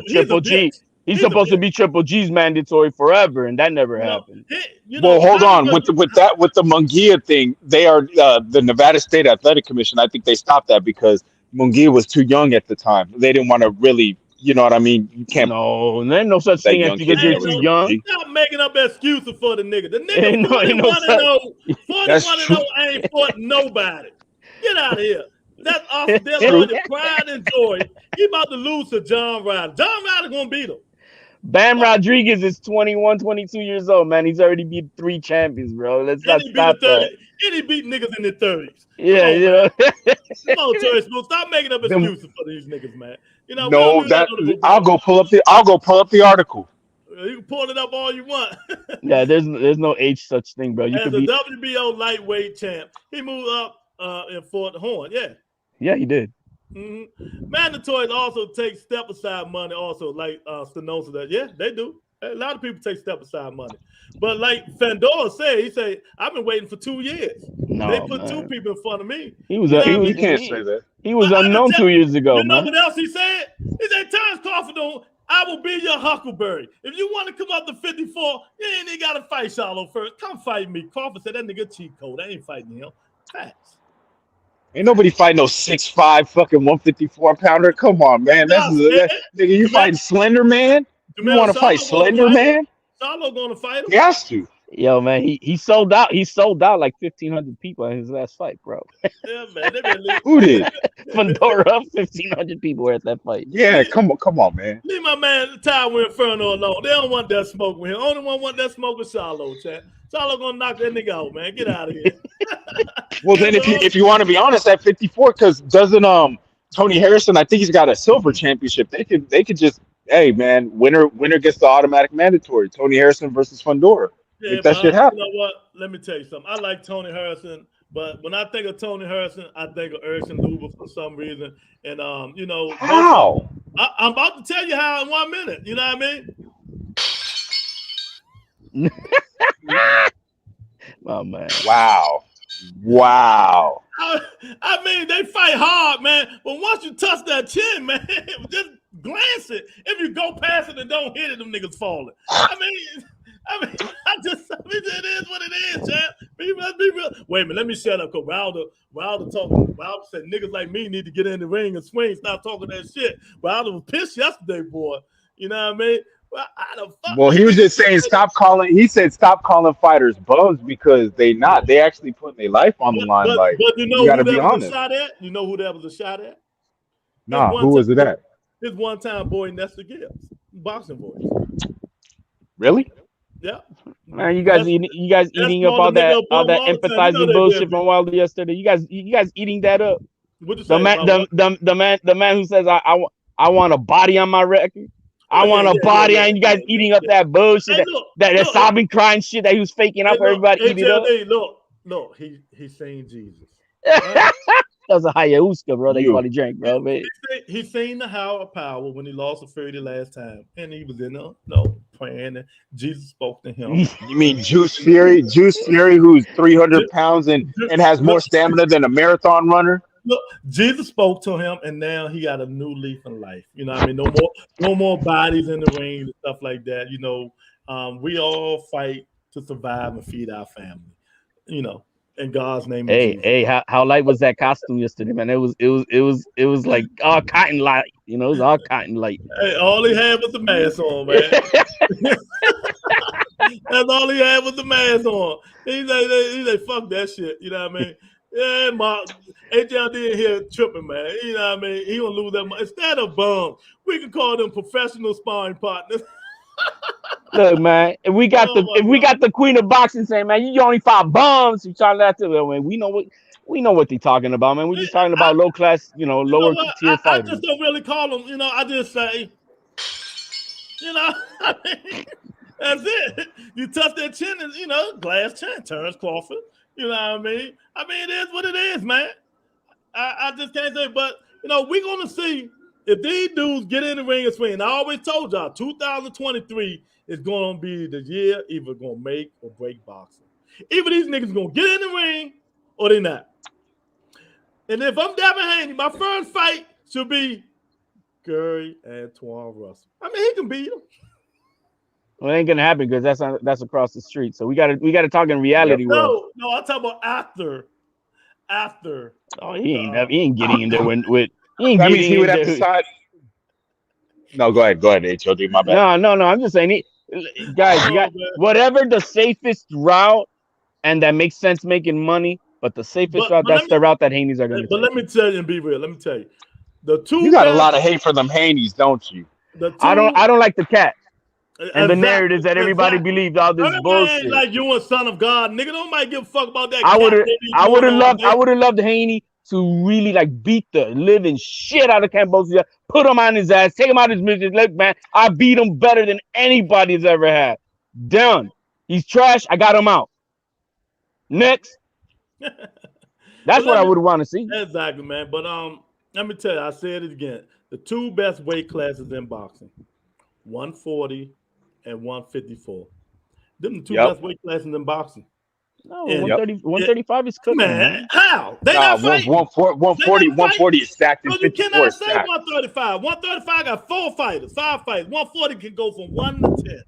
Triple G. He's supposed to be Triple G's mandatory forever, and that never happened. Well, hold on. With the Munguia thing, they are the Nevada State Athletic Commission. I think they stopped that because Munguia was too young at the time. They didn't want to really, you know what I mean? You can't. No, there's no such thing as because you're too young. Stop making up excuses for the nigga. The nigga 41-0 ain't fought nobody. Get out of here. That's Austin Delaware, pride and joy. He about to lose to John Ryder. John Ryder gonna beat him. Bam Rodriguez is 21, 22 years old, man. He's already beat 3 champions, bro. Let's not stop that. And he beat niggas in their 30s. Yeah, Come on, Terry Smooth. Stop making up excuses for these niggas, man. I'll go pull up the article. You can pull it up all you want. Yeah, there's no age such thing, bro. As a WBO lightweight champ, he moved up and fought Horn. Yeah, he did. Mm-hmm. Mandatories also take step aside money, also like Stenosa. That they do. A lot of people take step aside money. But like Fandora said, he said, I've been waiting for 2 years. They put two people in front of me. He was you can't say that. He was unknown 2 years ago, you know man. what else he said? He said, Terrence Crawford, I will be your Huckleberry. If you want to come up to 54, you ain't even got to fight Charlo first. Come fight me. Crawford said, that nigga cheat code. I ain't fighting him. Facts. Ain't nobody fighting no 6'5" fucking 154 pounder. Come on, man. Nigga, you fighting Slender Man? You want to fight Slender Man? Charlo gonna fight him. He has to. Yo, man, he sold out. He sold out like 1,500 people in his last fight, bro. Yeah, man. Who did? Fandora, 1,500 people were at that fight. Yeah, come on, man. Leave my man Tywin Inferno alone. They don't want that smoke with him. Only one want that smoke with Charlo, chat. Charlo gonna knock that nigga out, man. Get out of here. Well, then if you want to be honest, at 54, because doesn't Tony Harrison? I think he's got a silver championship. They could just, hey man, winner gets the automatic mandatory. Tony Harrison versus Fandora. Yeah, if that shit happen. You know what? Let me tell you something. I like Tony Harrison, but when I think of Tony Harrison, I think of Erson Luber for some reason. And you know, how? I'm about to tell you how in 1 minute. You know what I mean? Oh man! Wow! I mean, they fight hard, man. But once you touch that chin, man, just glance it. If you go past it and don't hit it, them niggas falling. I mean, it is what it is, champ. Be real. Wait a minute, let me shut up, cause Wilder said niggas like me need to get in the ring and swing. Stop talking that shit. Wilder was pissed yesterday, boy. You know what I mean? Well, he was just saying stop calling. He said stop calling fighters bums because they actually putting their life on the line. But you know, you gotta be honest. You know who that was a shot at? Nah, who was it at? His one-time boy Nestor Gibbs, boxing voice. Really? Yeah. Man, you guys eating up all that empathizing bullshit from Wilder yesterday. You guys eating that up. The man who says I want a body on my record. I want a body on you guys eating up that bullshit, that sobbing crying shit that he was faking out for everybody eating it up. Look, he's saying Jesus. That was a ayahuasca, bro. That you probably drank, bro. He's seen the Hour of Power when he lost to Fury last time, and he was in praying, and Jesus spoke to him. You mean Juice Fury? Juice Fury, who's 300 pounds and has more stamina than a marathon runner? Look, Jesus spoke to him, and now he got a new leaf in life. You know what I mean? No more bodies in the ring and stuff like that. You know, we all fight to survive and feed our family. You know, in God's name. Hey, how light was that costume yesterday, man? It was like all cotton light. You know, it was all cotton light. Hey, all he had was the mask on, man. That's all he had was the mask on. He's like, fuck that shit. You know what I mean? Yeah, Mark. HLD in here tripping, man. You know what I mean? He gonna lose that money. Instead of bums, we can call them professional sparring partners. Look, man, if we got the queen of boxing saying, man, you only fought bums, you trying that to man. We know what they're talking about, man. We're just talking about low class, lower tier fighters. I just don't really call them, I just say, I mean, that's it. You touch their chin and glass chin, Terrence Crawford. You know what I mean? I mean, it is what it is, man. I just can't say, but we're gonna see if these dudes get in the ring and swing. I always told y'all, 2023 is gonna be the year either gonna make or break boxing. Either these niggas gonna get in the ring or they not. And if I'm Devin Haney, my first fight should be Gary Antoine Russell. I mean, he can beat him. Well, it ain't gonna happen because that's across the street. So we gotta talk in reality. No, I'm talking about after. Oh, he ain't getting in there with. That means he would have to decide. No, go ahead, HOD. My bad. No. I'm just saying, guys, you got whatever the safest route and that makes sense making money. But the safest route, that's the route that Haney's are gonna take. But let me tell you and be real. Let me tell you, you got a lot of hate for them Haney's, don't you? I don't like the cat. And the narratives that everybody believed all this bullshit. Like you a son of God, nigga. Nobody give a fuck about that. I would have loved Haney to really beat the living shit out of Cambodia, put him on his ass, take him out of his business. Look, man, I beat him better than anybody's ever had. Done. He's trash. I got him out. Next. That's what I would want to see. Exactly, man. But let me tell you, I said it again. The two best weight classes in boxing: 140 at 154. Them the two best weight classes in boxing. No, 135 is cooking, man. How? They not fighting. 140 is stacked and so you 54 cannot is say stacked. 135. 135 got 4 fighters, 5 fighters. 140 can go from 1 to 10.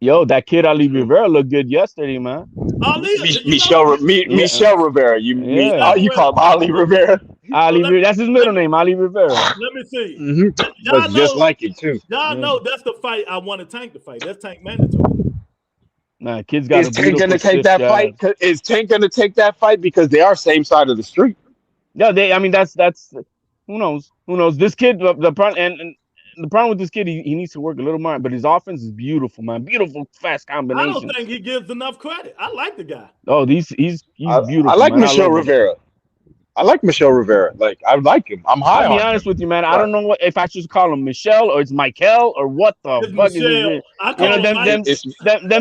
Yo, that kid Ali Rivera looked good yesterday, man. Michelle Rivera. You call him Ali Rivera? Rivera. That's his middle name, Ali Rivera. Let me see. Y'all know, just like it too. Y'all know that's the fight I want Tank to fight. That's Tank mandatory. Nah, kids got. Is Tank gonna take that fight? Is Tank gonna take that fight because they are same side of the street? No, I mean that's who knows? Who knows? This kid, the problem with this kid, he needs to work a little more, but his offense is beautiful, man. Beautiful, fast combinations. I don't think he gives enough credit. I like the guy. Oh, he's beautiful. I like Michelle Rivera. I like Michelle Rivera. Like, I like him. I'm high on him. I'll be honest with you, man. I don't know if I should call him Michelle or it's Michael or what the fuck is it? I call him them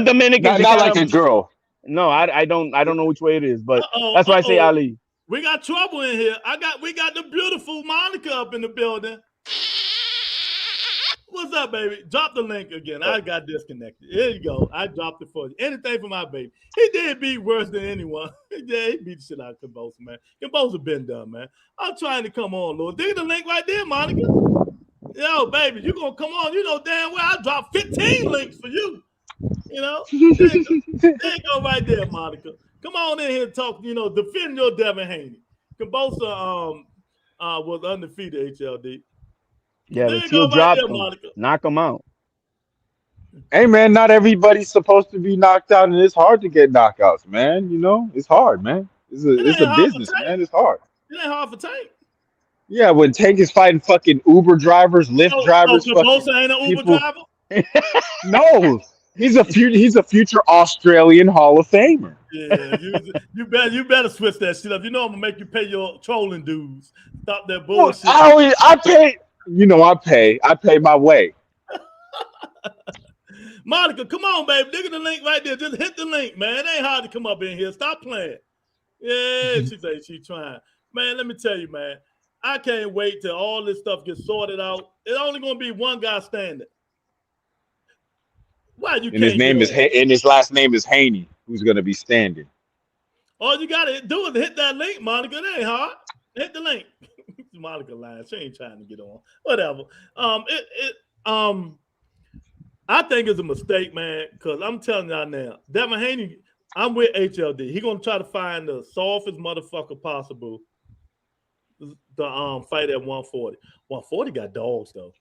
Dominicans. Not like a girl. No, I don't know which way it is, but that's why I say Ali. We got trouble in here. We got the beautiful Monica up in the building. What's up, baby? Drop the link again. I got disconnected. Here you go. I dropped it for you. Anything for my baby. He did beat worse than anyone. Yeah, he beat the shit out of Kambosa, man. Kambosa been done, man. I'm trying to come on, Lord. Dig the link right there, Monica. Yo, baby, you gonna come on. You know damn well I dropped 15 links for you. You know? There you go right there, Monica. Come on in here and talk, defend your Devin Haney. Kambosa was undefeated, HLD. Yeah, the Teal dropped him. Knock him out. Hey, man, not everybody's supposed to be knocked out, and it's hard to get knockouts, man. It's hard, man. It's a business, man. It's hard. It ain't hard for Tank. Yeah, when Tank is fighting fucking Uber drivers, Lyft drivers. Kambosa ain't an Uber driver? No. He's a future Australian Hall of Famer. Yeah, you better switch that shit up. I'm gonna make you pay your trolling dues. Stop that bullshit. I pay. I pay my way. Monica, come on, baby. Look at the link right there. Just hit the link, man. It ain't hard to come up in here. Stop playing. Yeah, she said she's trying. Man, let me tell you, man. I can't wait till all this stuff gets sorted out. It's only gonna be one guy standing. Why you can't? And his last name is Haney, who's gonna be standing. All you gotta do is hit that link, Monica. It ain't hard. Hit the link. Monica lying. She ain't trying to get on. Whatever. I think it's a mistake, man, because I'm telling y'all now, Devin Haney, I'm with HLD. He gonna try to find the softest motherfucker possible to fight at 140. 140 got dogs though.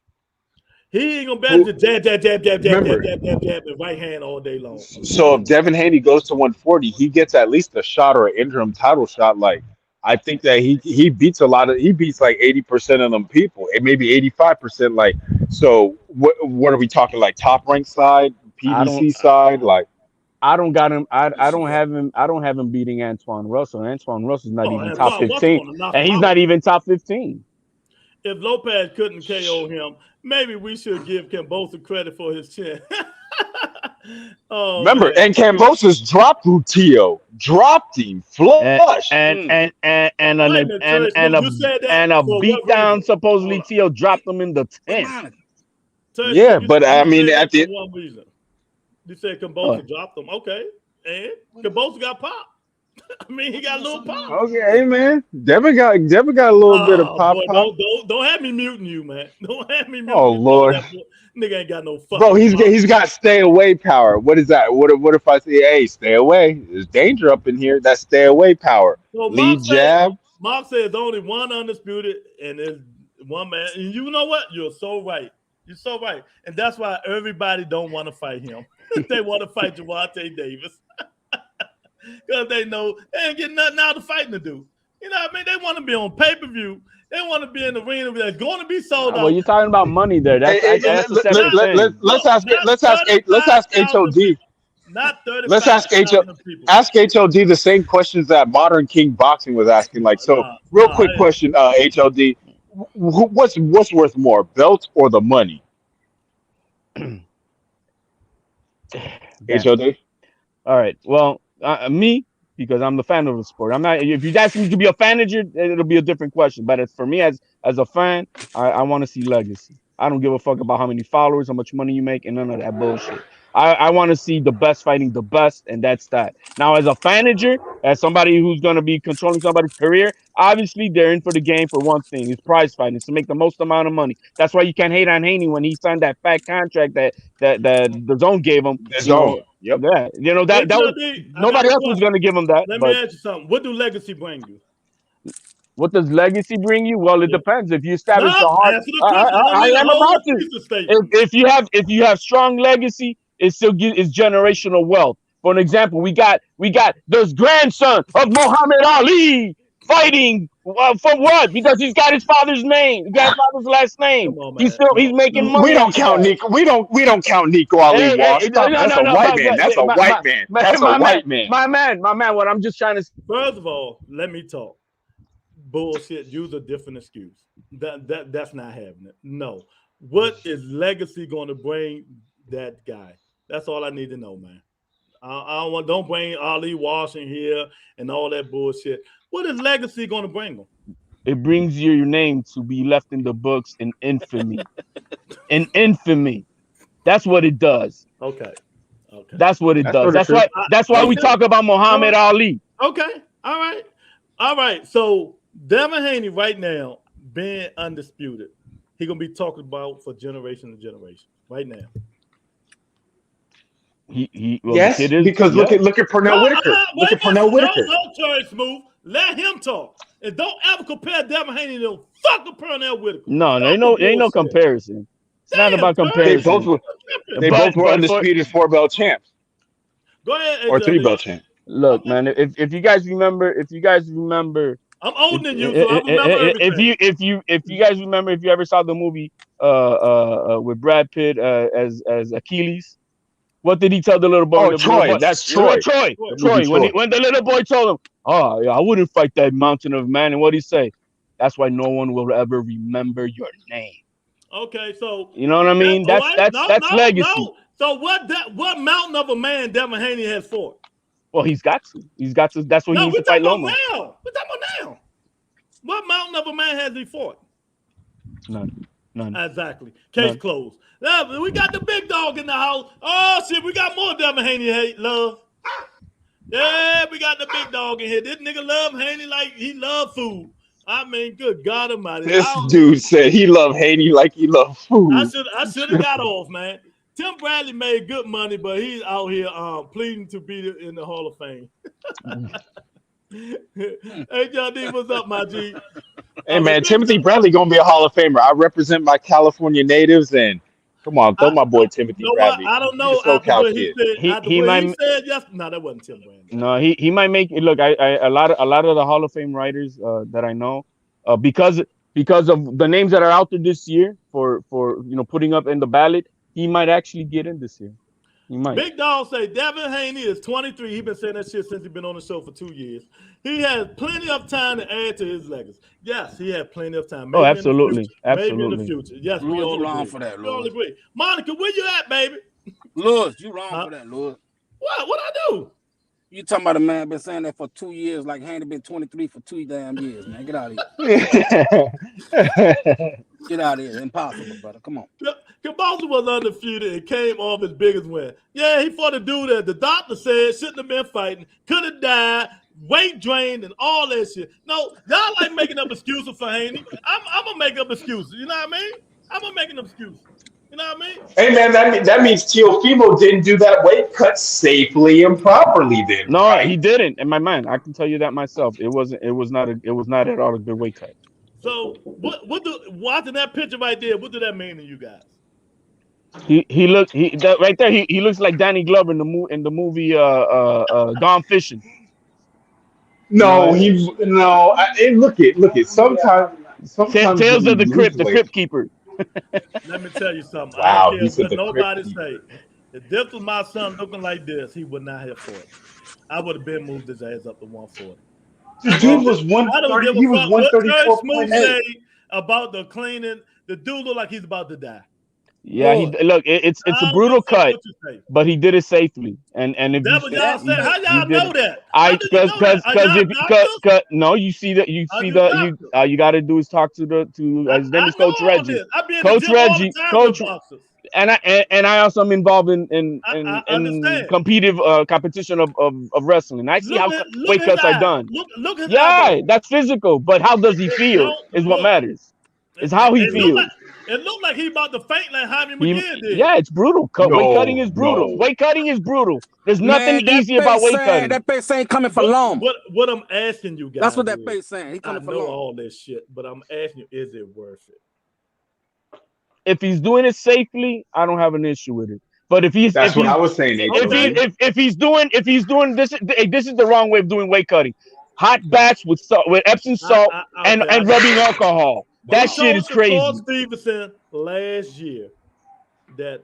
He ain't gonna be able to jab, and right hand all day long. So if Devin Haney goes to 140, he gets at least a shot or an interim title shot. Like, I think that he beats like 80% of them people, and maybe 85%. Like, so what are we talking? Like top rank side, PBC side? Like, I don't got him. I don't have him beating Antoine Russell. Antoine Russell's not even top 15, and he's not even top 15. If Lopez couldn't KO him, maybe we should give Kambosa credit for his chin. Remember, man. And Kambosa's dropped Rutio, dropped him, flush, and a beatdown. Supposedly, Tio dropped him in the 10th. Yeah, but I mean, at the one reason, you said Kambosa dropped him. Okay, and Kambosa got popped. I mean, he got a little pop. Okay, man. Devin got a little bit of pop. Boy, don't have me muting you, man. Don't have me muting. Oh, Lord. Nigga ain't got no fucking bro, he's got stay away power. What is that? What if I say, hey, stay away? There's danger up in here. That's stay away power. So lead jab. Mark says only one undisputed, and there's one man. And you know what? You're so right. You're so right. And that's why everybody don't want to fight him. They want to fight Javante Davis. Because they know they ain't getting nothing out of fighting to do. You know what I mean? They want to be on pay-per-view. They want to be in the arena that's going to be sold out. Well, you're talking about money there. Let's ask HOD. Not 35. Let's ask HOD the same questions that Modern King Boxing was asking. Like, so real quick question, HOD. What's worth more, belt or the money? HOD? All right. Well, me, because I'm the fan of the sport. I'm not. If you ask me to be a fan of it, it'll be a different question. But for me, as a fan, I want to see legacy. I don't give a fuck about how many followers, how much money you make, and none of that bullshit. I want to see the best fighting the best, and that's that. Now, as a manager, as somebody who's going to be controlling somebody's career, obviously they're in for the game for one thing: it's prize fighting, it's to make the most amount of money. That's why you can't hate on Haney when he signed that fat contract that the zone gave him. The zone. Yep. Yeah, that was nobody else was going to give him that. Let me ask you something. What do legacy bring you? What does legacy bring you? Well, it depends. If you establish a hard, I am about to. If you have strong legacy, it's generational wealth. For an example, we got the grandson of Muhammad Ali fighting from what? Because he's got his father's name, grandfather's last name. He's making money. We don't count Nico. We don't count Nico Ali. That's a white man. That's a white man. That's a white man. My man. What I'm just trying to. First of all, let me talk. Bullshit. Use a different excuse. That's not having it. No. What is legacy going to bring that guy? That's all I need to know, man. Don't bring Ali Washington here and all that bullshit. What is legacy going to bring him? It brings your name to be left in the books in infamy. In infamy. That's what it does. Okay. That's what it does. That's why we talk about Muhammad Ali. Okay. All right. So Devin Haney right now being undisputed, he gonna be talked about for generation to generation right now. Yes, because look at Pernell Whitaker. Look at Pernell Whitaker. No, Terry Smooth. Let him talk. And don't ever compare Devin Haney to fucking Pernell Whitaker. No, ain't no comparison. It's not about comparison. They both were undisputed 4-belt champs. Go ahead. Or 3-belt champs. Look, man, if you guys remember, I'm older than you, so I remember everything. If you guys remember, if you ever saw the movie with Brad Pitt as Achilles, what did he tell the little boy? Oh, Troy. That's Troy. Troy. When the little boy told him, "Oh, yeah, I wouldn't fight that mountain of man," and what he say? That's why no one will ever remember your name. Okay, so you know what I mean? That's legacy. No. So what mountain of a man Devin Haney has fought? Well, he's got to. That's what he needs to fight Loma. We're talking about now. What mountain of a man has he fought? None. Exactly. Case closed. Now, we got the big dog in the house. Oh, shit, we got more Devin Haney hate love. Yeah, we got the big dog in here. This nigga love Haney like he love food. I mean, good God Almighty. This dude said he loved Haney like he loved food. I should have got off, man. Tim Bradley made good money, but he's out here pleading to be in the Hall of Fame. Hey, John D, what's up, my G? Hey, man, Timothy Bradley going to be a Hall of Famer. I represent my California natives, and come on, throw my boy Timothy Bradley. I don't know. He might said yes. No, that wasn't Tim Bradley. No, he might make it. Look, a lot of the Hall of Fame writers that I know, because of the names that are out there this year for putting up in the ballot, he might actually get in this year. He might. Big Dog say Devin Haney is 23. He's been saying that shit since he's been on the show for 2 years. He has plenty of time to add to his legacy. Yes, he had plenty of time. Maybe absolutely. Maybe in the future. Yes, Lewis, we all wrong for that, Lewis. We all agree. Monica, where you at, baby? Lewis, you wrong for that, Lewis. What I do? You talking about a man been saying that for 2 years, like Haney been 23 for 2 damn years, man. Get out of here. Get out of here. Impossible, brother. Come on. Cabosa was undefeated and came off his biggest win. Yeah, he fought a dude that the doctor said shouldn't have been fighting, could have died, weight drained, and all that shit. No, y'all like making up excuses for Haney. I'm going to make up excuses. You know what I mean? I'm going to make an excuse. You know what I mean? Hey, man, that means Teofimo didn't do that weight cut safely and properly then. No, right? He didn't. And my man, I can tell you that myself. It was not at all a good weight cut. So watching that picture right there, what did that mean to you guys? He looks like Danny Glover in the movie Gone Fishing. No, look it. Sometimes Tales of the Crypt Keeper. Let me tell you something. Wow, I don't care what nobody say. If this was my son looking like this, he would not have fought. I would have been moved his ass up to 140. The dude was 130. He was 134. Smooth say about the cleaning. The dude look like he's about to die. Yeah, it's a brutal cut, but he did it safely. And if that was y'all said, how y'all know that? Because no, you see that you got to do is talk to his name is Coach Reggie. I also am involved in understand. competition of wrestling. I see how weight cuts are done. Look at that's physical, but how does he feel is what matters. It's how he feels. It looked like he about to faint like Jaime McGinn did. Yeah, it's brutal. Weight cutting is brutal. No. Weight cutting is brutal. There's nothing easy about weight cutting. That face ain't coming for long. What I'm asking you guys. That's what that face saying. He coming for long. I know all this shit, but I'm asking you, is it worth it? If he's doing it safely, I don't have an issue with it. But if he's that's what I was saying. If he's doing this, this is the wrong way of doing weight cutting. Hot baths with Epsom salt and rubbing alcohol. That shit is crazy. Paul Stevenson last year that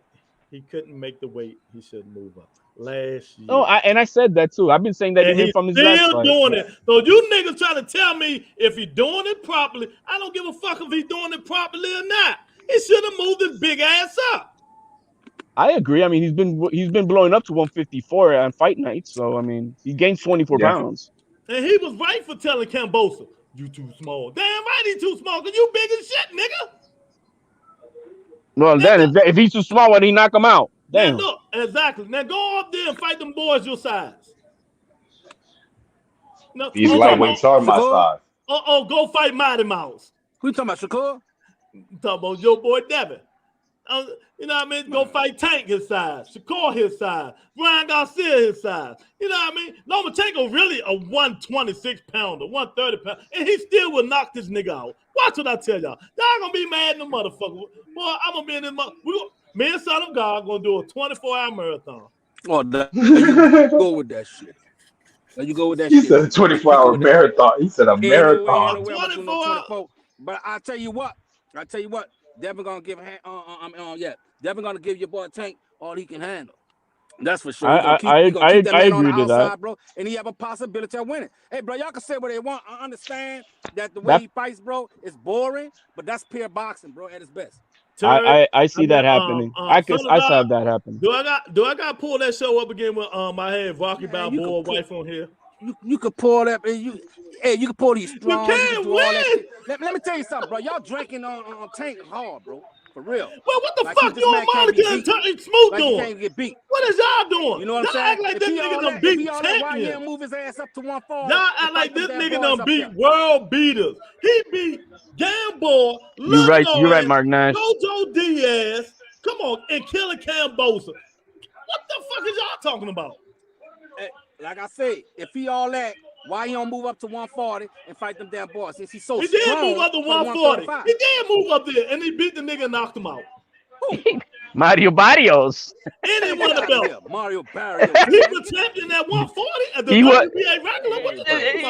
he couldn't make the weight. He should move up last year. Oh, I said that too. I've been saying that even from his last fight. Still doing it. So you niggas trying to tell me if he's doing it properly, I don't give a fuck if he's doing it properly or not. He should have moved his big ass up. I agree. I mean, he's been blowing up to 154 on fight night. So I mean, he gained 24 pounds. And he was right for telling Cambosa, "You too small." Damn right, he too small because you big as shit, nigga. Well, then if he's too small, why did he knock him out? Damn. Now look, exactly. Now go up there and fight them boys your size. No, these lightweights are my size. Go fight Mighty Mouse. Who you talking about, Shakur? I'm talking about your boy Devin. You know what I mean? Go fight Tank his size, Shakur his size, Ryan Garcia his size. You know what I mean? Lomachenko really a 126 pounder, 130 pounder, and he still will knock this nigga out. Watch what I tell y'all. Y'all gonna be mad in the motherfucker. Boy, I'm gonna be in this me and Son of God gonna do a 24-hour marathon. Oh, you go with that shit. You go with that shit. He said a 24-hour marathon. He said a marathon. 24. But I tell you what. Devin gonna give Devin gonna give your boy Tank all he can handle. That's for sure. I agree to that, bro. And he have a possibility of winning. Hey, bro, y'all can say what they want. I understand that the way he fights, bro, is boring, but that's pure boxing, bro, at its best. I see that happening. I saw that happen. Do I got to pull that show up again with I had Rocky Balboa wife on here? You could pull that, you can pull these strong. You can't win. All that shit. Let me tell you something, bro. Y'all drinking on Tank hard, bro. For real. Well, what the fuck you on Monica and Smooth doing? You can't get beat. What is y'all doing? You know what I'm saying? Y'all act like this nigga done beat champions. Move his ass up to 140. Y'all act like this nigga done beat world beaters. He beat Gamboa. You're right, Mark Nash. Jojo Diaz. Come on, and Killer Cambosa. What the fuck is y'all talking about? Like I said, if he all that, why he don't move up to 140 and fight them damn boys? Since he's so he strong. He did move up to 140. He did move up there, and he beat the nigga and knocked him out. Mario Barrios. And he won the belt. Mario Barrios. He was champion at 140 at the WBA regular. What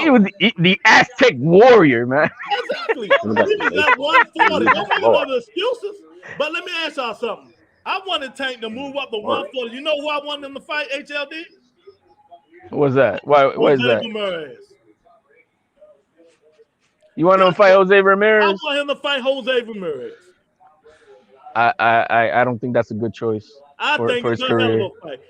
he was the Aztec warrior, man. Exactly. He was at 140. Don't make no excuses. But let me ask y'all something. I wanted Tank to move up to 140. You know who I wanted him to fight, HLD? What's that? Why is that? Ramirez. You want him to fight Jose Ramirez? I want him to fight Jose Ramirez. I don't think that's a good choice. For his career. Fight.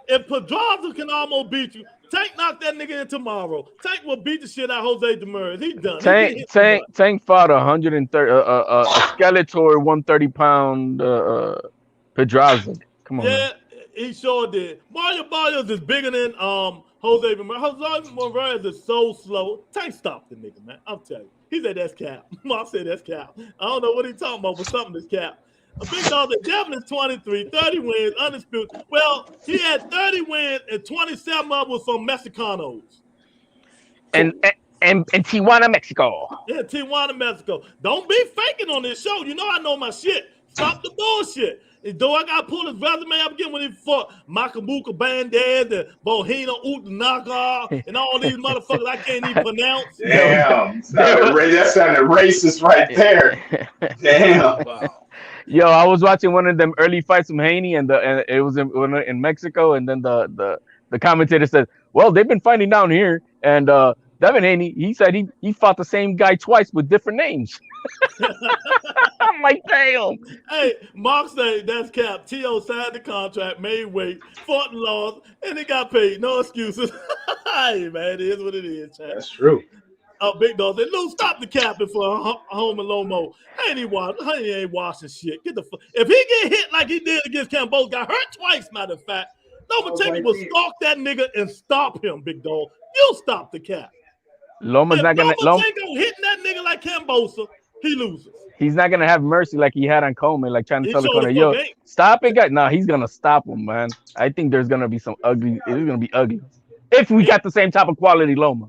If Pedraza can almost beat you, Tank knock that nigga in tomorrow. Tank will beat the shit out of Jose Ramirez. He's done. Tank fought 130 a Skeletor 130-pound Pedraza. Come on. Yeah. Man. He sure did. Mario Barrios is bigger than Jose Ramirez. Jose Ramirez is so slow. Tank stopped the nigga, man. I'm telling you. He said that's cap. I said that's cap. I don't know what he's talking about, but something is cap. A big dog that Devin is 23, 30 wins, undisputed. Well, he had 30 wins and 27 of them was from Mexicanos. And Tijuana, Mexico. Yeah, Tijuana, Mexico. Don't be faking on this show. You know I know my shit. Stop the bullshit. Though I got to pull his resume up again when he fought Macabuca Bandez, the Bohino Utanaka, and all these motherfuckers I can't even pronounce. Damn. That sounded racist right there. Damn. Wow. Yo, I was watching one of them early fights from Haney, and it was in Mexico, and then the commentator said, well, they've been fighting down here, and Devin Haney, he said he fought the same guy twice with different names. I'm like, damn. Hey, Mark said that's cap. T.O. signed the contract, made weight, fought and lost, and he got paid. No excuses. Hey, man, it is what it is, Chad. That's true. Big Dog said, Lou, stop the cap before home and low mo. He ain't washing shit. Get the fuck. If he get hit like he did against Campbell, got hurt twice, matter of fact. Lomachenko will stalk that nigga and stop him, Big Dog. You stop the cap. Loma's not gonna. Lomachenko hitting that nigga like Cambosa, he loses. He's not gonna have mercy like he had on Coleman, like trying to tell the corner, yo, stop it, guys. No, he's gonna stop him, man. I think there's gonna be some ugly. It's gonna be ugly. If we got the same type of quality Loma,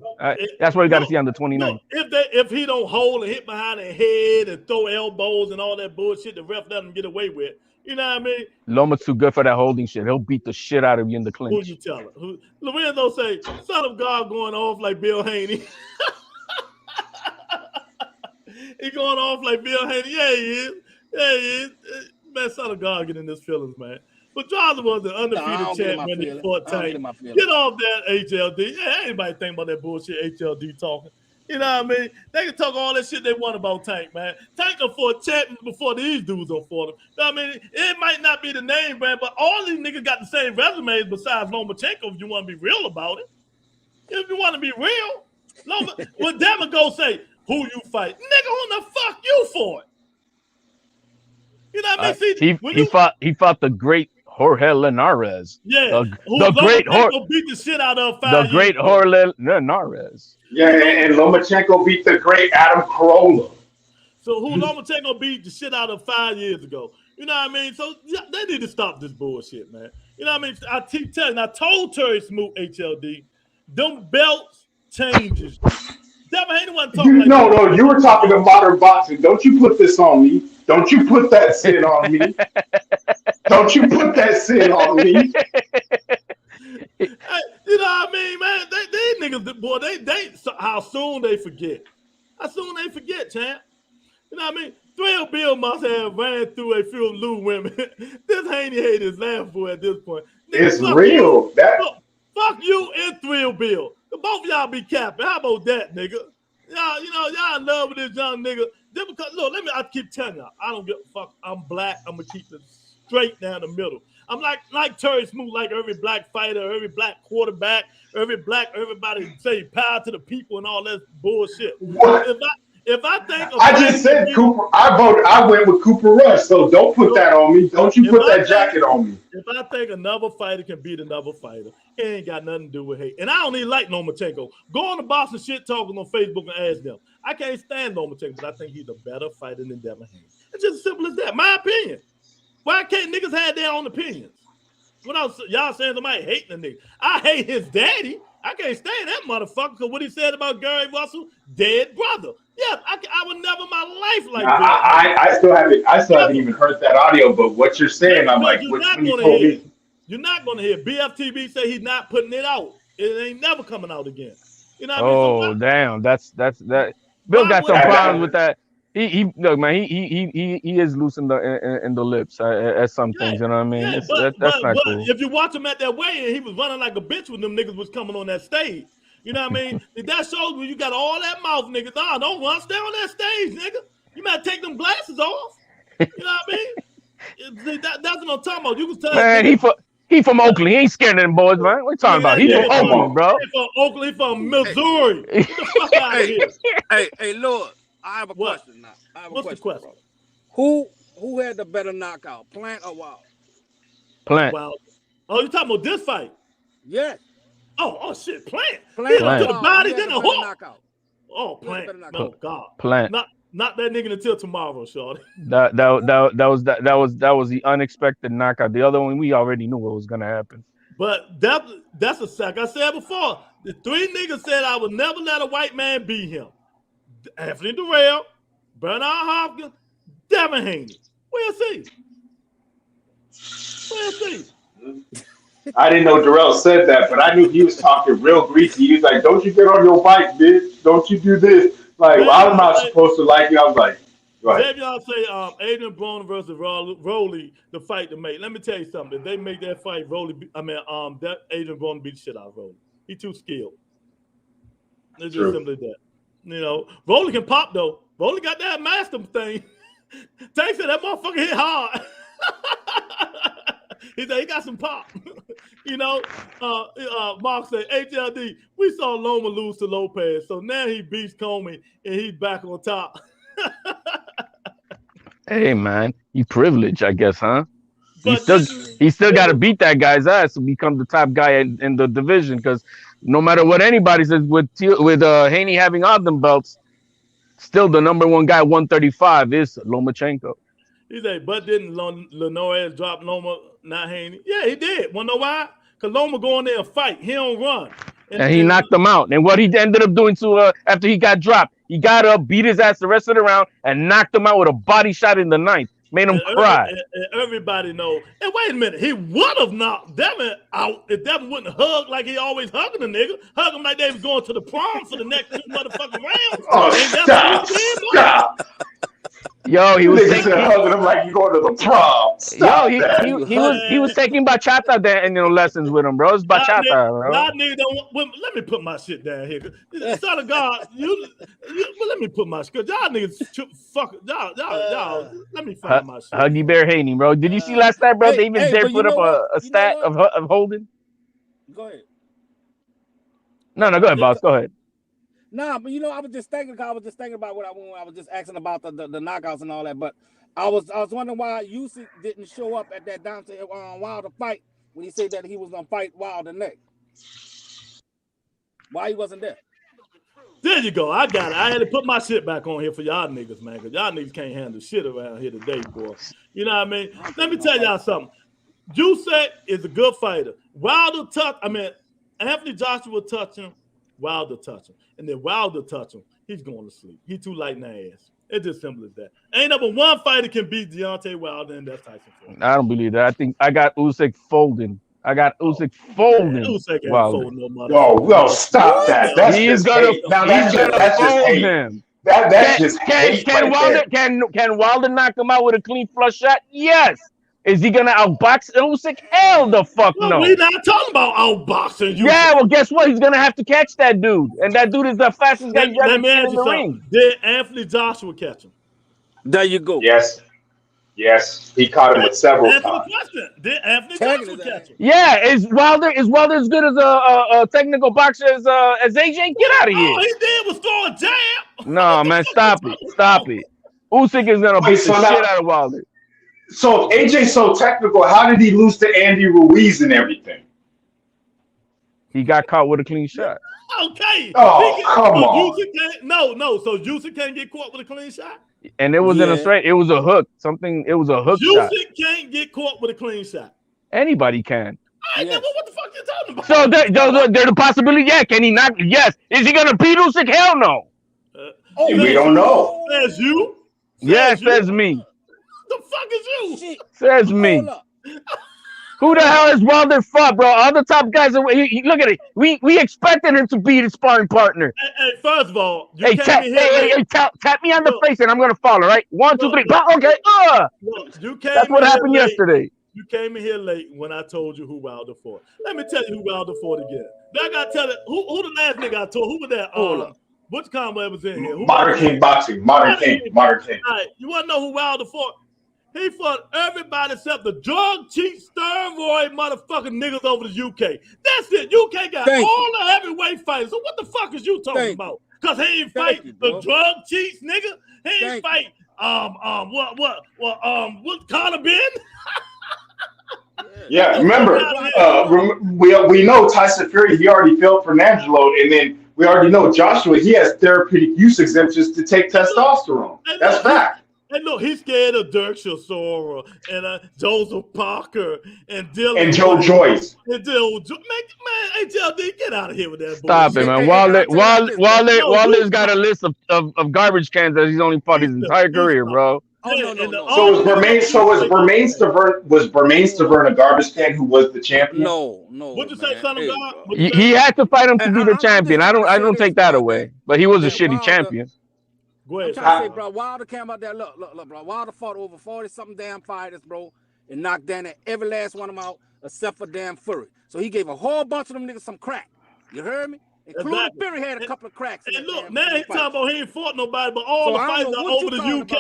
that's what we got to see on the 29th. If he don't hold and hit behind the head and throw elbows and all that bullshit, the ref let him get away with. You know what I mean? Loma's too good for that holding shit. He'll beat the shit out of you in the clinch. Who you telling? Lorenzo say, son of God going off like Bill Haney. He going off like Bill Haney. Yeah, he is. Yeah, he is. Man, son of God get in his feelings, man. But Johnson was the undefeated champ when he fought Tank. Get off that HLD. Yeah, anybody think about that bullshit HLD talking. You know what I mean? They can talk all that shit they want about Tank, man. Tank done fought champions before these dudes done fought him. You know what I mean? It might not be the name brand, but all these niggas got the same resumes besides Lomachenko if you want to be real about it. If you want to be real. When Damago say, who you fight? Nigga, who the fuck you fought? You know what I mean? He fought the great Jorge Linares. Yeah, the great Lomachenko beat the shit out of 5 years the great Jorge Linares. Yeah, and Lomachenko beat the great Adam Carolla. So who Lomachenko beat the shit out of 5 years ago? You know what I mean? So yeah, they need to stop this bullshit, man. You know what I mean? I keep telling. I told Terry Smoot HLD, them belts changes. Devin Haney wasn't talking No, you were talking to modern boxing. Don't you put this on me. Don't you put that sin on me. Don't you put that sin on me. You know what I mean, man? These niggas, boy, they how soon they forget. How soon they forget, champ. You know what I mean? Thrill Bill must have ran through a few Lou women. This Haney hate is laughable at this point. Nigga, it's real. Fuck you and Thrill Bill. Both of y'all be capping. How about that, nigga? Y'all in love with this young nigga. Because, look, I keep telling y'all, I don't give a fuck. I'm black. I'm going to keep it straight down the middle. I'm like Terry Smoot, like every black fighter, every black quarterback, everybody say power to the people and all that bullshit. What? If I think I just said Cooper, I went with Cooper Rush, so don't put that on me. Don't you put that jacket on me. If I think another fighter can beat another fighter, it ain't got nothing to do with hate. And I don't even like Lomachenko. Go on the Boston shit talking on Facebook and ask them. I can't stand Lomachenko, but I think he's a better fighter than Devin Haney. It's just as simple as that. My opinion. Why can't niggas have their own opinions? Y'all saying somebody hating the nigga. I hate his daddy. I can't stand that motherfucker because what he said about Gary Russell, dead brother. Yeah, I would never in my life like that. I still haven't even heard that audio, but what you're saying, I'm like, you're not going to hear it. You're not going to hear it. BFTV say he's not putting it out. It ain't never coming out again. You know what I mean? Damn, that's that. Bill got some problems with that. He look, man. He is loose in the lips at some things. You know what I mean? Yeah, that's not cool. If you watch him at that weigh-in, he was running like a bitch when them niggas was coming on that stage. You know what I mean? That shows when you got all that mouth, niggas. Nah, don't run. Stay on that stage, nigga. You might take them glasses off. You know what I mean? That's what I'm talking about. You can tell. Man, he from Oakland. He ain't scared of them boys, man. What you talking about? He from Oakland, bro. He from Oakland. He from Missouri. Get the fuck out of here. Hey, Lord. I have a question now. What's the question? Who had the better knockout, Plant or Wild? Plant. Wow. Oh, you talking about this fight? Yes. Oh shit, Plant. Plant to the body, then the hook. Knockout. Oh, Plant. No, God. Plant. Not that nigga until tomorrow, shorty. That was the unexpected knockout. The other one we already knew what was gonna happen. But that's a sack. I said before, the three niggas said I would never let a white man beat him. Anthony Durrell, Bernard Hopkins, Devin Haney. We'll see. I didn't know Durrell said that, but I knew he was talking real greasy. He was like, "Don't you get on your bike, bitch? Don't you do this?" Like, I'm not supposed to like you. I was like, "Go ahead." Y'all say Adrian Broner versus Rolly, the fight to make. Let me tell you something. If they make that fight, that Adrian Broner beat the shit out of Rolly. He's too skilled. It's just simply that. You know, Rolly can pop though. Rolly got that master thing. Tank said that motherfucker hit hard. He said he got some pop. You know, Mark said, HLD, we saw Loma lose to Lopez, so now he beats Comey and he's back on top. Hey man, you privileged, I guess, huh? But he still got to beat that guy's ass to become the top guy in the division. Because no matter what anybody says, with Haney having all them belts, still the number one guy, 135, is Lomachenko. He said, but didn't Linares drop Loma, not Haney? Yeah, he did. Want to know why? Because Loma go in there and fight. He don't run. And he knocked him out. And what he ended up doing to after he got dropped, he got up, beat his ass the rest of the round, and knocked him out with a body shot in the ninth. Made him cry. And everybody know. And wait a minute, he would have knocked Devin out if Devin wouldn't hug like he always hugging a nigga. Hug him like they was going to the prom for the next 2 motherfucking rounds. Oh, stop. Yo, he was hugging him like you going to the prom. Stop. Yo, he was taking bachata lessons with him, bro. It's bachata, bro. Let me put my shit down here. Son of God, let me put my shit. Y'all niggas fuck y'all. Let me find my shit. Huggy Bear Haney, bro. Did you see last night, bro? They even dare put up a stat of holding. Go ahead. No, go ahead, boss. Go ahead. Nah, but I was just thinking about what I was just asking about the knockouts and all that. But I was wondering why Usyk didn't show up at that Deontay Wilder fight when he said that he was gonna fight Wilder next. Why he wasn't there? There you go. I got it. I had to put my shit back on here for y'all niggas, man, because y'all niggas can't handle shit around here today, boy. You know what I mean? Let me tell y'all something. Usyk is a good fighter. Anthony Joshua touch him. Wilder touch him. And then Wilder touch him, he's going to sleep. He too light in the ass. It's just simple as that. Ain't number one fighter can beat Deontay Wilder, and that's Tyson Fury. I don't believe that. I think I got Usyk folding. Usyk folding. Usyk ain't Wilder. folding no motherfucker. No, stop that. That's he's just gonna hate. Now that's just hate. Him. That's just hate. Can Wilder knock him out with a clean flush shot? Yes. Is he gonna outbox Usyk? Hell the fuck no. We're not talking about outboxing. Yeah, well, guess what? He's gonna have to catch that dude, and that dude is the fastest guy you ever seen in the ring. Did Anthony Joshua catch him? There you go. Yes, he caught him with several times. Did Anthony Joshua catch him? Yeah, is Wilder as good as a technical boxer as AJ? Get out of here. All he did was throw a jab. No, man, stop it. Usyk is gonna beat the shit out of Wilder. So if AJ's so technical, how did he lose to Andy Ruiz and everything? He got caught with a clean shot. Okay. Oh, come on. So Usyk can't get caught with a clean shot? And it was in a straight, it was a hook. It was a hook shot. Usyk can't get caught with a clean shot. Anybody can. What the fuck you talking about? So there's a possibility, yeah. Can he not? Yes. Is he gonna beat Usyk? Hell no. We don't know. Says you? Says me. The fuck is you? Shit. Says me. Who the hell is Wilder fought, bro? All the top guys. Look at it. We expected him to be his sparring partner. Hey, first of all, tap me on the face and I'm gonna follow. Right? 1, 2, 3. Okay. That's what happened yesterday. You came in here late when I told you who Wilder fought. Let me tell you who Wilder fought again. I gotta tell it. Who the last nigga I told? Who was that? Which combat was in here? Modern King Boxing. Modern King. All right, you want to know who Wilder fought? He fought everybody except the drug cheat steroid motherfucking niggas over the UK. That's it. UK got all the heavyweight fighters. So what the fuck is you talking about? Because he ain't fight the drug cheats, nigga. He ain't fight what Conor Ben? Yeah, remember, we know Tyson Fury, he already failed for Angelo, and then we already know Joshua, he has therapeutic use exemptions to take testosterone. That's fact. And look, he's scared of Dirk Chisora and Joseph Parker and Dylan and Joe Joyce. And man, HLD, get out of here with that. Stop it, man. Wilder's got a list of garbage cans that he's only fought his entire career, bro. So was Bermain Stavern a garbage can who was the champion? No. What'd you say, son of God? He had to fight him to be the champion. I don't take that away. But he was a shitty champion. Go ahead. I'm trying to say, bro, Wilder came out there. Look, bro. Wilder fought over 40-something damn fighters, bro, and knocked down every last one of them out except for damn Fury. So he gave a whole bunch of them niggas some crack. You heard me? Including Fury had a couple of cracks. And look, now he's talking about he ain't fought nobody, but all the fights are over the UK.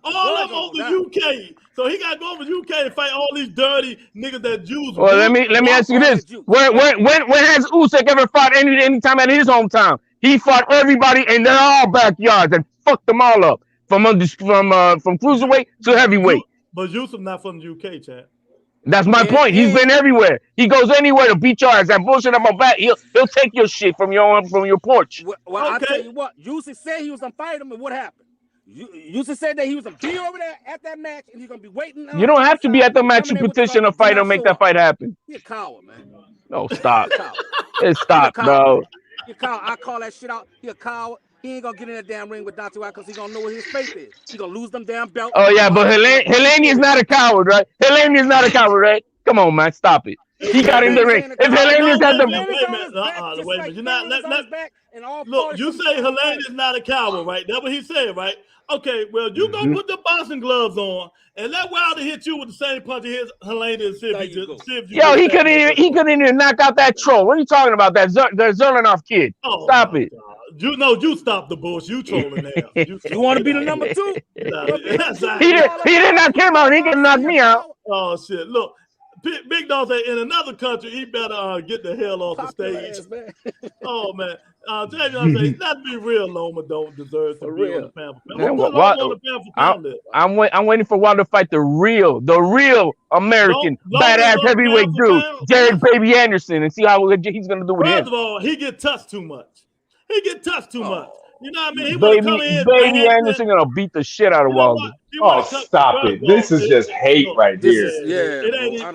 All of them over the UK. So he got to go over the UK and fight all these dirty niggas that Jews. Well, let me ask you this: when has Usyk ever fought any time at his hometown? He fought everybody in their all backyards and fucked them all up from cruiserweight to heavyweight. But Usyk not from the UK, Chad. That's my point. He's been everywhere. He goes anywhere to beat your ass. That bullshit about back. He'll take your shit from your porch. Well, I tell you what. Usyk said he was gonna fight him, and what happened? Usyk said that he was gonna be over there at that match, and he's gonna be waiting. You don't have to be at the match. You petition a fight or make that fight happen. You're a coward, man. No, stop. Stop, bro. You're a coward. I call that shit out. You're a coward. He ain't gonna get in that damn ring with Dr. White because he's gonna know what his faith is. He's gonna lose them damn belts. Oh yeah, but Helene is not a coward, right? Helene is not a coward, right? Come on, man, stop it. He got in the ring. If Helene is at the wait a minute, you're not look. You say Helene is not a coward, right? That's what he said, right? Okay, well, you gonna put the boxing gloves on and let Wilder hit you with the same punch he hit Helene and see if you. Yo, he couldn't even knock out that troll. What are you talking about? That Zerlinov kid. Oh, stop it. God. You stop the bullshit. You trolling now. You want to be the number 2? He didn't knock him out. He can knock me out. Oh shit! Look, Big Dog say in another country he better get the hell off the stage. Oh man, say not to be real. Loma don't deserve to be on the pound for pound. I'm waiting for Wilder to fight the real American badass heavyweight dude, Jared Baby Anderson, and see how he's gonna do with him. First of all, he get touched too much. You know what I mean? He Baby Anderson gonna beat the shit out of Wilder. Stop it! This is just hate right here.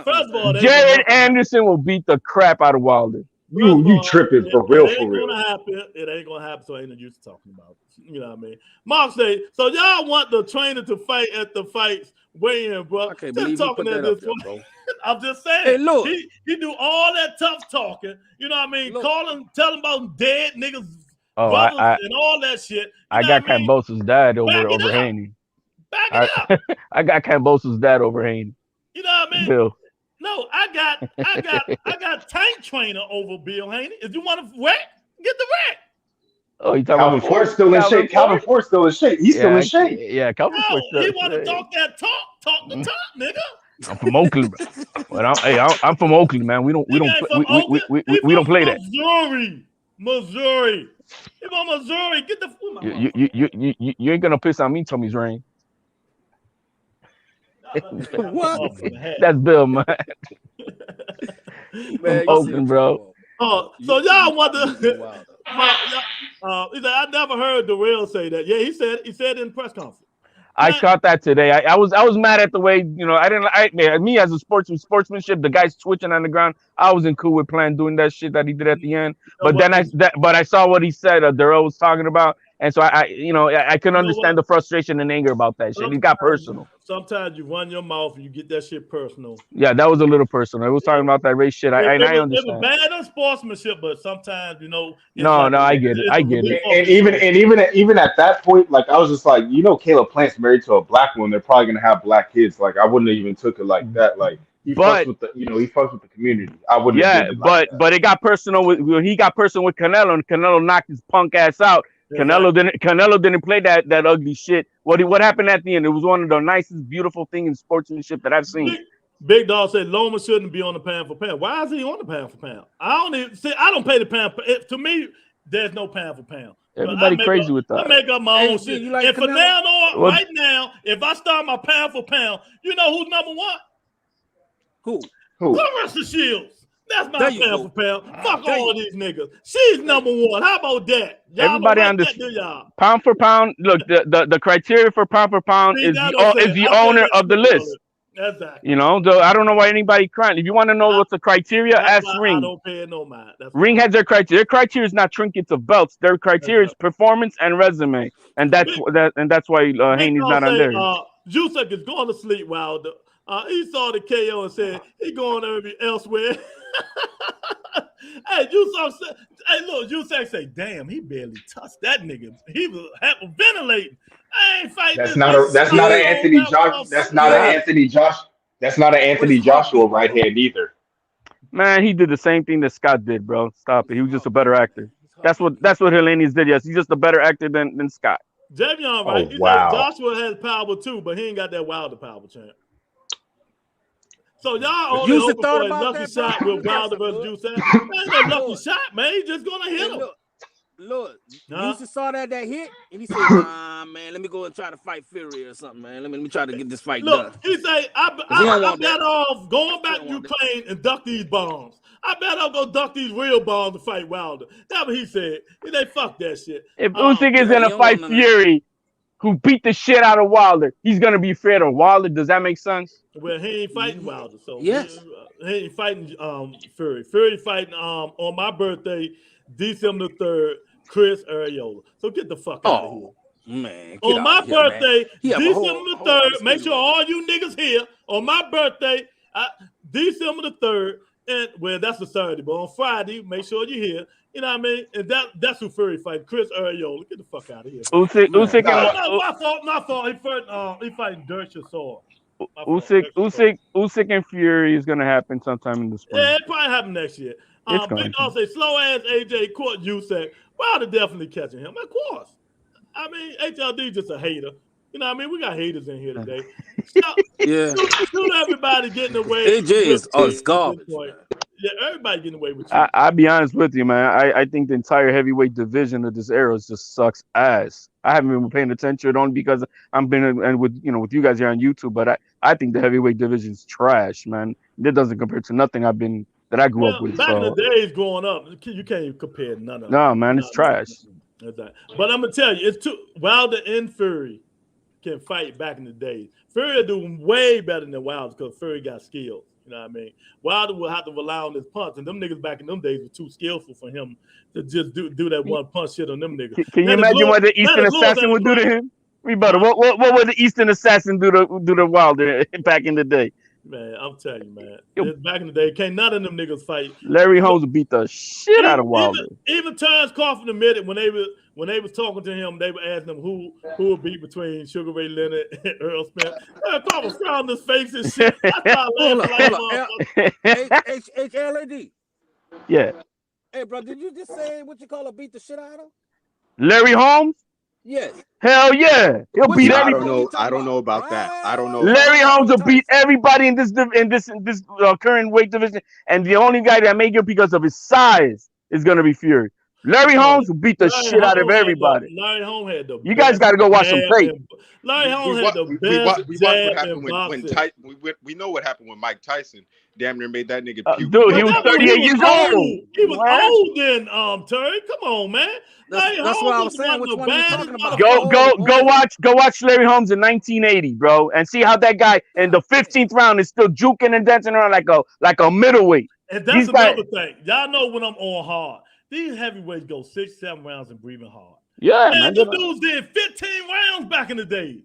First of all, Jared Anderson will beat the crap out of Wilder. You tripping for real? It ain't gonna happen. So ain't no use talking about it. You know what I mean? Mark say so. Y'all want the trainer to fight at the fights weigh-in, bro? I can't believe you put that up there, bro. I'm just saying. Hey, look, he do all that tough talking. You know what I mean? Tell him about dead niggas. Oh, and all that shit. I got Cambosa's dad over Haney. Back it up. I got Cambosa's dad over Haney. You know what I mean? Bill. No, I got Tank Trainer over Bill Haney. If you want to wreck, get the wreck. Oh, you talking Calvin Ford still in shape. Calvin Ford still in shape. He's still in shape. Yeah, Calvin Ford. He want to talk that talk. Talk the talk, nigga. I'm from Oakland, but I'm from Oakland, man. We don't play that. Missouri. If I'm Missouri, get the you ain't gonna piss on me, Tommy's Rain. What? That's Bill, man. Oakland, bro. Oh, so y'all want to? He said I never heard Darrell say that. Yeah, he said in the press conference. I caught that today. I was mad at the way, me as a sportsmanship, the guys twitching on the ground. I wasn't cool with doing that shit that he did at the end. But then I saw what he said. Darrell was talking about, and so I can understand the frustration and anger about that shit. It got personal. Sometimes you run your mouth and you get that shit personal. Yeah, that was a little personal. It was talking about that race shit. I understand. It was bad on sportsmanship, but sometimes No, I get it. I get it. And even at that point, like I was just like, Caleb Plant's married to a black woman. They're probably gonna have black kids. Like I wouldn't have even took it like that. Like he fucks with the community. I wouldn't. Yeah, but it got personal he got personal with Canelo, and Canelo knocked his punk ass out. Canelo didn't play that ugly shit. What happened at the end? It was one of the nicest, beautiful things in sportsmanship that I've seen. Big Dog said Loma shouldn't be on the pound for pound. Why is he on the pound for pound? I don't pay the pound. To me, there's no pound for pound. Everybody crazy with that. I make up my own shit. And for now on, right now, if I start my pound for pound, you know who's number one? Who? Clarissa Shields. That's my pound for pound. Fuck all of these niggas. She's number one. How about that? Everybody understands. Pound for pound. Look, the criteria for pound for pound is the owner of the list. Exactly. I don't know why anybody crying. If you want to know what's the criteria, ask Ring. I don't pay no mind. Ring has their criteria. Their criteria is not trinkets of belts. Their criteria is performance and resume, and that's why Haney's not on there. Usyk is going to sleep, Wilder. He saw the KO and said he going elsewhere. Hey, Usyk say, damn, he barely touched that nigga. He was ventilating. I ain't fighting. That's not an Anthony Joshua. That's not an Anthony Joshua. That's not an Anthony Joshua right hand either. Man, he did the same thing that Scott did, bro. Stop it. He was just a better actor. That's what Helenius did. Yes, he's just a better actor than Scott. Javion, right? Oh, He wow. said Joshua has power too, but he ain't got that Wilder power, champ. So y'all only hoping for a lucky shot with Wilder versus Juice. Ain't no lucky shot, man. He's just gonna hit him. Look, Juicy saw that hit, and he said, "Nah, man, let me go and try to fight Fury or something, man. Let me try to get this fight done." He say, "I bet off going back to Ukraine and duck these bombs. I bet I'll go duck these real bombs to fight Wilder." That's what he said. He say, "Fuck that shit." If Usyk is gonna fight Fury, who beat the shit out of Wilder, he's gonna be fair to Wilder. Does that make sense? Well, he ain't fighting Wilder, so yes, he ain't fighting Fury. Fury fighting on my birthday, December 3rd. Chris Arreola. So get the fuck out of here. Man. On my birthday, December the 3rd, make sure all you niggas here, on my birthday, December the 3rd, and well, that's a Saturday, but on Friday, make sure you're here. You know what I mean? And that's who Fury fighting, Chris Arreola. Get the fuck out of here. Usyk my fault. He fighting Dirt Chisora. Usyk and Fury is gonna happen sometime in the spring. Yeah, it probably happen next year. Big Dog say slow ass AJ caught Usyk. Wilder definitely catching him. Of course. I mean, HLD just a hater. You know what I mean? We got haters in here today. Shoot everybody getting away. AJ is garbage. Yeah, everybody getting away with you. I'll be honest with you, man. I think the entire heavyweight division of this era just sucks ass. I haven't been paying attention only because I've been and with you guys here on YouTube, but I think the heavyweight division's trash, man. It doesn't compare to nothing that I grew up with. Back in the days growing up, you can't even compare none of them. No, man, it's trash. But I'm gonna tell you, it's Wilder and Fury can fight back in the days. Fury will do way better than Wilder because Fury got skills. You know what I mean? Wilder will have to rely on his punch, and them niggas back in them days were too skillful for him to just do that one punch shit on them niggas. Can you imagine what the Eastern Assassin would do to him? What would the Eastern Assassin do to Wilder back in the day? Man, I'm telling you, man. Back in the day, can't none of them niggas fight. Larry Holmes would beat the shit out of Wilder. Even Terrence Crawford admitted when they was talking to him, they were asking him who would beat between Sugar Ray Leonard and Earl Smith. Crawford frowned his face and shit. Hold on. HLAD. Yeah. Hey, bro, did you just say what you call a beat the shit out of? Larry Holmes? Yes. Hell yeah. He'll beat everybody. I don't know about that. I don't know. Larry Holmes will beat everybody in this current weight division, and the only guy that make it because of his size is gonna be Fury. Larry Holmes will beat the shit out of everybody. Larry Holmes had the. You guys got to go watch some tape. Larry Holmes had the best. We watched what happened we know what happened when Mike Tyson damn near made that nigga puke. Dude, he was 38 years old. He was old then, Terry. Come on, man. That's what I was saying. Which one are you talking about? Go watch Larry Holmes in 1980, bro, and see how that guy in the 15th round is still juking and dancing around like a middleweight. And that's another thing. Y'all know when I'm on hard. These heavyweights go 6-7 rounds and breathing hard. Yeah, man. The dudes did 15 rounds back in the days.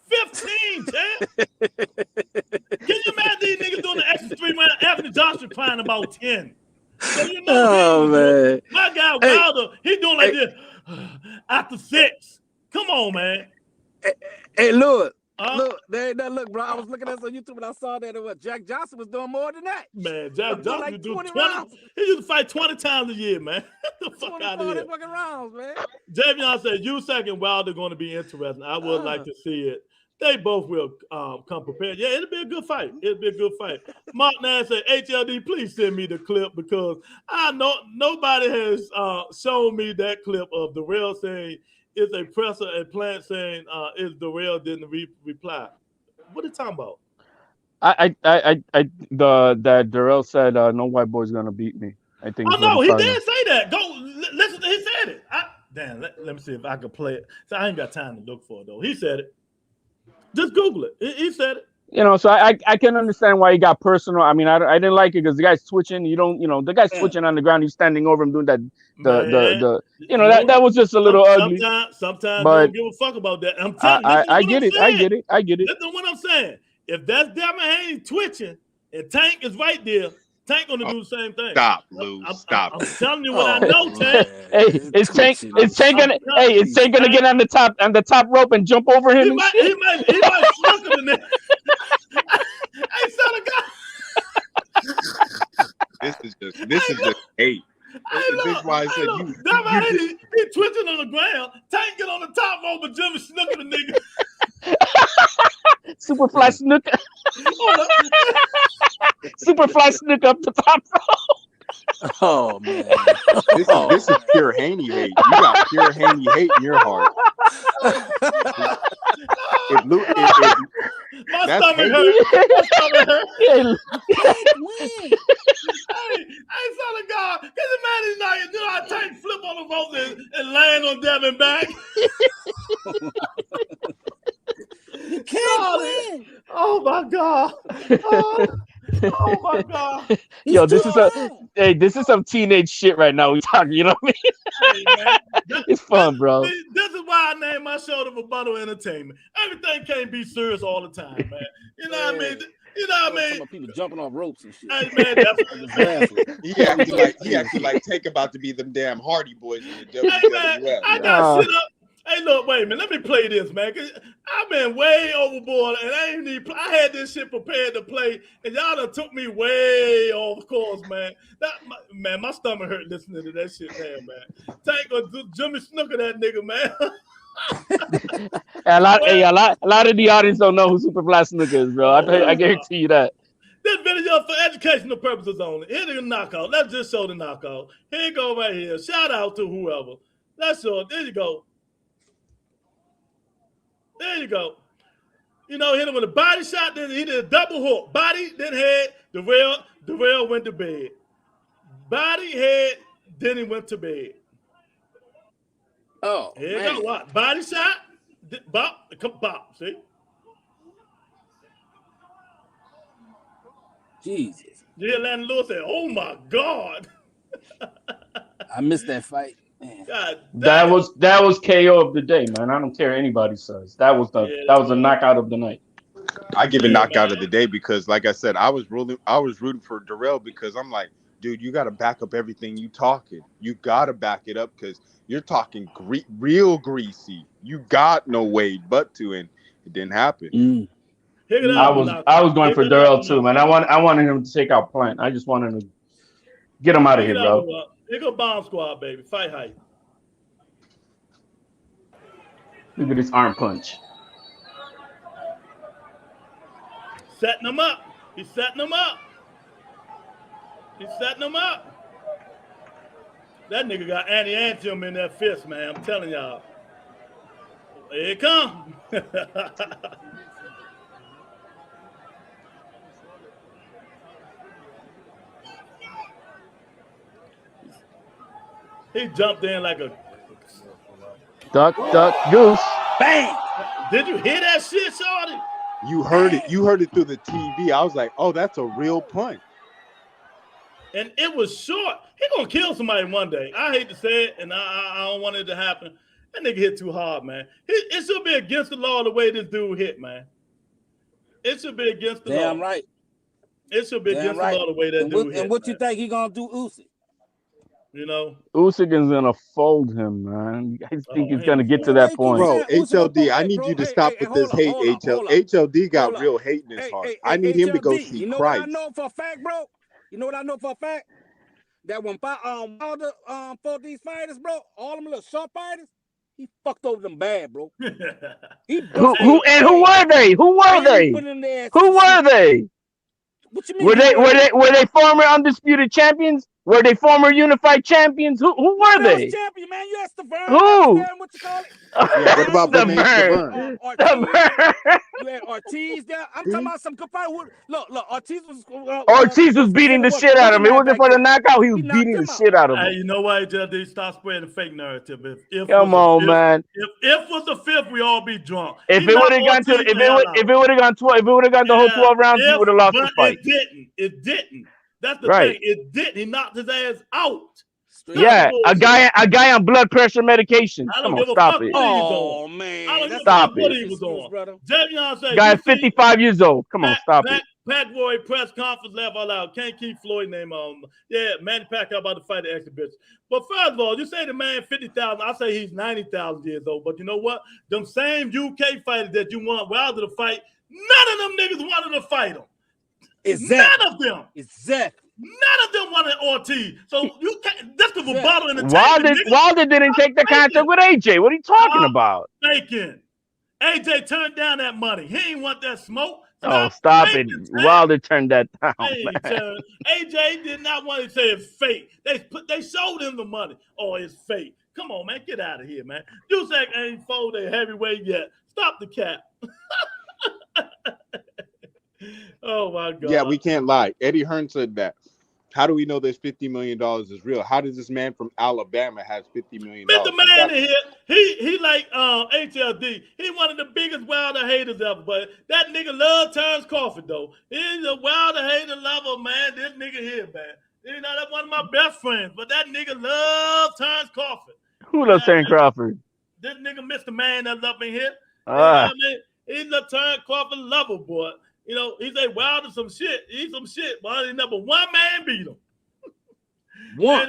15, champ. Can you imagine these niggas doing the extra 3 rounds? Anthony Joshua crying about 10. So you know, man. My guy Wilder, he doing like this after 6. Come on, man. Hey, look, look, bro. I was looking at this on YouTube and I saw that Jack Johnson was doing more than that. Man, Jack Johnson like do 20 rounds. He used to fight 20 times a year, man. Get the fuck out of here. Fucking rounds, man. Javion said Usyk and Wilder going to be interesting. I would like to see it. They both will come prepared. Yeah, it'll be a good fight. Mark Nash said, HLD, please send me the clip because I know nobody has shown me that clip of Darrell saying it's a presser and Plant saying is Darrell didn't reply. What are you talking about? That Darrell said no white boy's gonna beat me. I think. Oh no, he did say that. Go listen. He said it. Let me see if I can play it. So I ain't got time to look for it though. He said it. Just Google it. He said it. So I can understand why he got personal. I mean, I didn't like it because the guy's twitching. The guy's twitching on the ground. He's standing over him doing that. That was just a little ugly. Sometimes don't give a fuck about that. I'm telling you. I get it. Listen to what I'm saying. If that's Devin Haney twitching and Tank is right there, Tank gonna do the same thing. Stop, Lou. Stop. I'm telling you what I know, Tank. Is Tank gonna get on the top rope and jump over him? He might slug him in there. Hey, son of God. This is just hate. This is why I said you. That's why he twitching on the ground. Tank get on the top rope, but Jimmy Snooker the nigga. Superfly Snook. Superfly Snook up the top rope. Oh man, this is pure Haney hate. You got pure Haney hate in your heart. My stomach hurt. win. Hey, son of God, can you imagine now you do our tank flip on the ropes and land on Devin back? You can't win. Oh my God. Oh my God. Yo, this is some teenage shit right now. We talking, you know what I mean? Hey, man. It's fun, bro. This is why I named my show the Rebuttal Entertainment. Everything can't be serious all the time, man. You know what I mean? You know what I mean? People jumping off ropes and shit. Hey, man, He acted like Tank about to be them damn Hardy Boys in the WWF. hey, man, I got shit up. Hey, look, wait a minute. Let me play this, man. Cause I've been way overboard, and I had this shit prepared to play, and y'all done took me way off course, man. My stomach hurt listening to that shit, man. Tank or Jimmy Snooker, that nigga, man. A lot of the audience don't know who Superfly Snooker is, bro. I guarantee you that. This video for educational purposes only. Here's the knockout. Let's just show the knockout. Here you go right here. Shout out to whoever. Let's show it. There you go. There you go. You know, hit him with a body shot, then he did a double hook. Body, then head, Darrell went to bed. Body, head, then he went to bed. Oh, here you go. What? Body shot, bop, see? Jesus. You hear Landon Lewis say, oh my God. I missed that fight. God, that was KO of the day, man. I don't care what anybody says. That was a knockout of the night. I give it knockout of the day because, like I said, I was rooting for Darrell because I'm like, dude, you got to back up everything you talking. You got to back it up because you're talking real greasy. You got no way but to, and it didn't happen. I was going for Darrell too, man. I wanted him to take out Plant. I just wanted to get him out of here, bro. Here go Bomb Squad, baby. Fight height. Look at this arm punch. Setting him up. He's setting him up. He's setting him up. That nigga got anti-antium in that fist, man. I'm telling y'all. Here it come. He jumped in like a duck, goose. Bang! Did you hear that shit, shorty? You heard it. You heard it through the TV. I was like, oh, that's a real punch. And it was short. He gonna kill somebody one day. I hate to say it, and I don't want it to happen. That nigga hit too hard, man. It should be against the law the way this dude hit, man. It should be against the law. Damn right. It should be against the law the way that dude hit. And what you think he gonna do, Usyk? You know, Usyk is gonna fold him, man. I think he's gonna get to that point. Bro, HLD, I need you to stop with this hate. HLD got real hate in his heart. I need him to go see Christ. You know what I know for a fact, bro? You know what I know for a fact? That when Wilder fought these fighters, bro, all them little short fighters, he fucked over them bad, bro. Who were they? Who were they? What you mean? Were they former undisputed champions? Were they former unified champions? Who were they? Champion, man. You asked the Vern. Who? What you call it? Yeah, what about the Vern? You had Ortiz there. I'm talking about some good fight. Look, Ortiz was beating the shit out of him. It wasn't for the knockout. He was beating the shit out of him. Hey, you know why, JD? Stop spreading the fake narrative. Come on, man. If was the fifth, we all be drunk. If it would have gone the whole 12 rounds, he would have lost the fight. It didn't. That's the thing. It didn't. He knocked his ass out. Yeah, a guy on blood pressure medication. Come on, stop it. Oh man, I don't give a stop fuck what it. he was on. Javion said, guy 55 years old. Come on, stop it. Pat Roy press conference laugh out loud. Can't keep Floyd name on. Yeah, Manny Pacquiao about to fight the exhibition. But first of all, you say the man 50,000. I say he's 90,000 years old. But you know what? Them same UK fighters that you want Wilder to fight, none of them niggas wanted to fight him. Exactly. None of them. Exactly. None of them wanted Ortiz. So you can't. That's the rebuttal in the Wilder didn't take the contract with AJ. What are you talking about? Faking. AJ turned down that money. He ain't want that smoke. Stop it. Wilder turned that down. AJ did not want to say it's fake. They showed him the money. Oh, it's fake. Come on, man. Get out of here, man. Usyk ain't folded heavyweight yet. Stop the cap. Oh, my God. Yeah, we can't lie. Eddie Hearn said that. How do we know this $50 million is real? How does this man from Alabama has $50 million? Mr. Man in here, he like HLD. He one of the biggest Wilder haters ever, but that nigga love Terrence Crawford, though. He's a Wilder hater lover, man. This nigga here, man. You know, that's one of my best friends, but that nigga love Terrence Crawford. Who loves Terrence Crawford? This nigga Mr. Man that's up in here. You know what I mean? He's a Terrence Crawford lover, boy. You know, he say Wilder some shit. He's some shit, but he never one man beat him. One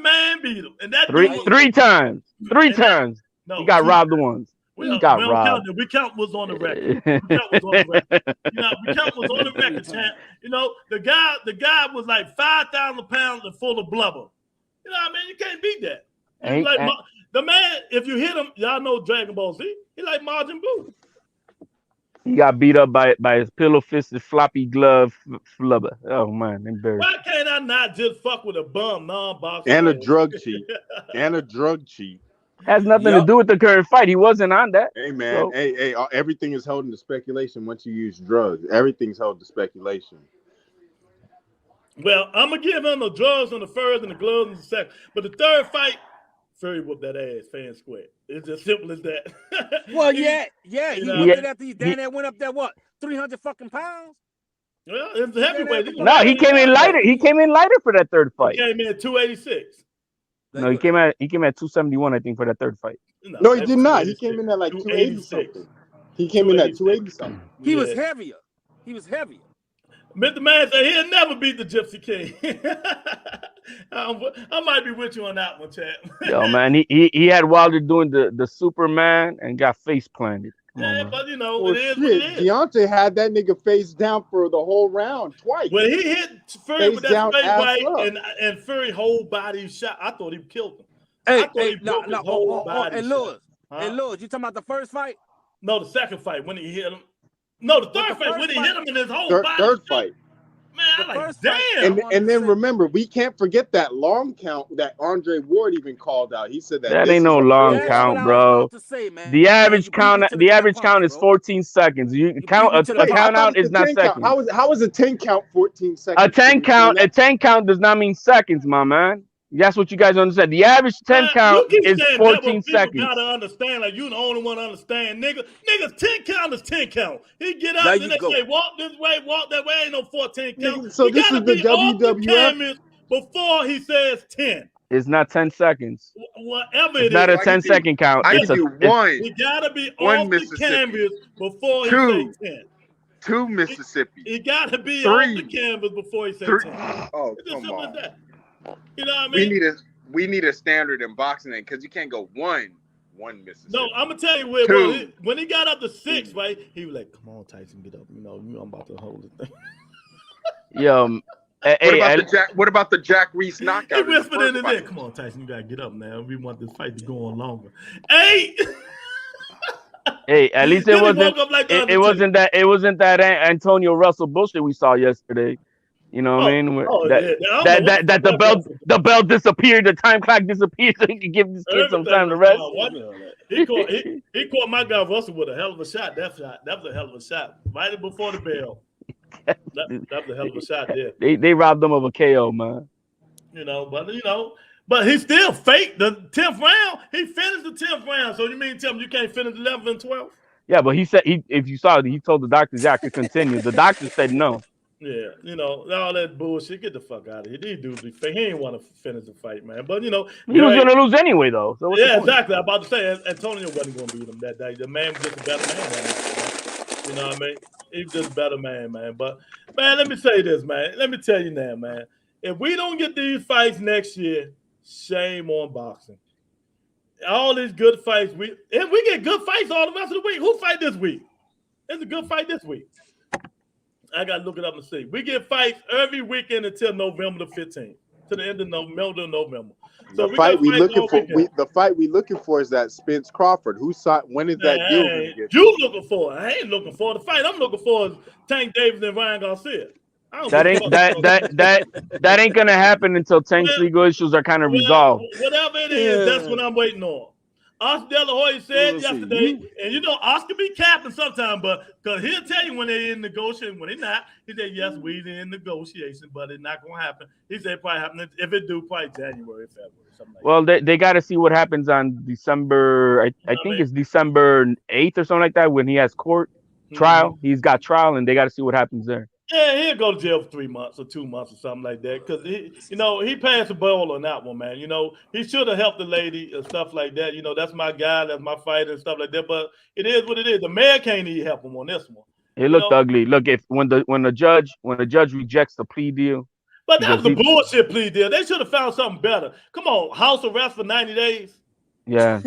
man beat him. And that three times. Three times. No, he got robbed once. We got robbed. We count was on the record. We count was on the record, champ. You know, the guy was like 5,000 pounds and full of blubber. You know what I mean? You can't beat that. The man, if you hit him, y'all know Dragon Ball Z. He like Majin Buu. He got beat up by his pillow-fisted, floppy glove flubber. Oh, man, embarrassing. Why can't I not just fuck with a bum non-boxer? And a drug cheat. Has nothing to do with the current fight. He wasn't on that. Hey, man. So. Hey, everything is held into speculation once you use drugs. Everything's held to speculation. Well, I'm going to give him the drugs on the first and the gloves on the second. But the third fight, Fury whooped that ass, fan square. It's as simple as that. Well, yeah. He whooped it after Dan went up there, 300 fucking pounds? Well, it's heavyweight. No, he came in lighter. He came in lighter for that third fight. He came in at 286. No, he came at 271, I think, for that third fight. No, he did not. He came in at like 280 something. He came in at 280 something. He was heavier. Mr. Man said he'll never beat the Gypsy King. I might be with you on that one, Chad. Yo, man, he had Wilder doing the Superman and got face planted. But you know, it is what it is. Deontay had that nigga face down for the whole round twice. When he hit Fury with that straight right and Fury whole body shot, I thought he killed him. Hey, Lewis, you talking about the first fight? No, the second fight when he hit him. No, the third fight when he hit him in his whole body. Third fight. Man, I'm like, damn. And then remember, we can't forget that long count that Andre Ward even called out. He said that ain't no long count, bro. The average count is 14 seconds. You count a count out is not seconds. How is a 10 count 14 seconds? A 10 count does not mean seconds, my man. That's what you guys understand. The average 10 count is 14 seconds. You gotta understand, like you the only one understand, nigga. Niggas 10 count is 10 count. He get up and they say walk this way, walk that way. Ain't no 14 count. So this is the WWF before he says 10. It's not 10 seconds. Whatever it's not a 10-second count. I give you one. He gotta be off the canvas before he says 10. 2 Mississippi. He gotta be off the canvas before he says 10. Oh, come on. You know what I mean? We need a standard in boxing because you can't go one Mississippi. No, I'm gonna tell you when he got up to 6, right? He was like, "Come on, Tyson, get up. You know, I'm about to hold the thing." Yo, what about the Jack Reese knockout? He whispered in his ear, "Come on, Tyson, you gotta get up now. We want this fight to go on longer." Hey. Hey, at least it wasn't that Antonio Russell bullshit we saw yesterday. You know what I mean? That the belt disappeared, the time clock disappeared, so he could give this kid some time to rest. He caught my guy Russell with a hell of a shot. That was a hell of a shot. Right before the bell. That was a hell of a shot there. They robbed them of a KO, man. But he still faked the 10th round. He finished the 10th round. So you mean tell me you can't finish 11th and 12th? Yeah, but he said if you saw it, he told the doctors I could continue. The doctor said no. Yeah, all that bullshit. Get the fuck out of here. These dudes be fake. He ain't want to finish the fight, man. But he was gonna lose anyway, though. So exactly. I'm about to say Antonio wasn't gonna beat him that day. The man was just a better man. You know what I mean? He's just a better man. But man, let me say this, man. Let me tell you now, man. If we don't get these fights next year, shame on boxing. All these good fights, if we get good fights all the rest of the week, who fight this week? It's a good fight this week. I got to look it up and see. We get fights every weekend until November the 15th, to the end of November. So the fight we looking for, the fight we looking for is that Spence Crawford. When is that deal going to get? You looking for it? I ain't looking for the fight. I'm looking for Tank Davis and Ryan Garcia. That ain't gonna happen until Tank's legal issues are kind of resolved. Whatever it is, that's what I'm waiting on. Oscar De La Hoya said yesterday, and you know Oscar be capping sometimes, but because he'll tell you when they're in negotiation, when they're not. He said, yes, we're in negotiation, but it's not going to happen. He said probably happen if it do, probably January, February, something like that. They got to see what happens on December. I think it's December 8th or something like that when he has court trial. He's got trial, and they got to see what happens there. Yeah, he'll go to jail for 3 months or 2 months or something like that. Because he passed the ball on that one, man. He should have helped the lady and stuff like that. That's my guy, that's my fighter and stuff like that. But it is what it is. The mayor can't even help him on this one. It looked ugly. Look, when the judge rejects the plea deal. But that was a bullshit plea deal. They should have found something better. Come on, house arrest for 90 days. Yeah.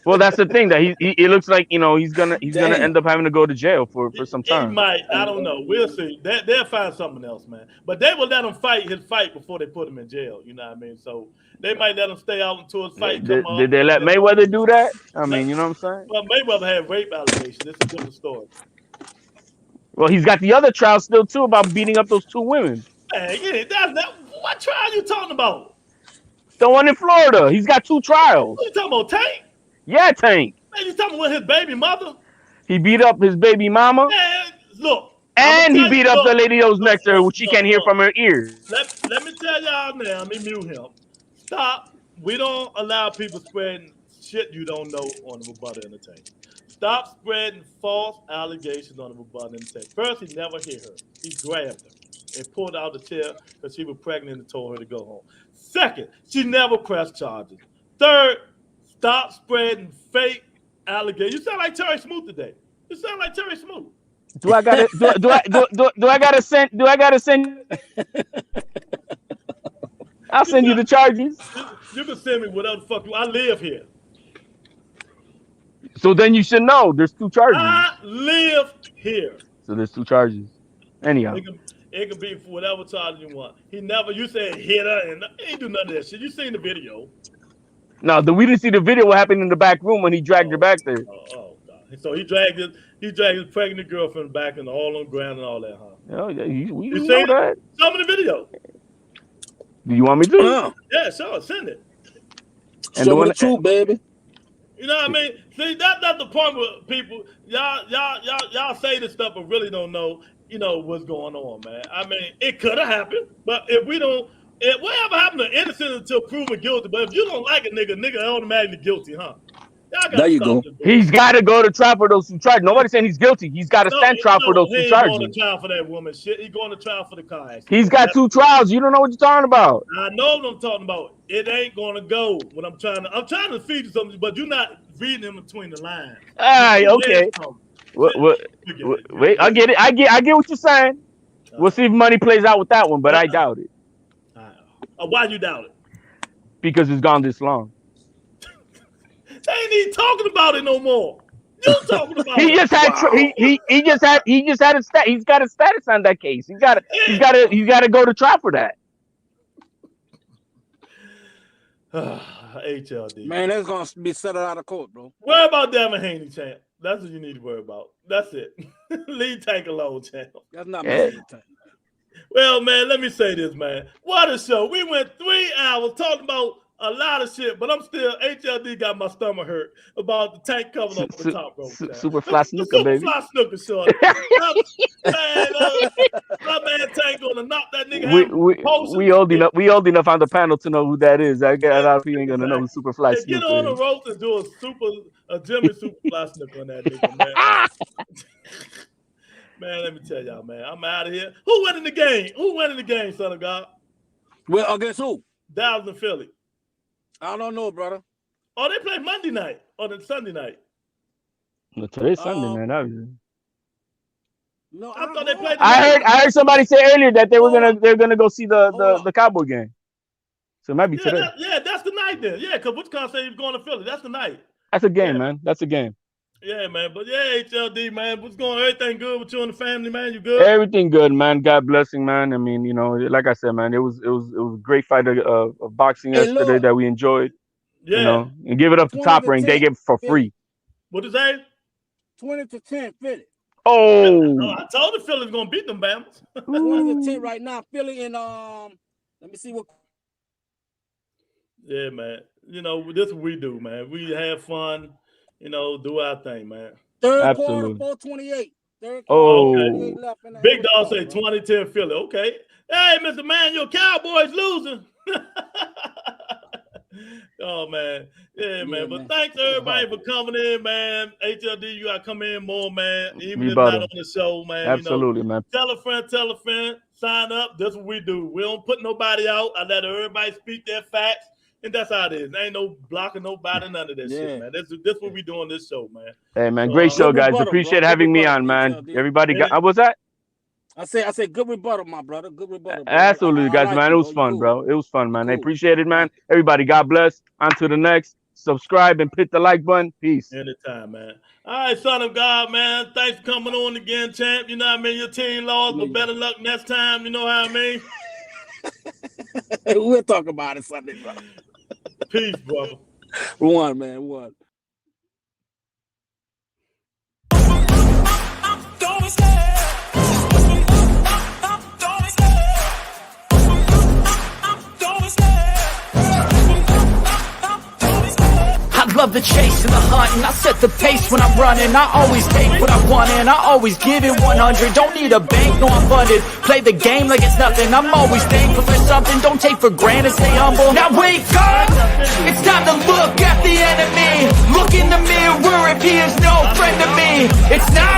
Well, that's the thing that it looks like he's gonna end up having to go to jail for some time. He might. I don't know. We'll see. They'll find something else, man. But they will let him fight his fight before they put him in jail. You know what I mean? So they might let him stay out until his fight come up. Did they let Mayweather do that? I mean, you know what I'm saying? Well, Mayweather had rape allegations. It's a different story. Well, he's got the other trial still too about beating up those 2 women. Hey, what trial you talking about? The one in Florida. He's got 2 trials. What you talking about, Tank? Yeah, Tank. Man, you talking about his baby mother? He beat up his baby mama. Man, look. And he beat up the lady that was next to her, which she can't hear from her ears. Let me tell y'all now. Let me mute him. Stop. We don't allow people spreading shit you don't know on the Rebuttal Entertainment. Stop spreading false allegations on the Rebuttal Entertainment. First, he never hit her. He grabbed her and pulled out the chair because she was pregnant and told her to go home. Second, she never pressed charges. Third, stop spreading fake allegations. You sound like Terry Smoot today. You sound like Terry Smoot. Do I gotta send? I'll send you the charges. You can send me whatever the fuck I live here. So then you should know there's 2 charges. I live here. So there's 2 charges. Anyhow. It can be for whatever charge you want. You said hit her and he ain't do none of that shit. You seen the video. No, we didn't see the video what happened in the back room when he dragged her back there. Oh God. So he dragged his pregnant girlfriend back and all on the ground and all that, huh? Oh yeah, we you know that. Some of the video. Do you want me to? Yeah, sure, send it. And show the truth, baby. You know what I mean? See, that's the point with people. Y'all say this stuff but really don't know. What's going on, man. I mean, it could have happened, but whatever happened to innocent until proven guilty. But if you don't like a nigga automatically guilty, huh? There you go. He's got to go to trial for those 2 charges. Nobody's saying he's guilty. He's got to stand trial for those 2 charges. He's going to trial for that woman shit. He's going to trial for the car accident. He's got 2 trials. You don't know what you're talking about. I know what I'm talking about. It ain't going to go. I'm trying to feed you something, but you're not reading in between the lines. All right, okay. Wait, I get it. I get what you're saying. We'll see if money plays out with that one, but I doubt it. Why you doubt it? Because it's gone this long. They ain't even talking about it no more. You talking about he just had he's got a status on that case. He's got to go to trial for that. HLD. Man, that's gonna be settled out of court, bro. Worry about Devin Haney, champ. That's what you need to worry about. That's it. Leave Tank alone, champ. That's not my Tank. Well, man, let me say this, man. What a show. We went 3 hours talking about a lot of shit, but I'm still, HLD got my stomach hurt about the Tank coming up on the top rope. Super fly snooker, baby. Super fly snooker, short. My man Tank gonna knock that nigga out. We old enough on the panel to know who that is. I got a lot of people ain't gonna know who Super Fly Snooker is. Get on the rope and do a Jimmy Super Fly Snooker on that nigga, man. Man, let me tell y'all, man. I'm out of here. Who winning the game? Who winning the game, son of God? Well, against who? Dallas and Philly. I don't know, brother. Oh, they play Monday night or the Sunday night. No, today's Sunday, man. Obviously. No, I thought they played. I heard somebody say earlier that they're gonna go see the Cowboy game. So it might be today. That's the night then. Yeah, because which kind say he's going to Philly? That's the night. That's a game, man. That's a game. Yeah, man. But yeah, HLD, man. What's going on? Everything good with you and the family, man? You good? Everything good, man. God blessing, man. I mean, you know, like I said, man, it was a great fight of boxing yesterday that we enjoyed. Yeah. You know, and give it up to Top Rank. They give it for free. What is that? 20-10, Philly. Oh, I told the Philly's gonna beat them Bama's. 20-10 right now. Philly and let me see what. Yeah, man. You know, this is what we do, man. We have fun. You know, do our thing, man. Third quarter, 4:28. Third quarter, 4:28 left. Big Dog say 20-10 Philly. Okay. Hey, Mr. Man, your Cowboys losing. Oh, man. Yeah, man. But thanks, everybody, for coming in, man. HLD, you got to come in more, man. Even if not on the show, man. Absolutely, you know, man. Tell a friend. Sign up. That's what we do. We don't put nobody out. I let everybody speak their facts. And that's how it is. There ain't no blocking nobody, none of that shit, man. That's what we do on this show, man. Hey, man, so, great show, guys. Appreciate having me on, man. Everybody got, what's that? I said good rebuttal, my brother. Good rebuttal. Bro. Absolutely, guys, man. It was fun, bro. It was fun, man. I appreciate it, man. Everybody, God bless. On to the next. Subscribe and hit the like button. Peace. Anytime, man. All right, son of God, man. Thanks for coming on again, champ. You know what I mean? Your team lost, but better luck next time. You know what I mean? We'll talk about it Sunday, bro. Peace, brother. One, man. One. I love the chase and the hunt, and I set the pace when I'm running. I always take what I want and I always give it 100. Don't need a bank, no I'm funded. Play the game like it's nothing. I'm always thankful for something. Don't take for granted, stay humble. Now wake up, it's time to look at the enemy. Look in the mirror if he is no friend to me. It's not